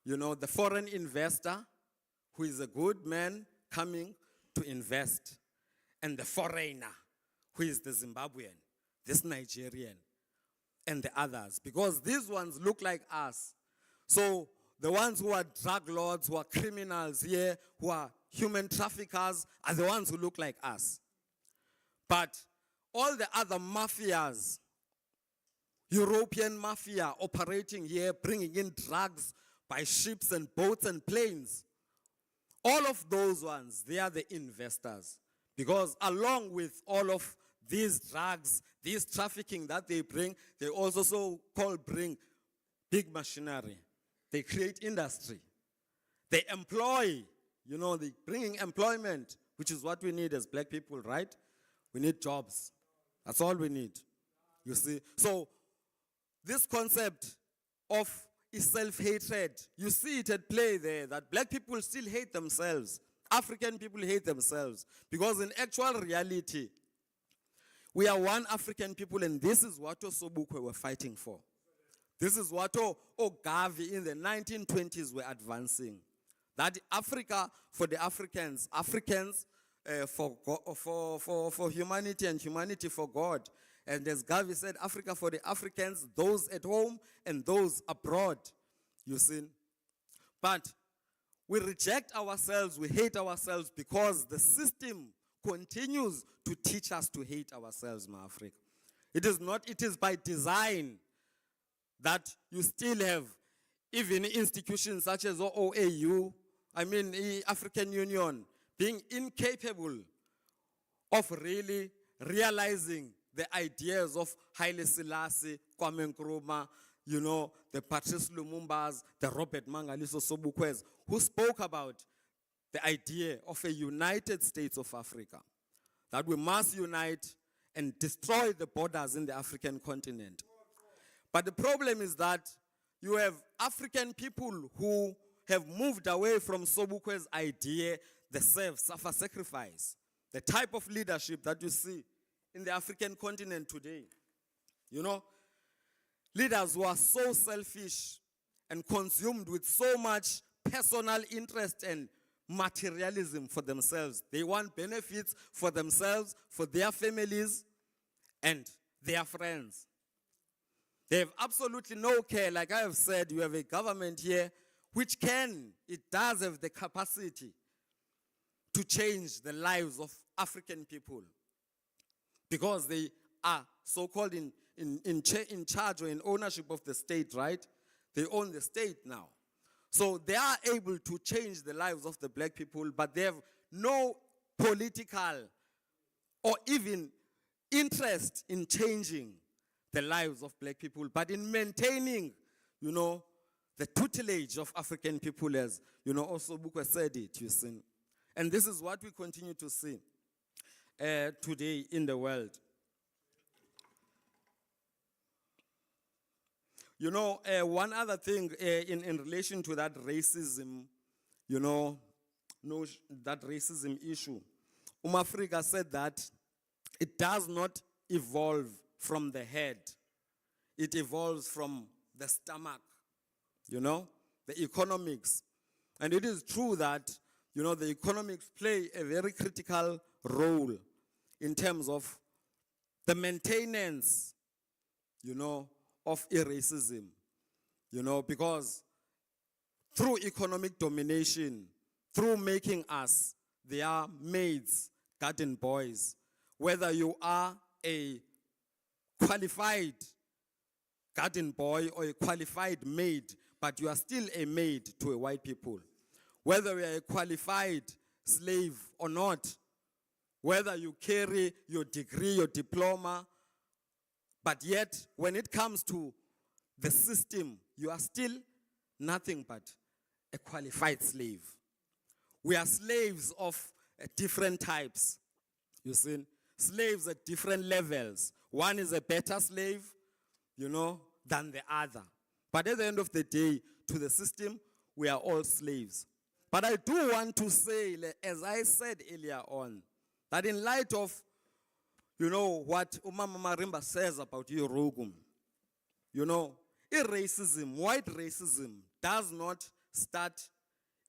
the foreign investor who is a good man coming to invest, and the foreigner who is the Zimbabwean, this Nigerian, and the others, because these ones look like us. So the ones who are drug lords, who are criminals here, who are human traffickers, are the ones who look like us. But all the other mafias, European mafia operating here, bringing in drugs by ships and boats and planes, all of those ones, they are the investors. Because along with all of these drugs, these trafficking that they bring, they also bring big machinery. They create industry. They employ, they bringing employment, which is what we need as black people, right? We need jobs. That's all we need. You see? So this concept of self-hatred, you see it at play there, that black people still hate themselves. African people hate themselves. Because in actual reality, we are one African people, and this is what Sobukwe were fighting for. This is what Gavi in the 1920s were advancing. That Africa for the Africans, Africans for humanity, and humanity for God. And as Gavi said, Africa for the Africans, those at home and those abroad. You see? But we reject ourselves, we hate ourselves, because the system continues to teach us to hate ourselves, my Africa. It is by design that you still have even institutions such as OAU, the African Union, being incapable of really realizing the ideas of Haile Selassie, Kwame Nkrumah, the Patrice Lumumbas, the Robert Mangaliso Sobukwes, who spoke about the idea of a United States of Africa, that we must unite and destroy the borders in the African continent. But the problem is that you have African people who have moved away from Sobukwe's idea, the self-sacrifice, the type of leadership that you see in the African continent today. Leaders who are so selfish and consumed with so much personal interest and materialism for themselves. They want benefits for themselves, for their families, and their friends. They have absolutely no care. Like I have said, you have a government here which does have the capacity to change the lives of African people, because they are so-called in charge or in ownership of the state, right? They own the state now. So they are able to change the lives of the black people, but they have no political or even interest in changing the lives of black people, but in maintaining, the tutelage of African people, as, also Sobukwe said it, you see. And this is what we continue to see today in the world. One other thing in relation to that racism, that racism issue, Africa said that it does not evolve from the head. It evolves from the stomach, the economics. And it is true that, the economics play a very critical role in terms of the maintenance, of racism, because through economic domination, through making us their maids, garden boys, whether you are a qualified garden boy or a qualified maid, but you are still a maid to a white people, whether you are a qualified slave or not, whether you carry your degree, your diploma, but yet when it comes to the system, you are still nothing but a qualified slave. We are slaves of different types, you see, slaves at different levels. One is a better slave, than the other. But at the end of the day, to the system, we are all slaves. But I do want to say, as I said earlier on, that in light of, what Umama Marimba says about Yorogum, racism, white racism, does not start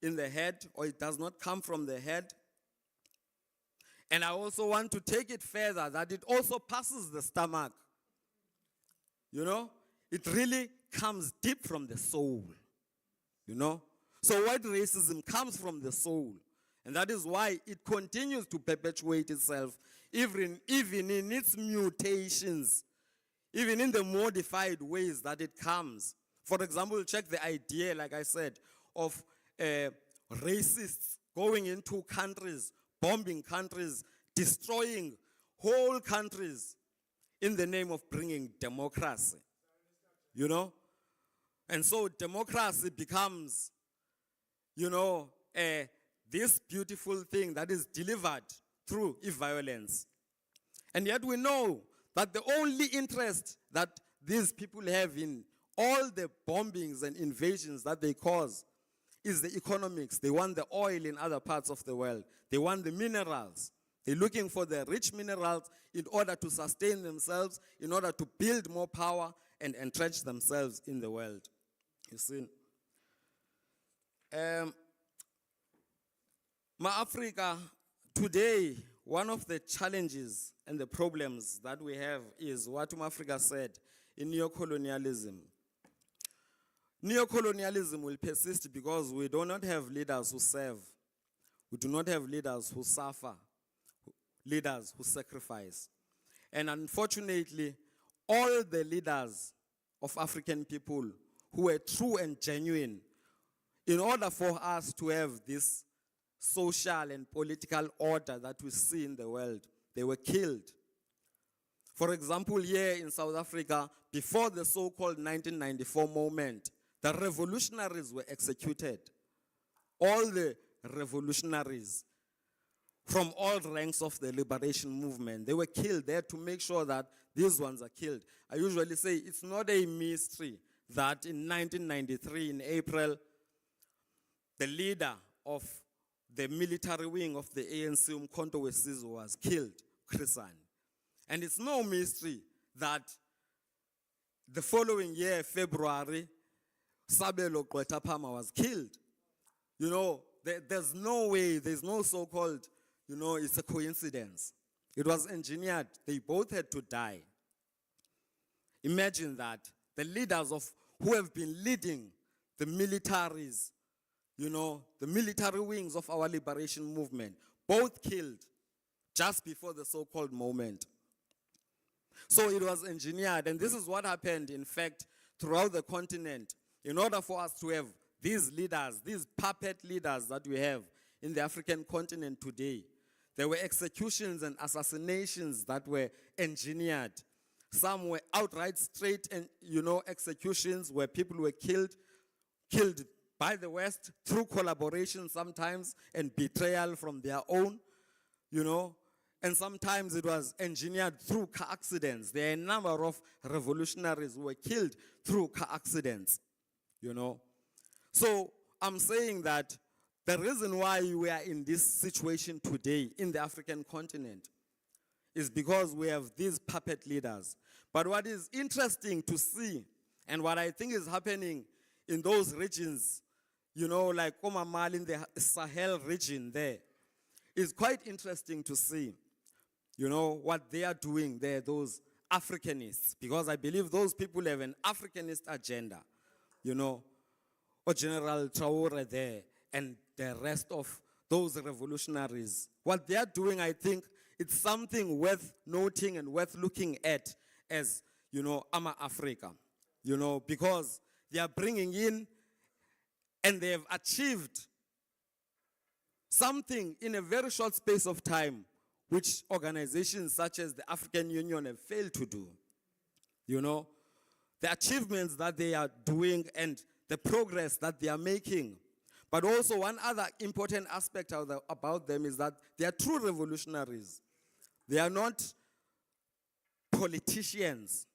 in the head, or it does not come from the head. And I also want to take it further, that it also passes the stomach. It really comes deep from the soul. So white racism comes from the soul. And that is why it continues to perpetuate itself, even in its mutations, even in the modified ways that it comes. For example, check the idea, like I said, of racists going into countries, bombing countries, destroying whole countries in the name of bringing democracy. And so democracy becomes, this beautiful thing that is delivered through violence. And yet we know that the only interest that these people have in all the bombings and invasions that they cause is the economics. They want the oil in other parts of the world. They want the minerals. They're looking for the rich minerals in order to sustain themselves, in order to build more power and entrench themselves in the world. You see? Africa, today, one of the challenges and the problems that we have is what Africa said in neocolonialism. Neocolonialism will persist because we do not have leaders who serve. We do not have leaders who suffer, leaders who sacrifice. And unfortunately, all the leaders of African people who were true and genuine, in order for us to have this social and political order that we see in the world, they were killed. For example, here in South Africa, before the so-called 1994 moment, the revolutionaries were executed. All the revolutionaries from all ranks of the liberation movement, they were killed there to make sure that these ones are killed. I usually say it's not a mystery that in 1993, in April, the leader of the military wing of the ANC, Umkhonto weSizwe, was killed, Chrisan. And it's no mystery that the following year, February, Sabelo Gqwetha was killed. There's no way, there's no so-called, it's a coincidence. It was engineered. They both had to die. Imagine that. The leaders who have been leading the militaries, the military wings of our liberation movement, both killed just before the so-called moment. So it was engineered, and this is what happened, in fact, throughout the continent. In order for us to have these leaders, these puppet leaders that we have in the African continent today, there were executions and assassinations that were engineered. Some were outright straight and, executions where people were killed by the West through collaboration sometimes and betrayal from their own, and sometimes it was engineered through car accidents. There are a number of revolutionaries who were killed through car accidents, So I'm saying that the reason why we are in this situation today in the African continent is because we have these puppet leaders. But what is interesting to see, and what I think is happening in those regions, like Omamal in the Sahel region there, is quite interesting to see, what they are doing there, those Africanists, because I believe those people have an Africanist agenda, or General Traore there, and the rest of those revolutionaries. What they are doing, I think, it's something worth noting and worth looking at as, Ama Africa, because they are bringing in and they have achieved something in a very short space of time, which organizations such as the African Union have failed to do. The achievements that they are doing and the progress that they are making. But also one other important aspect about them is that they are true revolutionaries. They are not politicians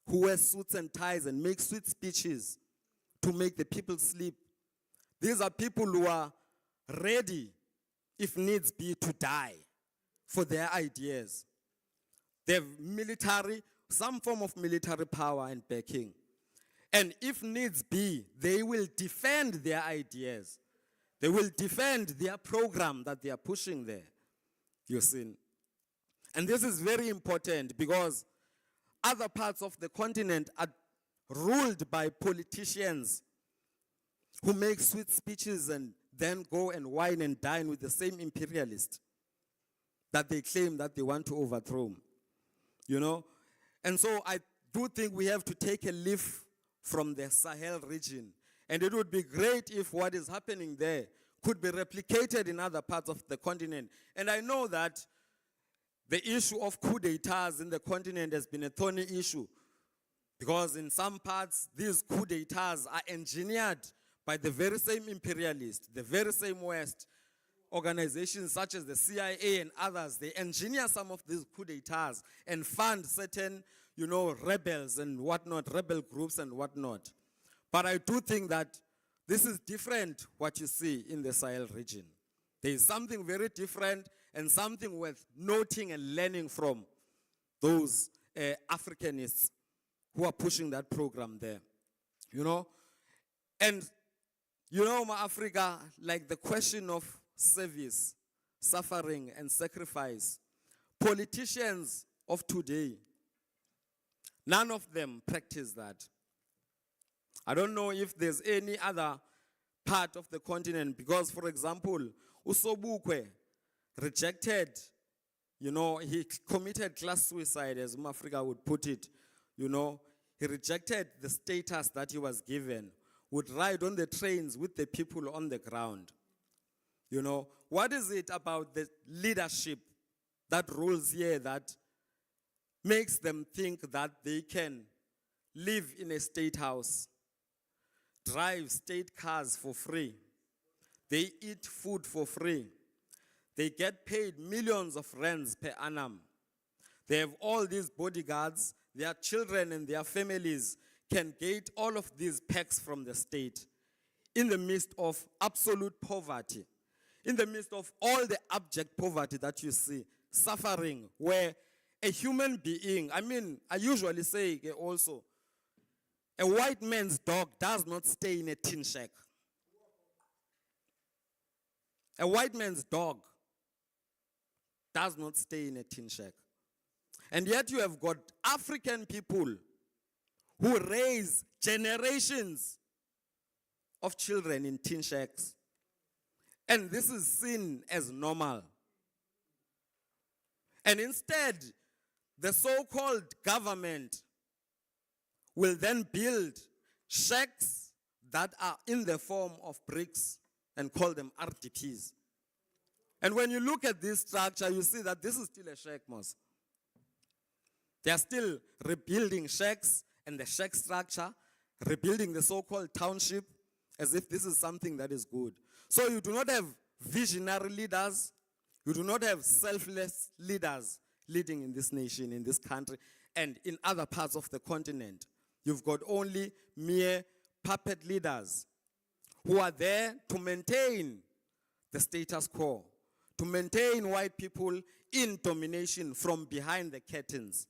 who wear suits and ties and make sweet speeches to make the people sleep. These are people who are ready, if needs be, to die for their ideas. They have some form of military power and backing. And if needs be, they will defend their ideas. They will defend their program that they are pushing there. You see. And this is very important because other parts of the continent are ruled by politicians who make sweet speeches and then go and wine and dine with the same imperialist that they claim that they want to overthrow. And so I do think we have to take a leaf from the Sahel region. And it would be great if what is happening there could be replicated in other parts of the continent. And I know that the issue of coup d'etats in the continent has been a thorny issue because in some parts, these coup d'etats are engineered by the very same imperialists, the very same West. Organizations such as the CIA and others, they engineer some of these coup d'etats and fund certain rebels and whatnot, rebel groups and whatnot. But I do think that this is different what you see in the Sahel region. There is something very different and something worth noting and learning from those Africanists who are pushing that program there. And Africa, like the question of service, suffering, and sacrifice, politicians of today, none of them practice that. I don't know if there's any other part of the continent because, for example, Usobukwe rejected, he committed class suicide, as Africa would put it. He rejected the status that he was given, would ride on the trains with the people on the ground. What is it about the leadership that rules here that makes them think that they can live in a state house, drive state cars for free, they eat food for free, they get paid millions of rands per annum, they have all these bodyguards, their children and their families can get all of these perks from the state in the midst of absolute poverty, in the midst of all the abject poverty that you see, suffering, where a human being, I usually say also, a white man's dog does not stay in a tin shack. A white man's dog does not stay in a tin shack. And yet you have got African people who raise generations of children in tin shacks. And this is seen as normal. And instead, the so-called government will then build shacks that are in the form of bricks and call them RDPs. And when you look at this structure, you see that this is still a shack mosque. They are still rebuilding shacks and the shack structure, rebuilding the so-called township as if this is something that is good. So you do not have visionary leaders. You do not have selfless leaders leading in this nation, in this country, and in other parts of the continent. You've got only mere puppet leaders who are there to maintain the status quo, to maintain white people in domination from behind the curtains.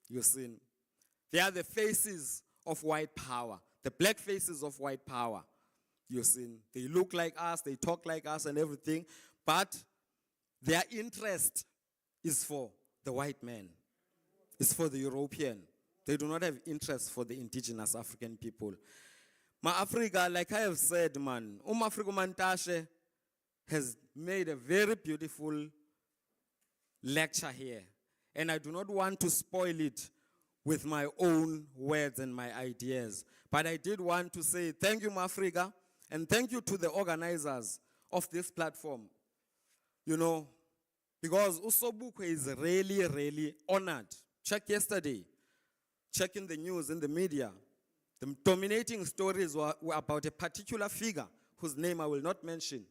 You see, they are the faces of white power, the black faces of white power. You see, they look like us, they talk like us and everything, but their interest is for the white man. It's for the European. They do not have interest for the indigenous African people. Ma-Africa, like I have said, man, Afrika Mantashe has made a very beautiful lecture here. And I do not want to spoil it with my own words and my ideas. But I did want to say thank you, Ma-Africa, and thank you to the organizers of this platform. You know, because Usobukwe is really, really honored. Check yesterday, check in the news, in the media. The dominating stories were about a particular figure whose name I will not mention.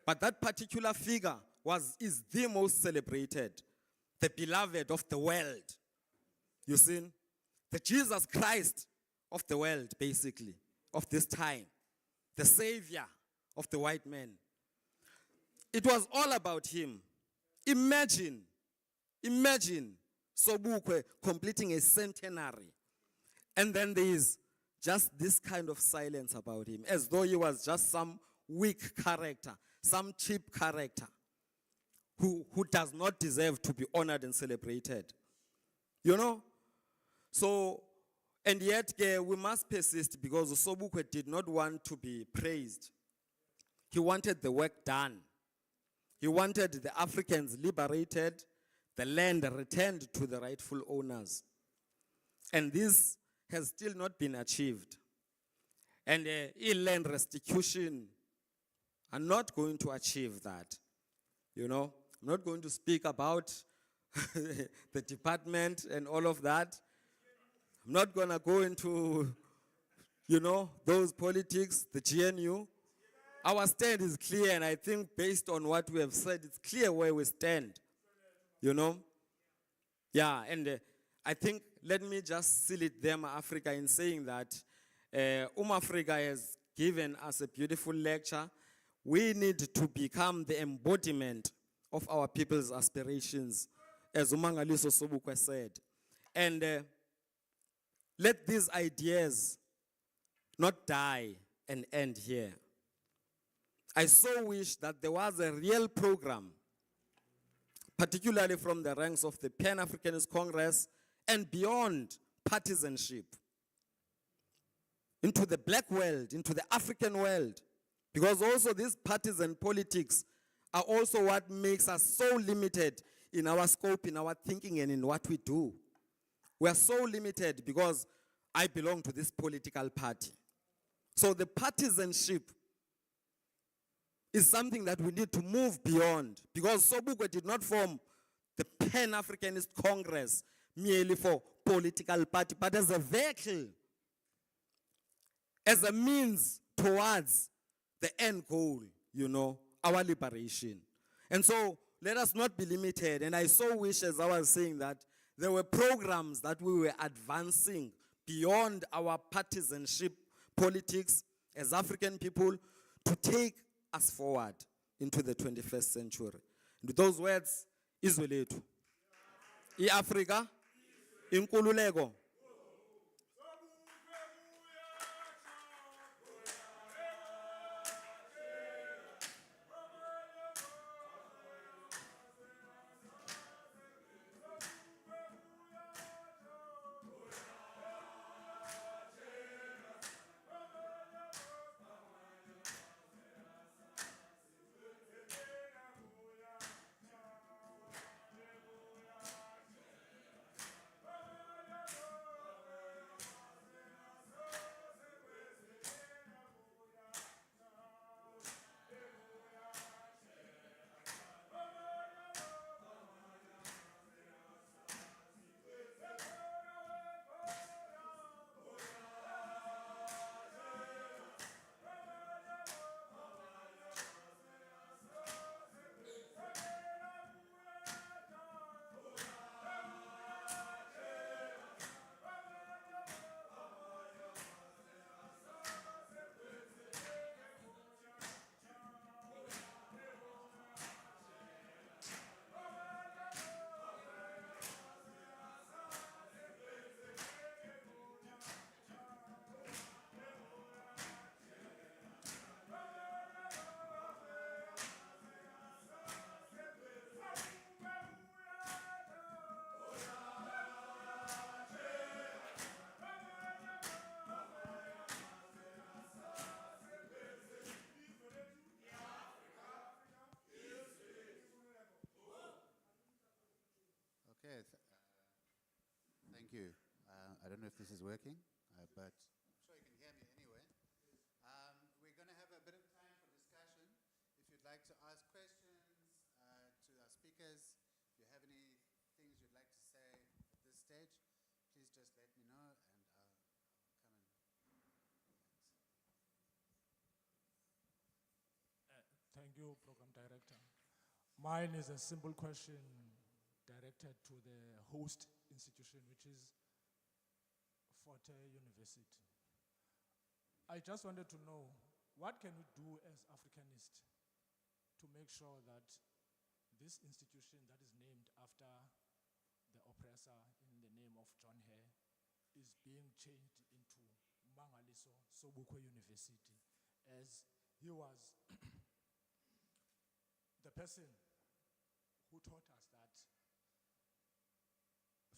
But that particular figure is the most celebrated, the beloved of the world. You see, the Jesus Christ of the world, basically, of this time, the savior of the white man. It was all about him. Imagine Sobukwe completing a centenary. And then there is just this kind of silence about him, as though he was just some weak character, some cheap character who does not deserve to be honored and celebrated. You know? So, and yet we must persist because Sobukwe did not want to be praised. He wanted the work done. He wanted the Africans liberated, the land returned to the rightful owners. And this has still not been achieved. And land restitution are not going to achieve that. You know, I'm not going to speak about the department and all of that. I'm not going to go into, you know, those politics, the GNU. Our stand is clear, and I think based on what we have said, it's clear where we stand. You know? Yeah, and I think, let me just seal it there, Africa, in saying that Africa has given us a beautiful lecture. We need to become the embodiment of our people's aspirations, as Mangaliso Sobukwe said. And let these ideas not die and end here. I so wish that there was a real program, particularly from the ranks of the Pan-Africanist Congress and beyond partisanship, into the black world, into the African world. Because also these partisan politics are also what makes us so limited in our scope, in our thinking, and in what we do. We are so limited because I belong to this political party. So the partisanship is something that we need to move beyond, because Sobukwe did not form the Pan-Africanist Congress merely for political party, but as a vehicle, as a means towards the end goal, you know, our liberation. And so let us not be limited. And I so wish, as I was saying, that there were programs that we were advancing beyond our partisanship politics as African people to take us forward into the 21st century. And with those words, izwe lethu, i-Afrika, inkululeko. you. I don't know if this is working, but I'm sure you can hear me anyway. We're going to have a bit of time for discussion. If you'd like to ask questions to our speakers, if you have any things you'd like to say at this stage, please just let me know and I'll come and Thank you, Program Director. Mine is a simple question directed to the host institution, which is Fort Hare University. I just wanted to know, what can we do as Africanists to make sure that this institution that is named after the oppressor in the name of John Hare is being changed into Mangaliso Sobukwe University, as he was the person who taught us that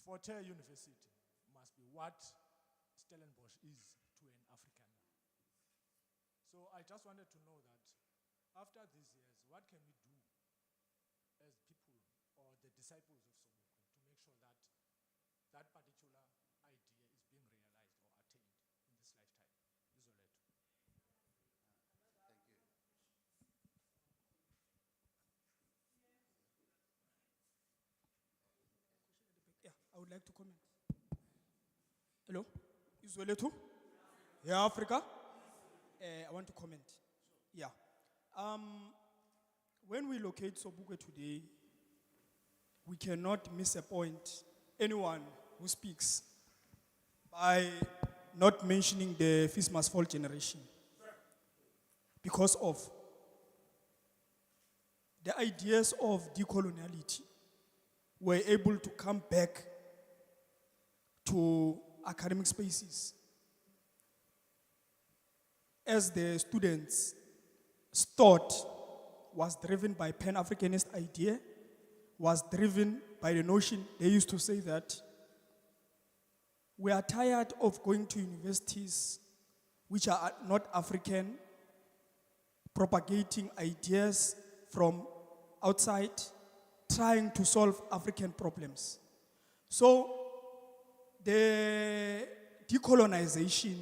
Fort Hare University must be what Stellenbosch is to an African. So I just wanted to know that after these years, what can we do as people or the disciples of Sobukwe to make sure that that particular idea is being realized or attained in this lifetime? Isoleto. thank you. Yeah, I would like to comment. Hello? Israel Yeah, Africa? I want to comment. Yeah. When we locate Sobukwe today, we cannot miss a point, anyone who speaks, by not mentioning the Feast Must Fall generation. Because of the ideas of decoloniality were able to come back to academic spaces. As the students' thought was driven by Pan-Africanist idea, was driven by the notion, they used to say that we are tired of going to universities which are not African, propagating ideas from outside, trying to solve African problems. So the decolonization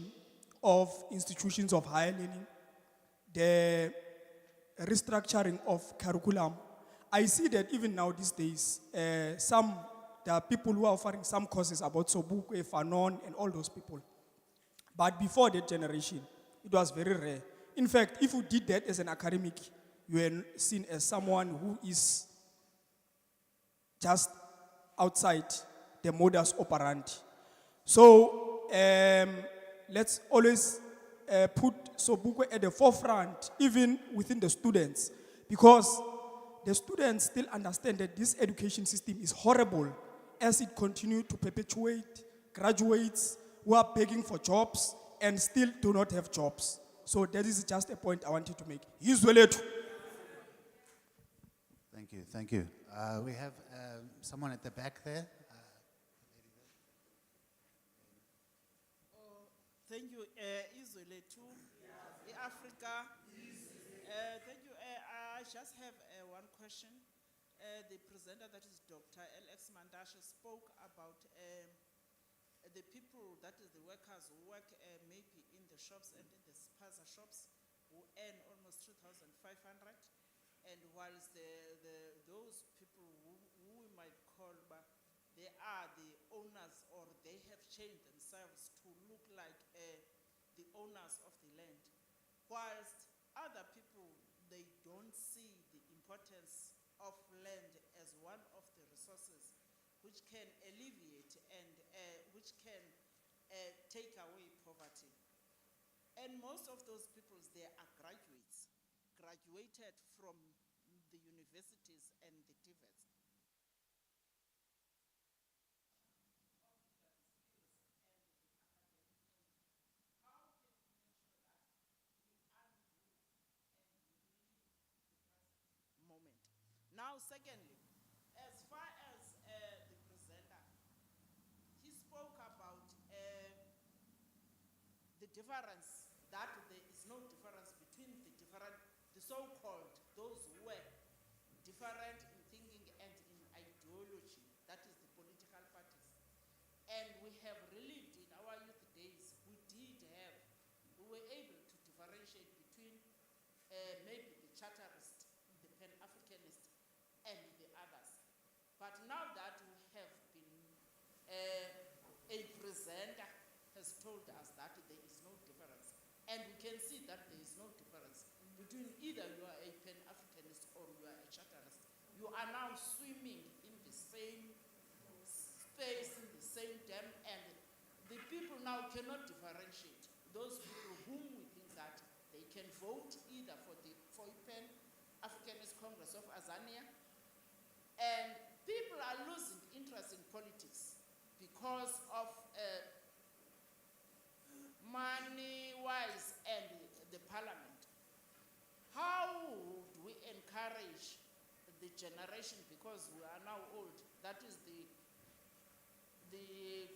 of institutions of higher learning, the restructuring of curriculum, I see that even now these days, there are people who are offering some courses about Sobukwe, Fanon, and all those people. But before that generation, it was very rare. In fact, if you did that as an academic, you were seen as someone who is just outside the modus operandi. So let's always put Sobukwe at the forefront, even within the students, because the students still understand that this education system is horrible as it continues to perpetuate graduates who are begging for jobs and still do not have jobs. So that is just a point I wanted to make. Thank you, thank you. We have someone at the back there. Thank you, Israel too, Africa. Thank you. I just have one question. The presenter, that is Dr. L.X. Mandasha, spoke about the people, that is the workers who work maybe in the shops and in the spaza shops, who earn almost 3,500, and whilst those people who we might call, but they are the owners, or they have changed themselves to look like the owners of the land, whilst other people, they don't see the importance of land as one of the resources which can alleviate and which can take away poverty. And most of those people, they are graduates, graduated from the universities and the TVETs. Moment. Now, secondly, as far as the presenter, he spoke about the difference, that there is no difference between the so-called, those who were different in thinking and in ideology, that is the political parties. And we told us that there is no difference. And we can see that there is no difference between either you are a Pan-Africanist or you are a Charterist. You are now swimming in the same space, in the same dam, and the people now cannot differentiate. Those people whom we think that they can vote either for Pan-Africanist Congress of Azania, and people are losing interest in politics because of money-wise and the parliament. How would we encourage the generation, because we are now old, that is the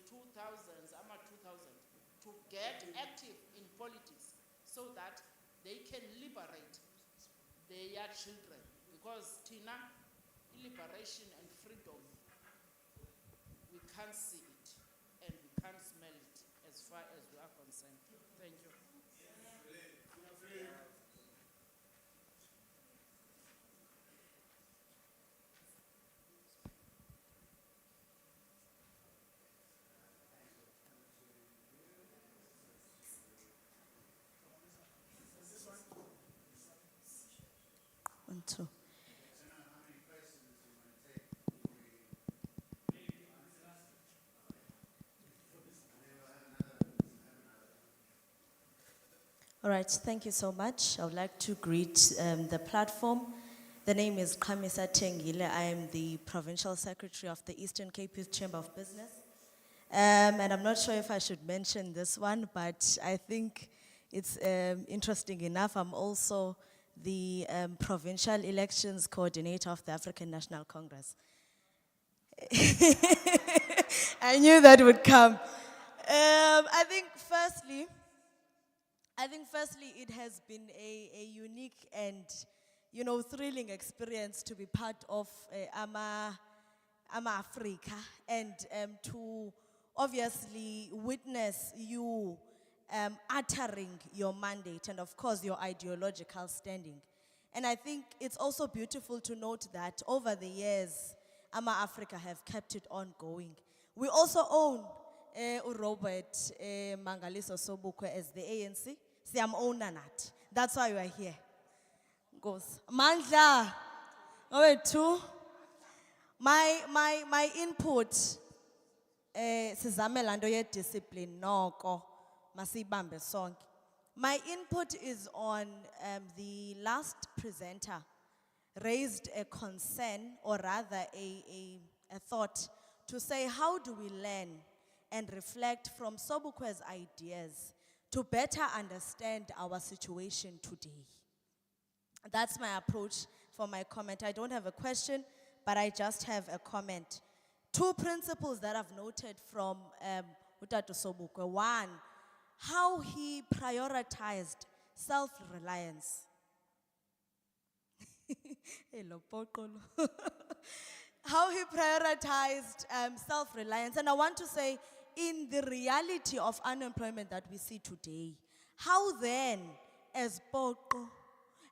2000s, AMA 2000, to get active in politics so that they can liberate their children? Because Tina, liberation and freedom, we can't see it and we can't smell it as far as we are concerned. Thank you. One, two. All right, thank you so much. I would like to greet the platform. The name is Kamisa Tengile. I am the Provincial Secretary of the Eastern Cape Youth Chamber of Business. And I'm not sure if I should mention this one, but I think it's interesting enough. I'm also the Provincial Elections Coordinator of the African National Congress. I knew that would come. I think firstly, it has been a unique and, thrilling experience to be part of AMA Africa and to obviously witness you uttering your mandate and, of course, your ideological standing. And I think it's also beautiful to note that over the years, AMA Africa have kept it on going. We also own Robert Mangaliso Sobukwe as the ANC. See, I'm owner that. That's why we are here. Goes. Mandla. Wait, two. My input, sizame lando ye discipline, noko, masibambe song. My input is on the last presenter raised a concern, or rather a thought, to say how do we learn and reflect from Sobukwe's ideas to better understand our situation today. That's my approach for my comment. I don't have a question, but I just have a comment. Two principles that I've noted from Utatu Sobukwe. One, how he prioritized self-reliance. How he prioritized self-reliance. And I want to say, in the reality of unemployment that we see today, how then, as Boko,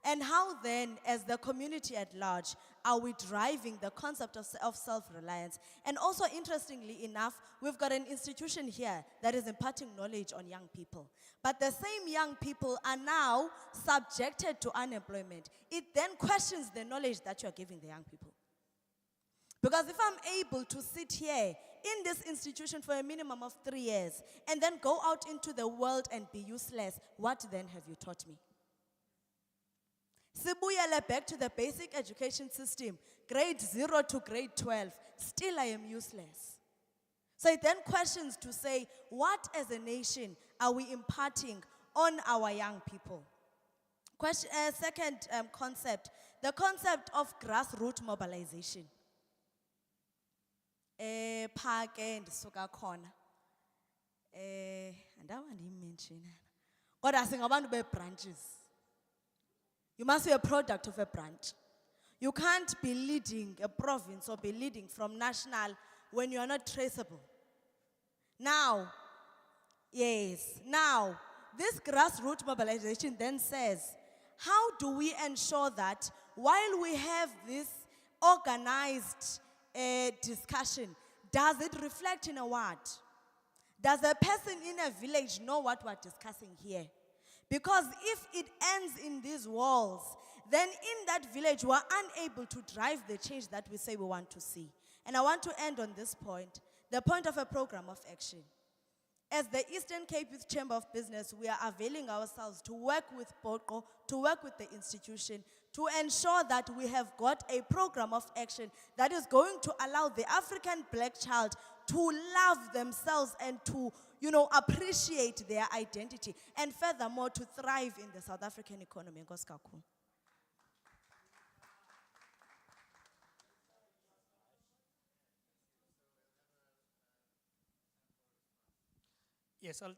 and how then, as the community at large, are we driving the concept of self-reliance? And also, interestingly enough, we've got an institution here that is imparting knowledge on young people. But the same young people are now subjected to unemployment. It then questions the knowledge that you're giving the young people. Because if I'm able to sit here in this institution for a minimum of 3 years and then go out into the world and be useless, what then have you taught me? Sibuyele back to the basic education system, grade 0 to grade 12, still I am useless. So it then questions to say, what as a nation are we imparting on our young people? Second concept, the concept of grassroots mobilization. Phake ndisuka khona andawa ndimention kodwa singabantu be branches. You must be a product of a branch. You can't be leading a province or be leading from national when you are not traceable. Now, yes, now this grassroots mobilization then says, how do we ensure that while we have this organized discussion, does it reflect in a word? Does a person in a village know what we're discussing here? Because if it ends in these walls, then in that village we're unable to drive the change that we say we want to see. And I want to end on this point, the point of a program of action. As the Eastern Cape Youth Chamber of Business, we are availing ourselves to work with Boko, to work with the institution, to ensure that we have got a program of action that is going to allow the African black child to love themselves and to, appreciate their identity, and furthermore, to thrive in the South African economy. Nkosi kakhulu. Yes, I'll.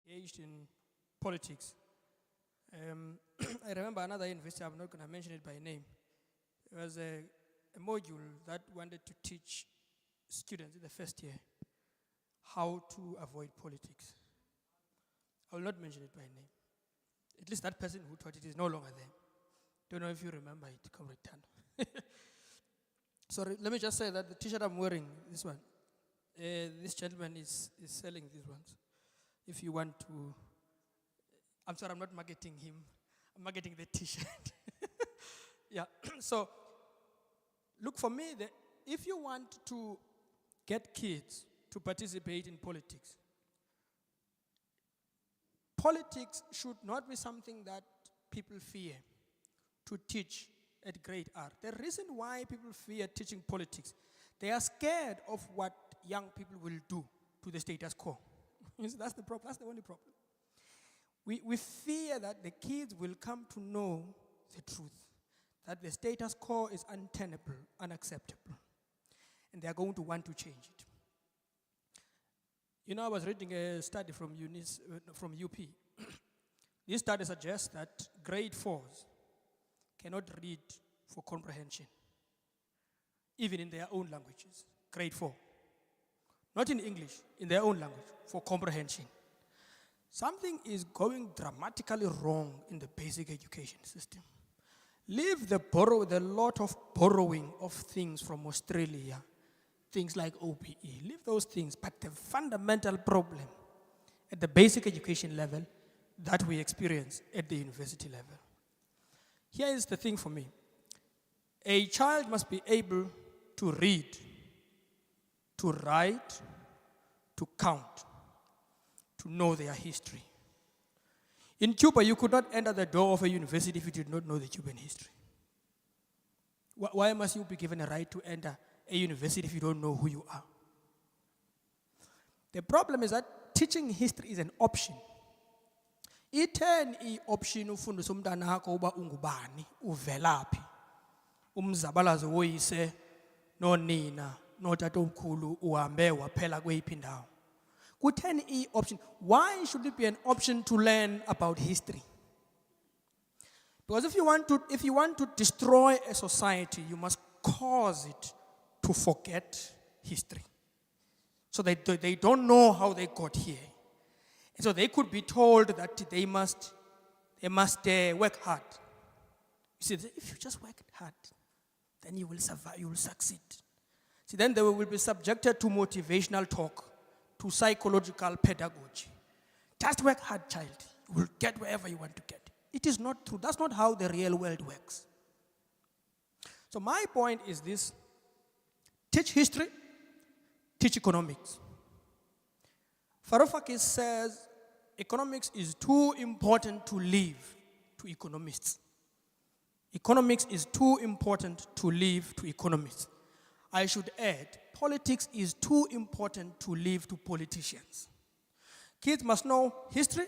Engaged in politics. I remember another university, I'm not going to mention it by name. There was a module that wanted to teach students in the first year how to avoid politics. I will not mention it by name. At least that person who taught it is no longer there. Don't know if you remember it, Comrade Tando. Sorry, let me just say that the t-shirt I'm wearing, this one, this gentleman is selling these ones. If you want to, I'm sorry, I'm not marketing him. I'm marketing the t-shirt. Yeah, so look, for me, if you want to get kids to participate in politics, politics should not be something that people fear to teach at grade R. The reason why people fear teaching politics, they are scared of what young people will do to the status quo. That's the problem. That's the only problem. We fear that the kids will come to know the truth, that the status quo is untenable, unacceptable, and they are going to want to change it. I was reading a study from UP. This study suggests that grade 4s cannot read for comprehension, even in their own languages. Grade 4. Not in English, in their own language, for comprehension. Something is going dramatically wrong in the basic education system. Leave the lot of borrowing of things from Australia, things like OPE, leave those things, but the fundamental problem at the basic education level that we experience at the university level. Here is the thing for me. A child must be able to read, to write, to count, to know their history. In Cuba, you could not enter the door of a university if you did not know the Cuban history. Why must you be given a right to enter a university if you don't know who you are? The problem is that teaching history is an option. Iten option ufundisa umntana wakho uba ungubani, uvelaphi. Umzabalazo woyise nonina notatomkhulu uhambe waphela kweyiphi indawo. Kutheni option? Why should it be an option to learn about history? Because if you want to destroy a society, you must cause it to forget history. So they don't know how they got here. And so they could be told that they must work hard. You see, if you just work hard, then you will survive, you will succeed. See, then they will be subjected to motivational talk, to psychological pedagogy. Just work hard, child. You will get wherever you want to get. It is not true. That's not how the real world works. So my point is this: teach history, teach economics. Varoufakis says economics is too important to leave to economists. Economics is too important to leave to economists. I should add, politics is too important to leave to politicians. Kids must know history,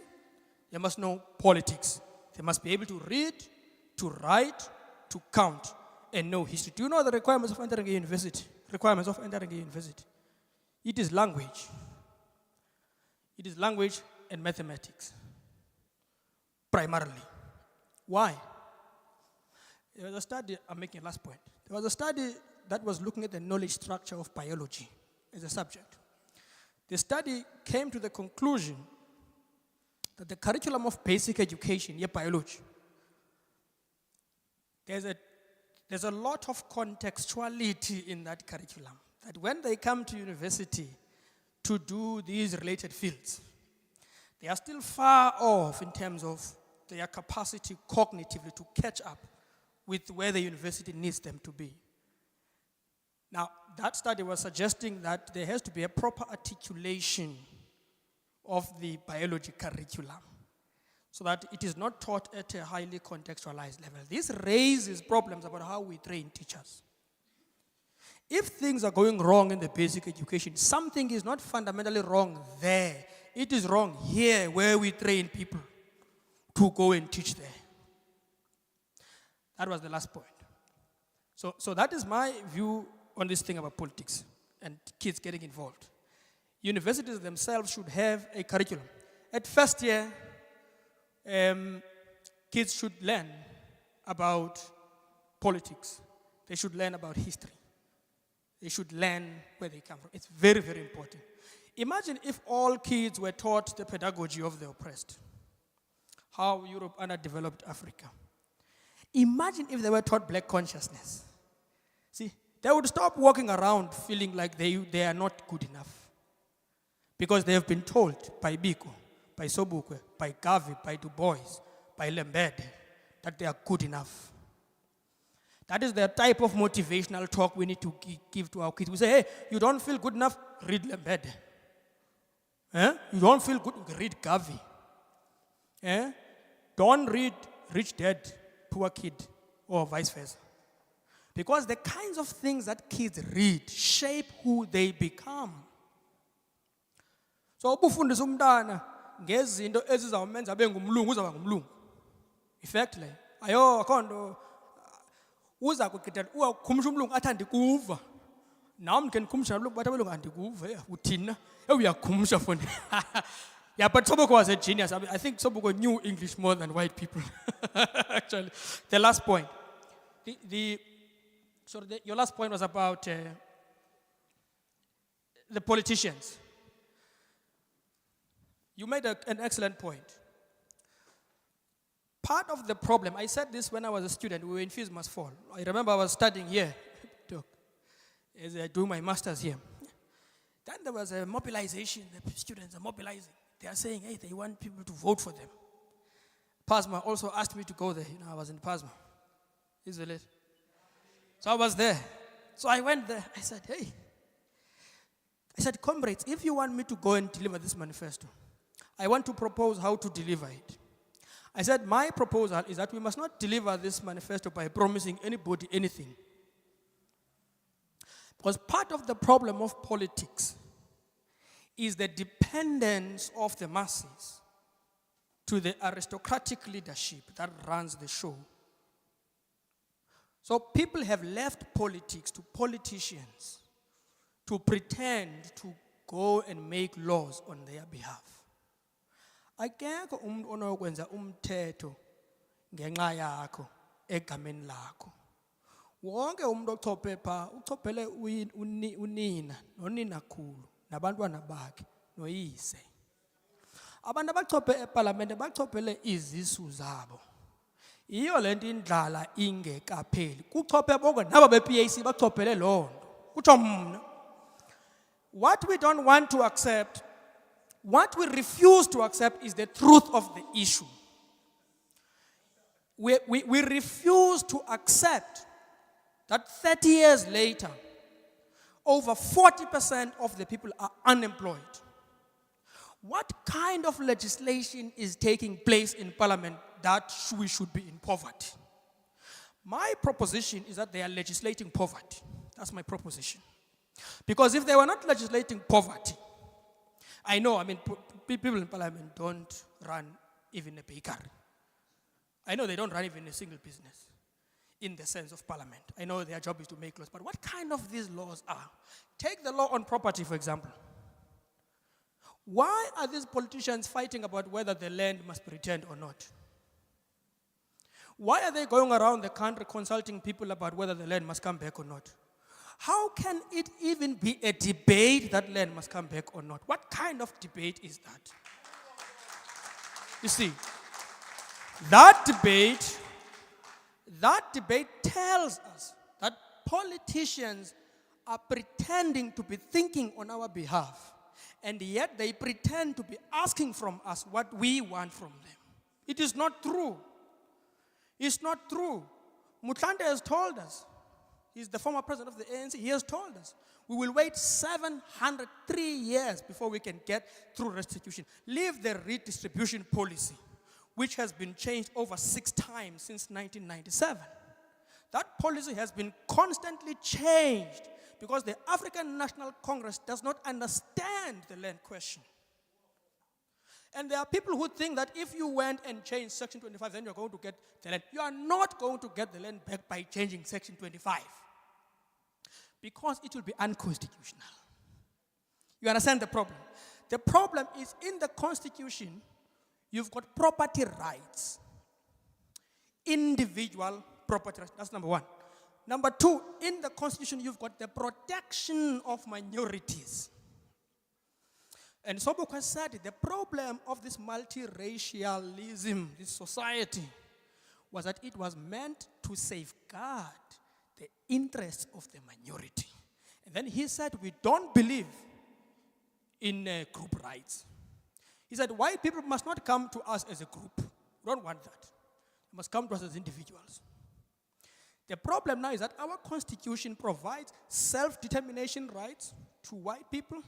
they must know politics. They must be able to read, to write, to count, and know history. Do you know the requirements of entering a university? Requirements of entering a university. It is language. It is language and mathematics, primarily. Why? There was a study, I'm making a last point. There was a study that was looking at the knowledge structure of biology as a subject. The study came to the conclusion that the curriculum of basic education, biology, there's a lot of contextuality in that curriculum. That when they come to university to do these related fields, they are still far off in terms of their capacity cognitively to catch up with where the university needs them to be. Now, that study was suggesting that there has to be a proper articulation of the biology curriculum so that it is not taught at a highly contextualized level. This raises problems about how we train teachers. If things are going wrong in the basic education, something is not fundamentally wrong there. It is wrong here where we train people to go and teach there. That was the last point. So that is my view on this thing about politics and kids getting involved. Universities themselves should have a curriculum. At first year, kids should learn about politics. They should learn about history. They should learn where they come from. It's very, very important. Imagine if all kids were taught the pedagogy of the oppressed. How Europe underdeveloped Africa. Imagine if they were taught black consciousness. See, they would stop walking around feeling like they are not good enough. Because they have been told by Biko, by Sobukwe, by Gavi, by Du Bois, by Lembede, that they are good enough. That is the type of motivational talk we need to give to our kids. We say, hey, you don't feel good enough? Read Lembede. You don't feel good? Read Gavi. Don't read Rich Dad, Poor Kid, or vice versa. Because the kinds of things that kids read shape who they become. So ubufundisa umntana ngezinto ezizawumenza abe ngumlungu uzaba ngumlungu. Effectively. Ayo akhondo uza kugqitha uyakhumsha umlungu athi andikuva. Nami ke ndikhumsha umlungu bathi abelungu andikuva uthina uyakhumsha for Yeah, but Sobukwe was a genius. I think Sobukwe knew English more than white people. Actually, the last point. Your last point was about the politicians. You made an excellent point. Part of the problem, I said this when I was a student, we were in Fees Must Fall. I remember I was studying here, as I do my master's here. Then there was a mobilization, the students are mobilizing. They are saying, hey, they want people to vote for them. PASMA also asked me to go there. I was in PASMA. Isn't it? So I was there. So I went there. I said, hey. I said, comrades, if you want me to go and deliver this manifesto, I want to propose how to deliver it. I said, my proposal is that we must not deliver this manifesto by promising anybody anything. Because part of the problem of politics is the dependence of the masses to the aristocratic leadership that runs the show. So people have left politics to politicians to pretend to go and make laws on their behalf. Akekho umuntu onokwenza umthetho ngenxa yakho egameni lakho. Wonke umuntu ochophe pha uchophele unina nonina khulu nabantwana bakhe noyise. Abantu abachophe eParliament bachophele izisu zabo. Iyo lento indlala ingekapheli. Kuchophe bonke naba bePAC bachophele lonto. Kutsho mna. What we don't want to accept, what we refuse to accept is the truth of the issue. We refuse to accept that 30 years later, over 40% of the people are unemployed. What kind of legislation is taking place in Parliament that we should be in poverty? My proposition is that they are legislating poverty. That's my proposition. Because if they were not legislating poverty, I know, people in Parliament don't run even a bakery. I know they don't run even a single business in the sense of Parliament. I know their job is to make laws, but what kind of these laws are? Take the law on property, for example. Why are these politicians fighting about whether the land must be returned or not? Why are they going around the country consulting people about whether the land must come back or not? How can it even be a debate that land must come back or not? What kind of debate is that? You see, that debate tells us that politicians are pretending to be thinking on our behalf, and yet they pretend to be asking from us what we want from them. It is not true. It's not true. Mutlante has told us, he's the former president of the ANC, he has told us, we will wait 703 years before we can get through restitution. Leave the redistribution policy, which has been changed over 6 times since 1997. That policy has been constantly changed because the African National Congress does not understand the land question. And there are people who think that if you went and changed Section 25, then you're going to get the land. You are not going to get the land back by changing Section 25 because it will be unconstitutional. You understand the problem? The problem is in the Constitution, you've got property rights, individual property rights. That's number one. Number two, in the Constitution, you've got the protection of minorities. And Sobukwe said the problem of this multiracialism, this society, was that it was meant to safeguard the interests of the minority. And then he said, we don't believe in group rights. He said, white people must not come to us as a group. We don't want that. They must come to us as individuals. The problem now is that our Constitution provides self-determination rights to white people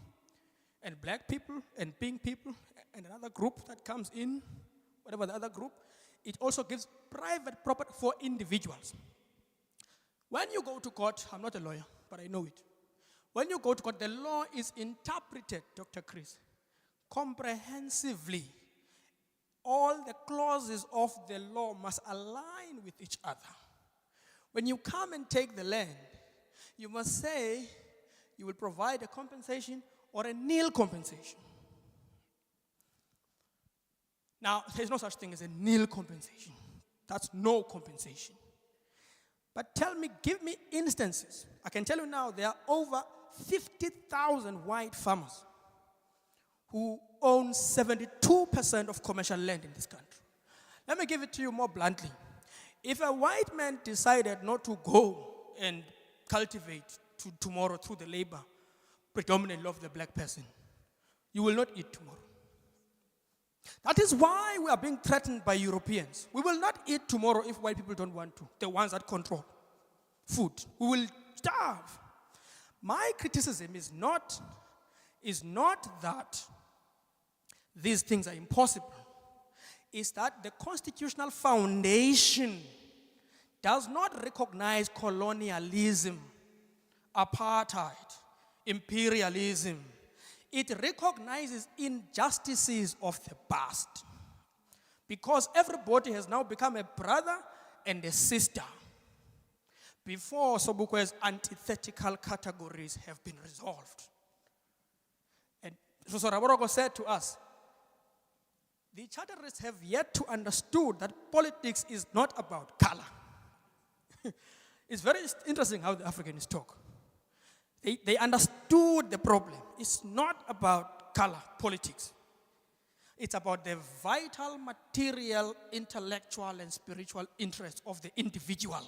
and black people and pink people and another group that comes in, whatever the other group. It also gives private property for individuals. When you go to court, I'm not a lawyer, but I know it. When you go to court, the law is interpreted, Dr. Chris, comprehensively. All the clauses of the law must align with each other. When you come and take the land, you must say you will provide a compensation or a nil compensation. Now, there's no such thing as a nil compensation. That's no compensation. But tell me, give me instances. I can tell you now there are over 50,000 white farmers who own 72% of commercial land in this country. Let me give it to you more bluntly. If a white man decided not to go and cultivate tomorrow through the labor predominantly of the black person, you will not eat tomorrow. That is why we are being threatened by Europeans. We will not eat tomorrow if white people don't want to, the ones that control food. We will starve. My criticism is not that these things are impossible. It's that the constitutional foundation does not recognize colonialism, apartheid, imperialism. It recognizes injustices of the past. Because everybody has now become a brother and a sister. Before Sobukwe's antithetical categories have been resolved. And Professor Raborogo said to us, the charterists have yet to understood that politics is not about color. It's very interesting how the Africans talk. They understood the problem. It's not about color politics. It's about the vital, material, intellectual, and spiritual interests of the individual.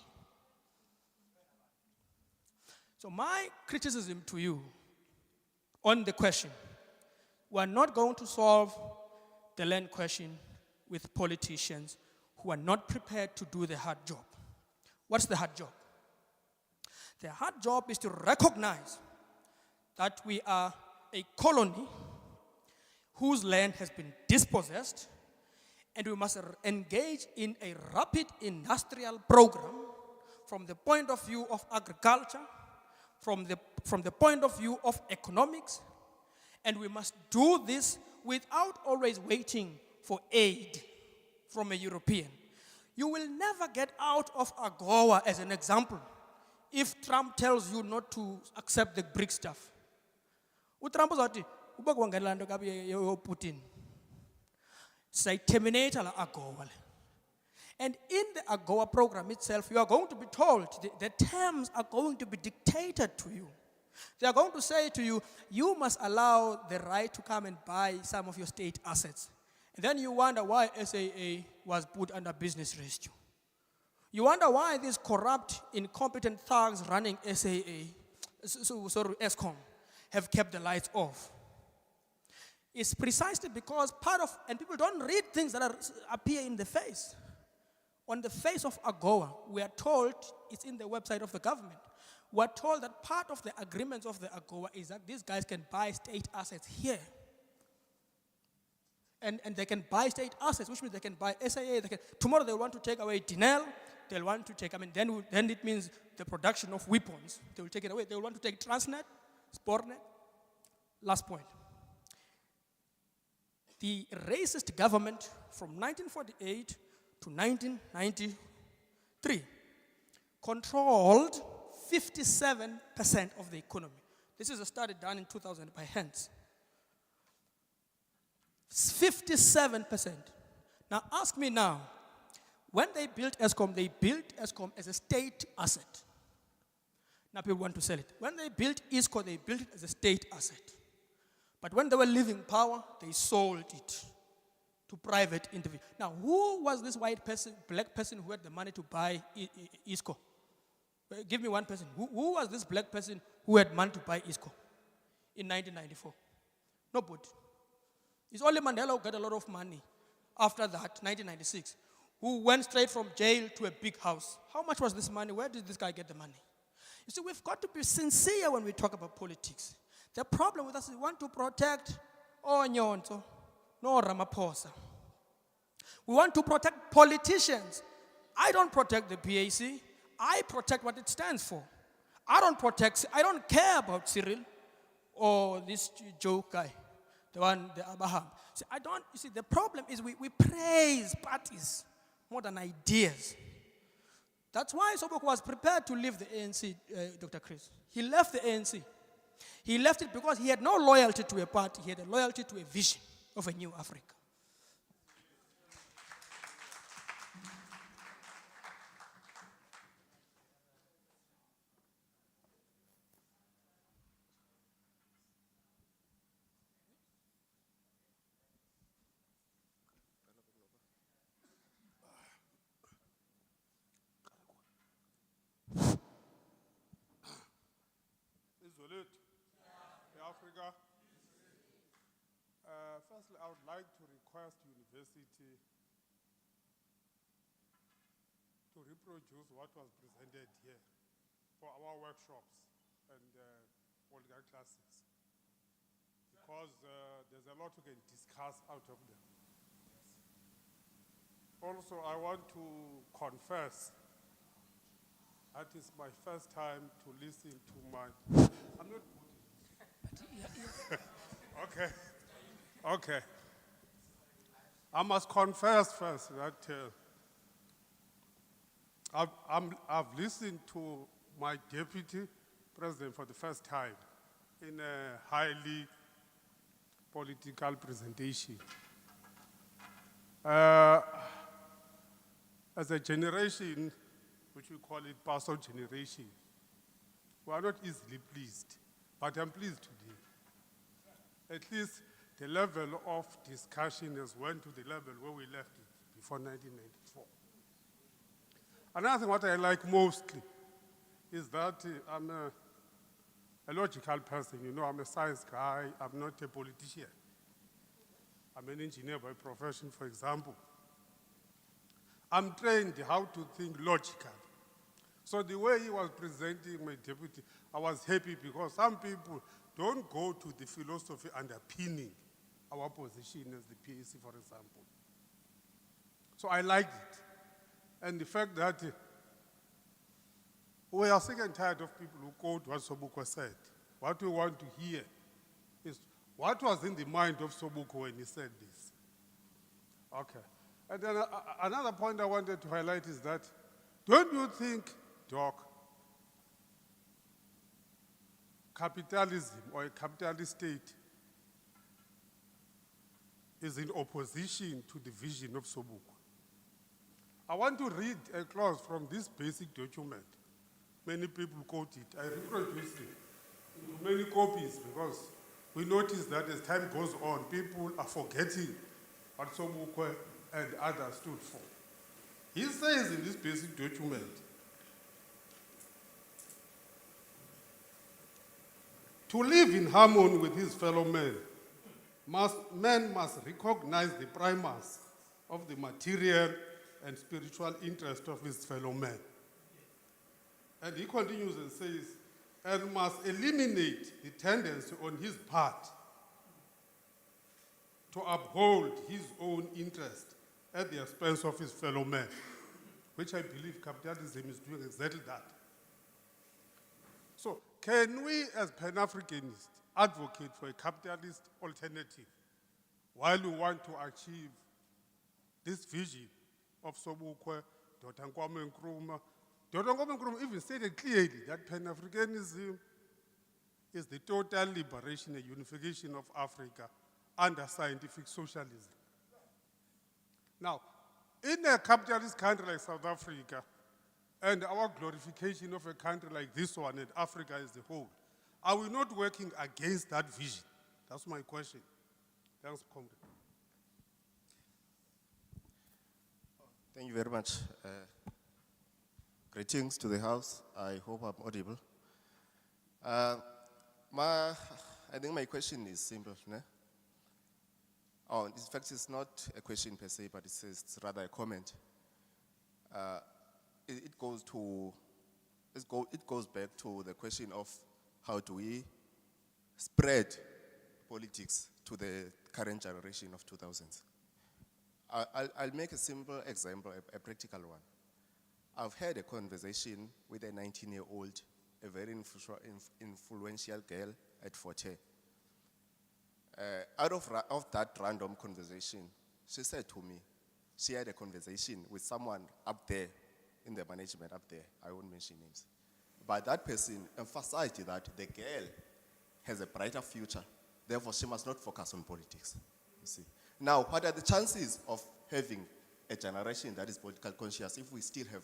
So my criticism to you on the question, we are not going to solve the land question with politicians who are not prepared to do the hard job. What's the hard job? The hard job is to recognize that we are a colony whose land has been dispossessed, and we must engage in a rapid industrial program from the point of view of agriculture, from the point of view of economics, and we must do this without always waiting for aid from a European. You will never get out of AGOA as an example if Trump tells you not to accept the BRIC stuff. Trump said, Putin. Say terminate AGOA. And in the AGOA program itself, you are going to be told the terms are going to be dictated to you. They are going to say to you, you must allow the right to come and buy some of your state assets. And then you wonder why SAA was put under business rescue. You wonder why these corrupt, incompetent thugs running ESCOM, have kept the lights off. It's precisely because and people don't read things that appear in the face. On the face of AGOA, we are told, it's in the website of the government, we're told that part of the agreements of the AGOA is that these guys can buy state assets here. And they can buy state assets, which means they can buy SAA. Tomorrow they'll want to take away Dinel. They'll want to take, then it means the production of weapons. They will take it away. They will want to take Transnet, Sportnet. Last point. The racist government from 1948 to 1993 controlled 57% of the economy. This is a study done in 2000 by Hans. 57%. Now ask me now, when they built ESCOM as a state asset. Now people want to sell it. When they built ISCO, they built it as a state asset. But when they were leaving power, they sold it to private individuals. Now, who was this white person, black person who had the money to buy ISCO? Give me one person. Who was this black person who had money to buy ISCO in 1994? Nobody. It's only Mandela who got a lot of money after that, 1996, who went straight from jail to a big house. How much was this money? Where did this guy get the money? You see, we've got to be sincere when we talk about politics. The problem with us is we want to protect Onyonto, no Ramaphosa. We want to protect politicians. I don't protect the PAC. I protect what it stands for. I don't care about Cyril or this Joe guy, the Abraham. See, the problem is we praise parties more than ideas. That's why Sobukwe was prepared to leave the ANC, Dr. Chris. He left the ANC. He left it because he had no loyalty to a party. He had a loyalty to a vision of a new Africa. Africa. Firstly, I would like to request university to reproduce what was presented here for our workshops and political classes, because there's a lot we can discuss out of them. Also, I want to confess that is my first time to listen to I'm not. Okay. I must confess first that I've listened to my deputy president for the first time in a highly political presentation. As a generation, which we call it pastor generation, we are not easily pleased, but I'm pleased today. At least the level of discussion has went to the level where we left it before 1994. Another thing what I like mostly is that I'm a logical person. You know, I'm a science guy. I'm not a politician. I'm an engineer by profession, for example. I'm trained how to think logically. So the way he was presenting my deputy, I was happy because some people don't go to the philosophy underpinning our position as the PAC, for example. So I liked it. And the fact that we are sick and tired of people who quote what Sobukwe said. What we want to hear is what was in the mind of Sobukwe when he said this. Okay. And then another point I wanted to highlight is that, don't you think, Doc, capitalism or a capitalist state is in opposition to the vision of Sobukwe? I want to read a clause from this basic document. Many people quote it. I reproduced it into many copies because we notice that as time goes on, people are forgetting what Sobukwe and others stood for. He says in this basic document, to live in harmony with his fellow men, man must recognize the primacy of the material and spiritual interest of his fellow men. And he continues and says, and must eliminate the tendency on his part to uphold his own interest at the expense of his fellow men, which I believe capitalism is doing exactly that. So, can we as Pan-Africanists advocate for a capitalist alternative while we want to achieve this vision of Sobukwe, Dr. Kwame Nkrumah? Dr. Kwame Nkrumah even stated clearly that Pan-Africanism is the total liberation and unification of Africa under scientific socialism. Now, in a capitalist country like South Africa, and our glorification of a country like this one and Africa as a whole, are we not working against that vision? That's my question. Thanks, Comrade. Thank you very much. Greetings to the House. I hope I'm audible. I think my question is simple. Ne? Oh, in fact, it's not a question per se, but it's rather a comment. It goes back to the question of how do we spread politics to the current generation of 2000s. I'll make a simple example, a practical one. I've had a conversation with a 19-year-old, a very influential girl at Forte. Out of that random conversation, she said to me, she had a conversation with someone up there in the management up there. I won't mention names. But that person emphasized that the girl has a brighter future. Therefore, she must not focus on politics. You see. Now, what are the chances of having a generation that is political conscious if we still have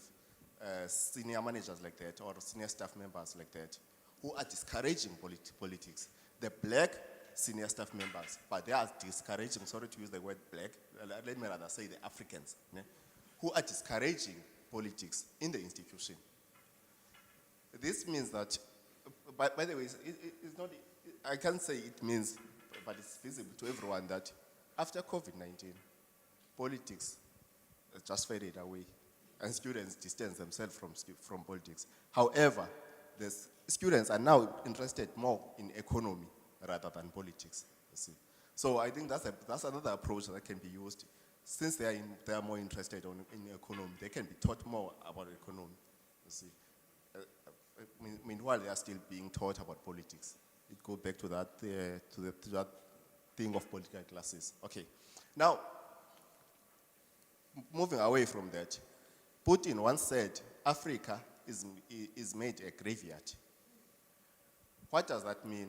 senior managers like that or senior staff members like that who are discouraging politics? The black senior staff members, but they are discouraging, sorry to use the word black, let me rather say the Africans, who are discouraging politics in the institution. This means that, by the way, it's not, I can't say it means, but it's visible to everyone that after COVID-19, politics just faded away and students distance themselves from politics. However, the students are now interested more in economy rather than politics, you see. So I think that's another approach that can be used. Since they are more interested in economy, they can be taught more about economy, you see. Meanwhile, they are still being taught about politics. It goes back to that, to that thing of political classes. Okay, now, moving away from that, Putin once said, Africa is made a graveyard. What does that mean?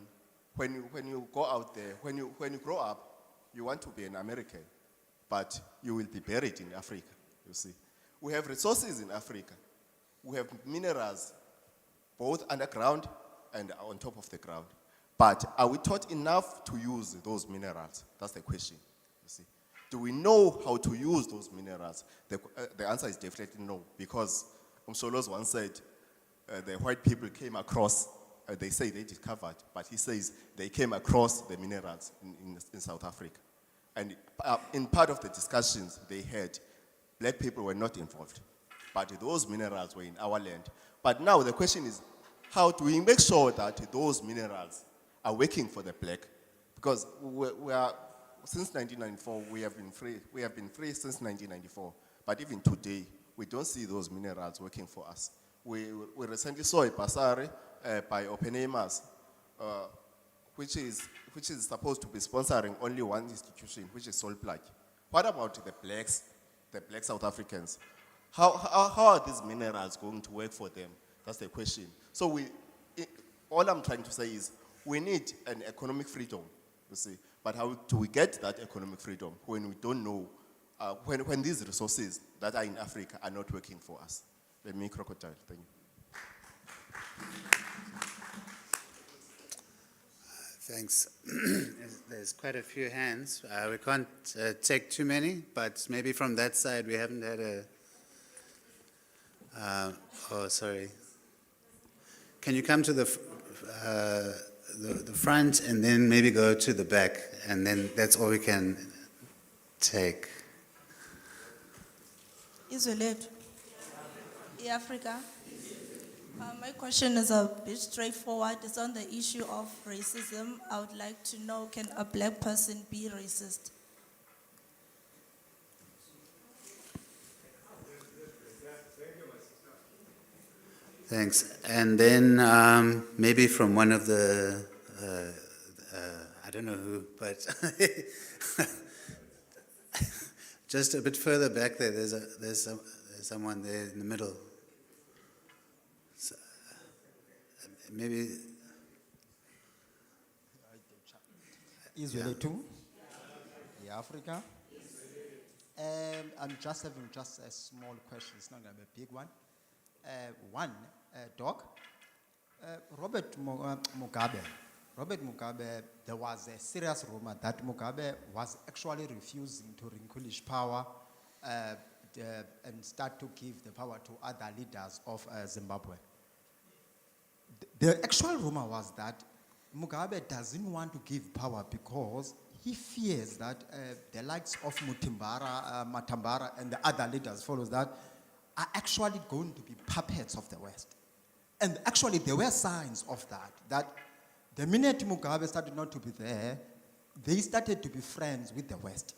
When you go out there, when you grow up, you want to be an American, but you will be buried in Africa, you see. We have resources in Africa. We have minerals, both underground and on top of the ground. But are we taught enough to use those minerals? That's the question, you see. Do we know how to use those minerals? The answer is definitely no, because Umsolos once said the white people came across, they say they discovered, but he says they came across the minerals in South Africa. And in part of the discussions they had, black people were not involved, but those minerals were in our land. But now the question is, how do we make sure that those minerals are working for the black? Because we are, since 1994, we have been free. We have been free since 1994. But even today, we don't see those minerals working for us. We recently saw a bursary by Open-Aimers, which is supposed to be sponsoring only one institution, which is Solplug. What about the black South Africans? How are these minerals going to work for them? That's the question. So all I'm trying to say is we need an economic freedom, you see. But how do we get that economic freedom when we don't know when these resources that are in Africa are not working for us. Let me crocodile. Thank you. Thanks. There's quite a few hands. We can't take too many, but maybe from that side we haven't had a. Oh, sorry. Can you come to the front and then maybe go to the back, and then that's all we can take. Izwe lethu, Africa. My question is a bit straightforward. It's on the issue of racism. I would like to know, can a black person be racist? Thanks. And then maybe from one of the, I don't know who, but just a bit further back there, there's someone there in the middle. So, maybe. Israel too? Africa? I'm just having just a small question. It's not going to be a big one. Doc, Robert Mugabe, there was a serious rumor that Mugabe was actually refusing to relinquish power and start to give the power to other leaders of Zimbabwe. The actual rumor was that Mugabe doesn't want to give power because he fears that the likes of Matambara and the other leaders follows that are actually going to be puppets of the West. And actually there were signs of that the minute Mugabe started not to be there, they started to be friends with the West.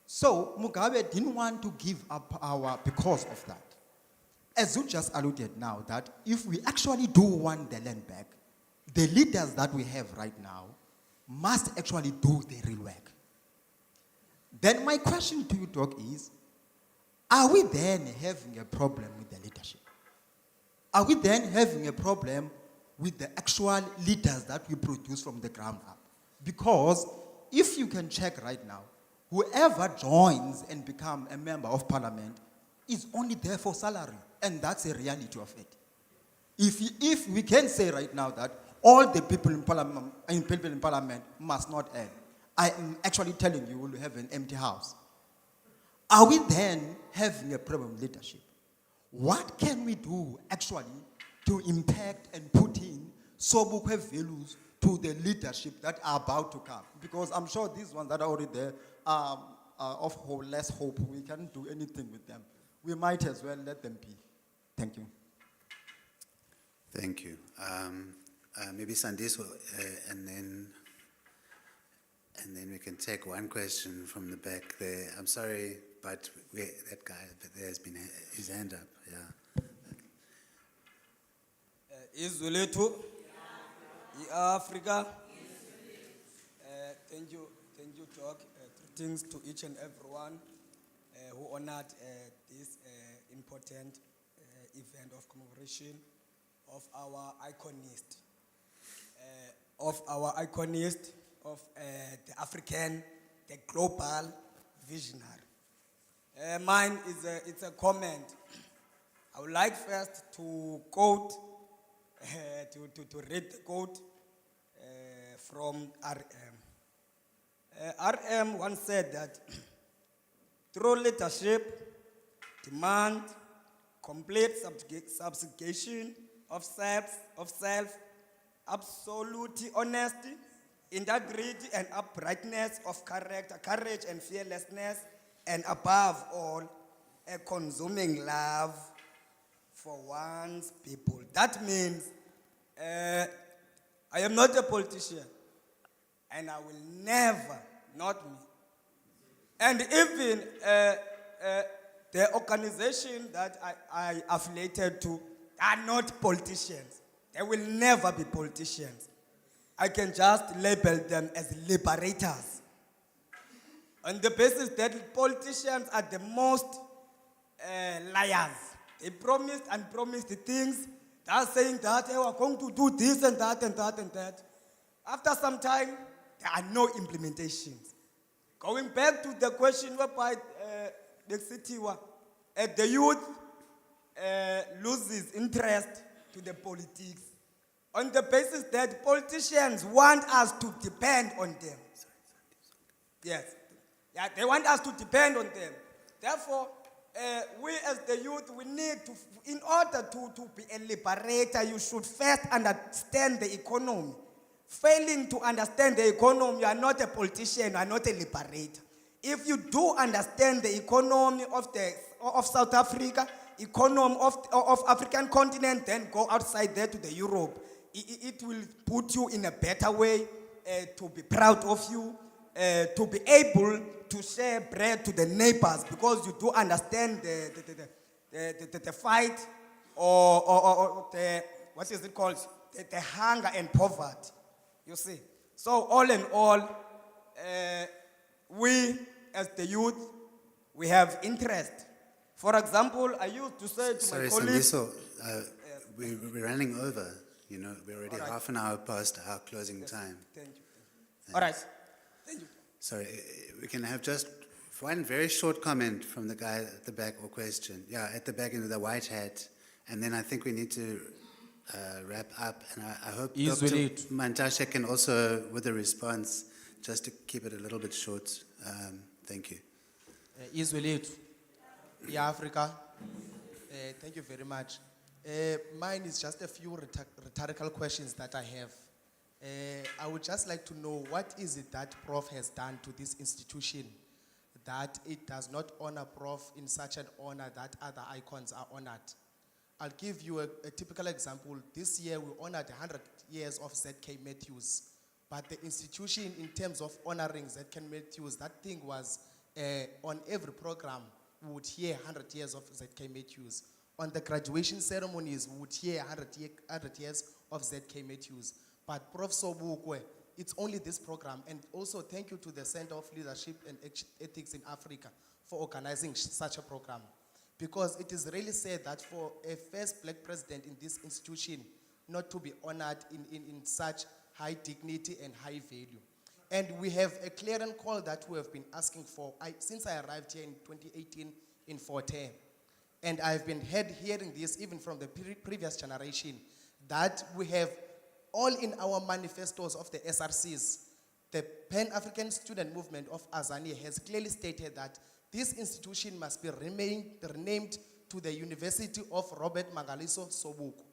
So Mugabe didn't want to give up power because of that. As you just alluded now, that if we actually do want the land back, the leaders that we have right now must actually do the real work. Then my question to you, Doc, is, are we then having a problem with the leadership? Are we then having a problem with the actual leaders that we produce from the ground up? Because if you can check right now, whoever joins and becomes a member of parliament is only there for salary, and that's a reality of it. If we can say right now that all the people in parliament must not earn, I am actually telling you, we'll have an empty house. Are we then having a problem with leadership? What can we do actually to impact and put in Sobukwe values to the leadership that are about to come? Because I'm sure these ones that are already there are of less hope. We can't do anything with them. We might as well let them be. Thank you. Thank you. Maybe Sandiso, and then we can take one question from the back there. I'm sorry, but that guy there has been his hand up. Yeah. Izwe lethu, Africa. Thank you, Doc. Greetings to each and everyone who honored this important event of commemoration of our iconist, of the African, the global visionary. Mine is it's a comment. I would like first to quote, to read the quote from RM. RM once said that true leadership demand complete subjugation of self, absolute honesty, integrity and uprightness of character, courage and fearlessness, and above all, a consuming love for one's people. That means I am not a politician, and I will never, not me. And even the organization that I affiliated to are not politicians. They will never be politicians. I can just label them as liberators. On the basis that politicians are the most liars. They promised and promised things. They are saying that they are going to do this and that and that and that. After some time, there are no implementations. Going back to the question whereby Bexitiwa, the youth loses interest to the politics on the basis that politicians want us to depend on them. Yes. Yeah, they want us to depend on them. Therefore, we as the youth, we need to, in order to be a liberator, you should first understand the economy. Failing to understand the economy, you are not a politician, you are not a liberator. If you do understand the economy of South Africa, economy of African continent, then go outside there to the Europe. It will put you in a better way to be proud of you, to be able to share bread to the neighbors, because you do understand the fight or the, what is it called? The hunger and poverty, you see. So all in all, we as the youth, we have interest. For example, I used to say to my colleagues. Sorry, we're running over. You know, we're already half an hour past our closing time. Thank you. All right. Thank you. Sorry, we can have just one very short comment from the guy at the back, or question. Yeah, at the back in the white hat. And then I think we need to wrap up. And I hope Dr. Mantashe can also, with a response, just to keep it a little bit short. Thank you. Africa. Thank you very much. Mine is just a few rhetorical questions that I have. I would just like to know, what is it that Prof has done to this institution that it does not honor Prof in such an honor that other icons are honored? I'll give you a typical example. This year we honored 100 years of ZK Matthews, but the institution, in terms of honoring ZK Matthews, that thing was on every program we would hear 100 years of ZK Matthews. On the graduation ceremonies, we would hear 100 years of ZK Matthews. But Prof. Sobukwe, it's only this program. And also thank you to the Center of Leadership and Ethics in Africa for organizing such a program. Because it is really sad that for a first black president in this institution not to be honored in such high dignity and high value. And we have a clearance call that we have been asking for since I arrived here in 2018 in Fort Hare. And I've been hearing this even from the previous generation, that we have all in our manifestos of the SRCs. The Pan-African Student Movement of Azania has clearly stated that this institution must be renamed to the University of Robert Mangaliso Sobukwe.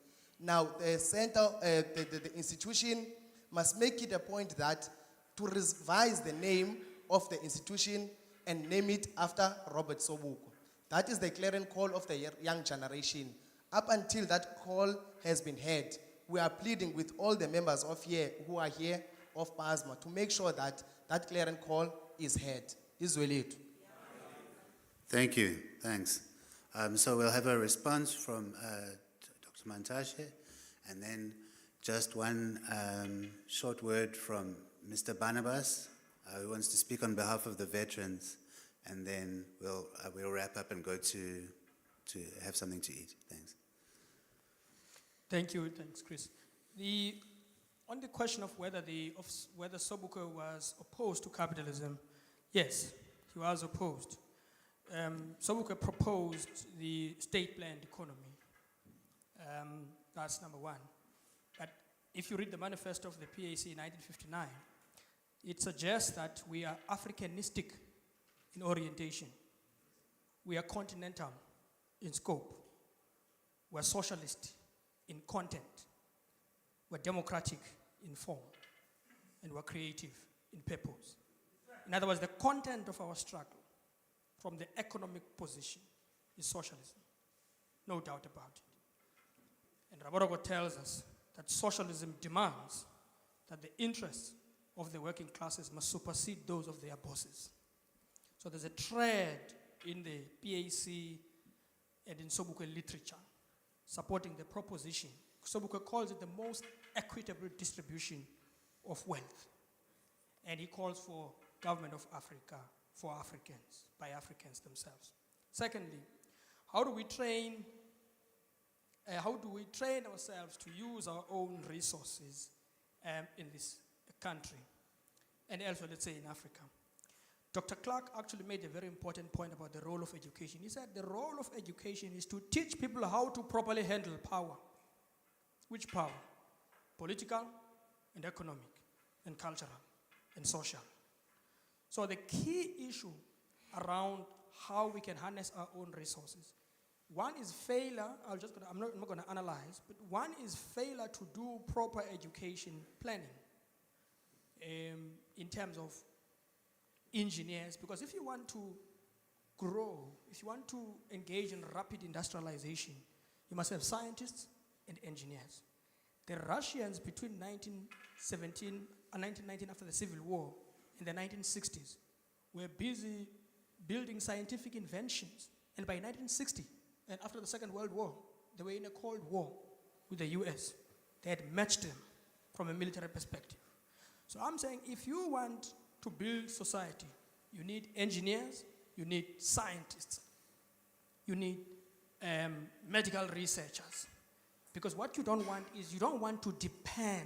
Now, the center, the institution must make it a point that to revise the name of the institution and name it after Robert Sobukwe. That is the clearing call of the young generation. Up until that call has been heard, we are pleading with all the members of here who are here of PASMA to make sure that that clearing call is heard. Israelite. Thank you. Thanks. So we'll have a response from Dr. Mantashe, and then just one short word from Mr. Barnabas, who wants to speak on behalf of the veterans, and then we'll wrap up and go to have something to eat. Thanks. Thank you. Thanks, Chris. On the question of whether Sobukwe was opposed to capitalism, yes, he was opposed. Sobukwe proposed the state-planned economy. That's number one. But if you read the manifesto of the PAC in 1959, it suggests that we are Africanistic in orientation. We are continental in scope. We're socialist in content. We're democratic in form. And we're creative in purpose. In other words, the content of our struggle from the economic position is socialism. No doubt about it. And Raborogo tells us that socialism demands that the interests of the working classes must supersede those of their bosses. So there's a thread in the PAC and in Sobukwe literature supporting the proposition. Sobukwe calls it the most equitable distribution of wealth. And he calls for government of Africa for Africans, by Africans themselves. Secondly, how do we train ourselves to use our own resources in this country and elsewhere, let's say in Africa? Dr. Clark actually made a very important point about the role of education. He said the role of education is to teach people how to properly handle power. Which power? Political and economic and cultural and social. So the key issue around how we can harness our own resources. One is failure, I'm not going to analyze, but one is failure to do proper education planning in terms of engineers, because if you want to grow, if you want to engage in rapid industrialization, you must have scientists and engineers. The Russians between 1917 and 1919, after the Civil War, in the 1960s, were busy building scientific inventions. And by 1960, and after the Second World War, they were in a Cold War with the US. They had matched them from a military perspective. So I'm saying if you want to build society, you need engineers, you need scientists, you need medical researchers. Because what you don't want is you don't want to depend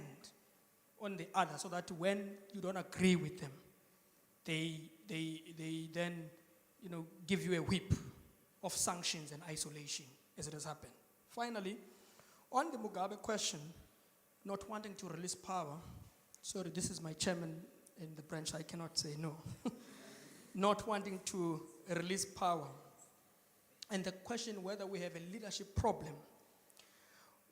on the other so that when you don't agree with them, they then give you a whip of sanctions and isolation, as it has happened. Finally, on the Mugabe question, not wanting to release power, sorry, this is my chairman in the branch, I cannot say no. Not wanting to release power. And the question whether we have a leadership problem.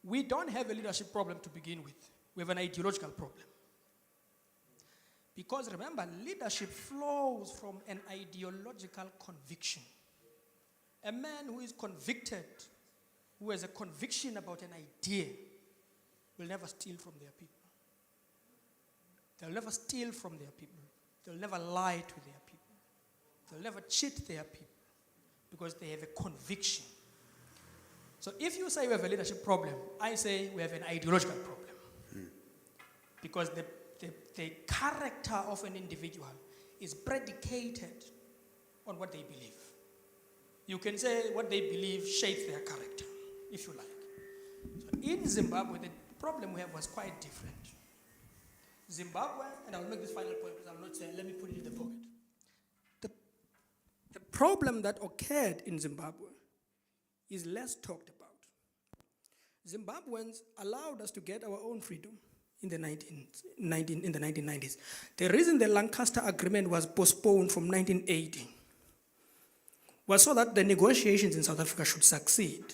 We don't have a leadership problem to begin with. We have an ideological problem. Because remember, leadership flows from an ideological conviction. A man who is convicted, who has a conviction about an idea, will never steal from their people. They'll never steal from their people. They'll never lie to their people. They'll never cheat their people because they have a conviction. So if you say we have a leadership problem, I say we have an ideological problem. Because the character of an individual is predicated on what they believe. You can say what they believe shapes their character, if you like. So in Zimbabwe, the problem we have was quite different. Zimbabwe, and I'll make this final point because I'm not saying, let me put it in the pocket. The problem that occurred in Zimbabwe is less talked about. Zimbabweans allowed us to get our own freedom in the 1990s. The reason the Lancaster Agreement was postponed from 1980 was so that the negotiations in South Africa should succeed.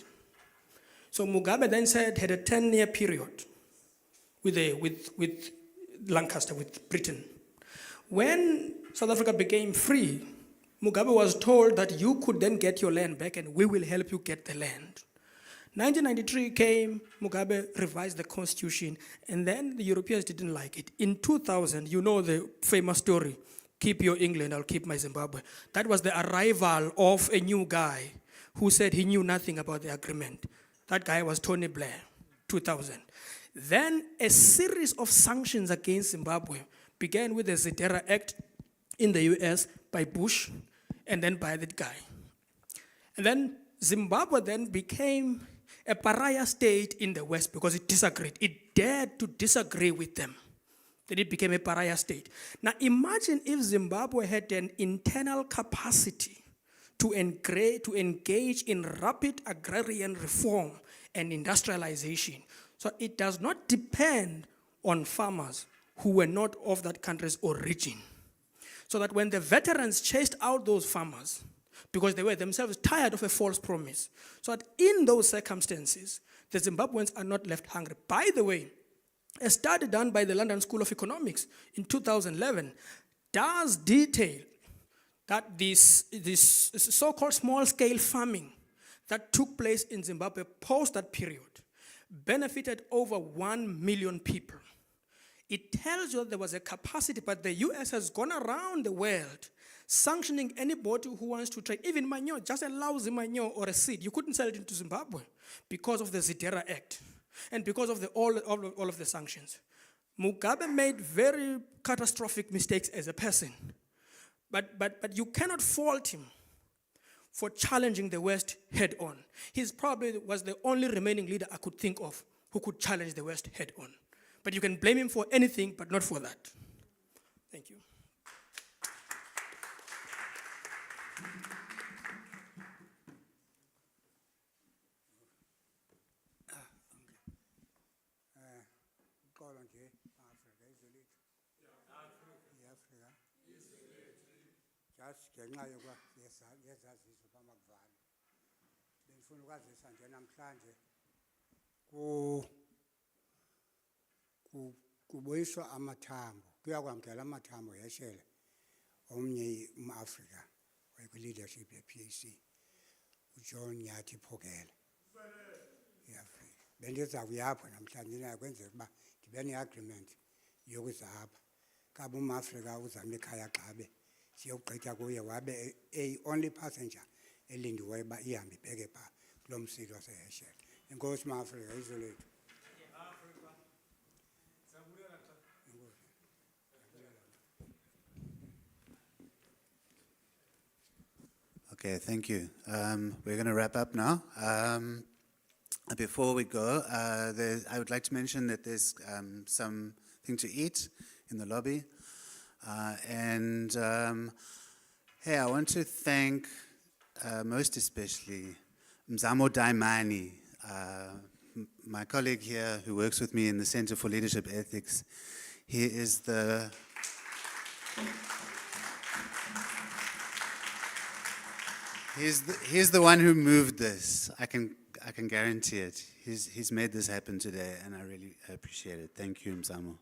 So Mugabe then had a 10-year period with Lancaster, with Britain. When South Africa became free, Mugabe was told that you could then get your land back and we will help you get the land. 1993 came, Mugabe revised the constitution, and then the Europeans didn't like it. In 2000, you know the famous story, keep your England, I'll keep my Zimbabwe. That was the arrival of a new guy who said he knew nothing about the agreement. That guy was Tony Blair, 2000. Then a series of sanctions against Zimbabwe began with the Zedera Act in the US by Bush, and then by that guy. And then Zimbabwe then became a pariah state in the West because it disagreed. It dared to disagree with them. Then it became a pariah state. Now imagine if Zimbabwe had an internal capacity to engage in rapid agrarian reform and industrialization. So it does not depend on farmers who were not of that country's origin. So that when the veterans chased out those farmers, because they were themselves tired of a false promise. So that in those circumstances, the Zimbabweans are not left hungry. By the way, a study done by the London School of Economics in 2011 does detail that this so-called small-scale farming that took place in Zimbabwe post that period benefited over 1 million people. It tells you there was a capacity, but the US has gone around the world sanctioning anybody who wants to trade, even manure, just a lousy manure or a seed. You couldn't sell it into Zimbabwe because of the Zedera Act and because of all of the sanctions. Mugabe made very catastrophic mistakes as a person, but you cannot fault him for challenging the West head on. He probably was the only remaining leader I could think of who could challenge the West head on. But you can blame him for anything, but not for that. Thank you. just ngenxa yezaziso bamakuvalo. Bengifuna ukwazisa nje namhlanje kubuyiswa amathambo, kuyakwamkela amathambo yeshele omnye umAfrika leadership ye-PAC, uJohn Nyathi Phokela. Bendiza kuyapho namhlanje naye kwenzeka ukuba ndibe ne-agreement yokuza apha. Kabe umAfrika uzama ekhaya Gxabe siyogqitha kuye wabe only passenger elindiweyo uba ihambe ibheke phaa kulo msilo waseheshele. Enkosi maAfrika, izwe lethu. Okay, thank you. We're going to wrap up now. Before we go, I would like to mention that there's something to eat in the lobby. Hey, I want to thank most especially Mzamo Daimani, my colleague here who works with me in the Center for Leadership Ethics. He is He's the one who moved this. I can guarantee it. He's made this happen today, and I really appreciate it. Thank you, Mzamo.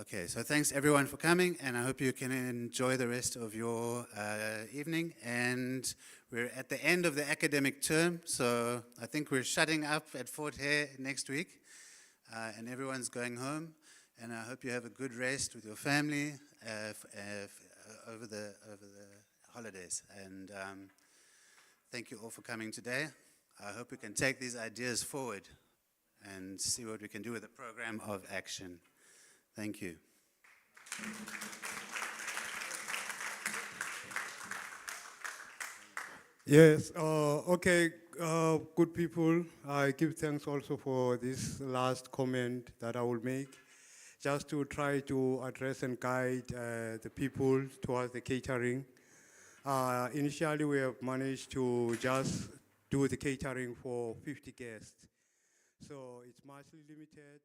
Okay, so thanks everyone for coming, and I hope you can enjoy the rest of your evening. And we're at the end of the academic term, so I think we're shutting up at Fort Hare next week, and everyone's going home. And I hope you have a good rest with your family over the holidays. And thank you all for coming today. I hope we can take these ideas forward and see what we can do with a program of action. Thank you. Yes, okay, good people. I give thanks also for this last comment that I will make, just to try to address and guide the people towards the catering. Initially, we have managed to just do the catering for 50 guests. So it's much limited.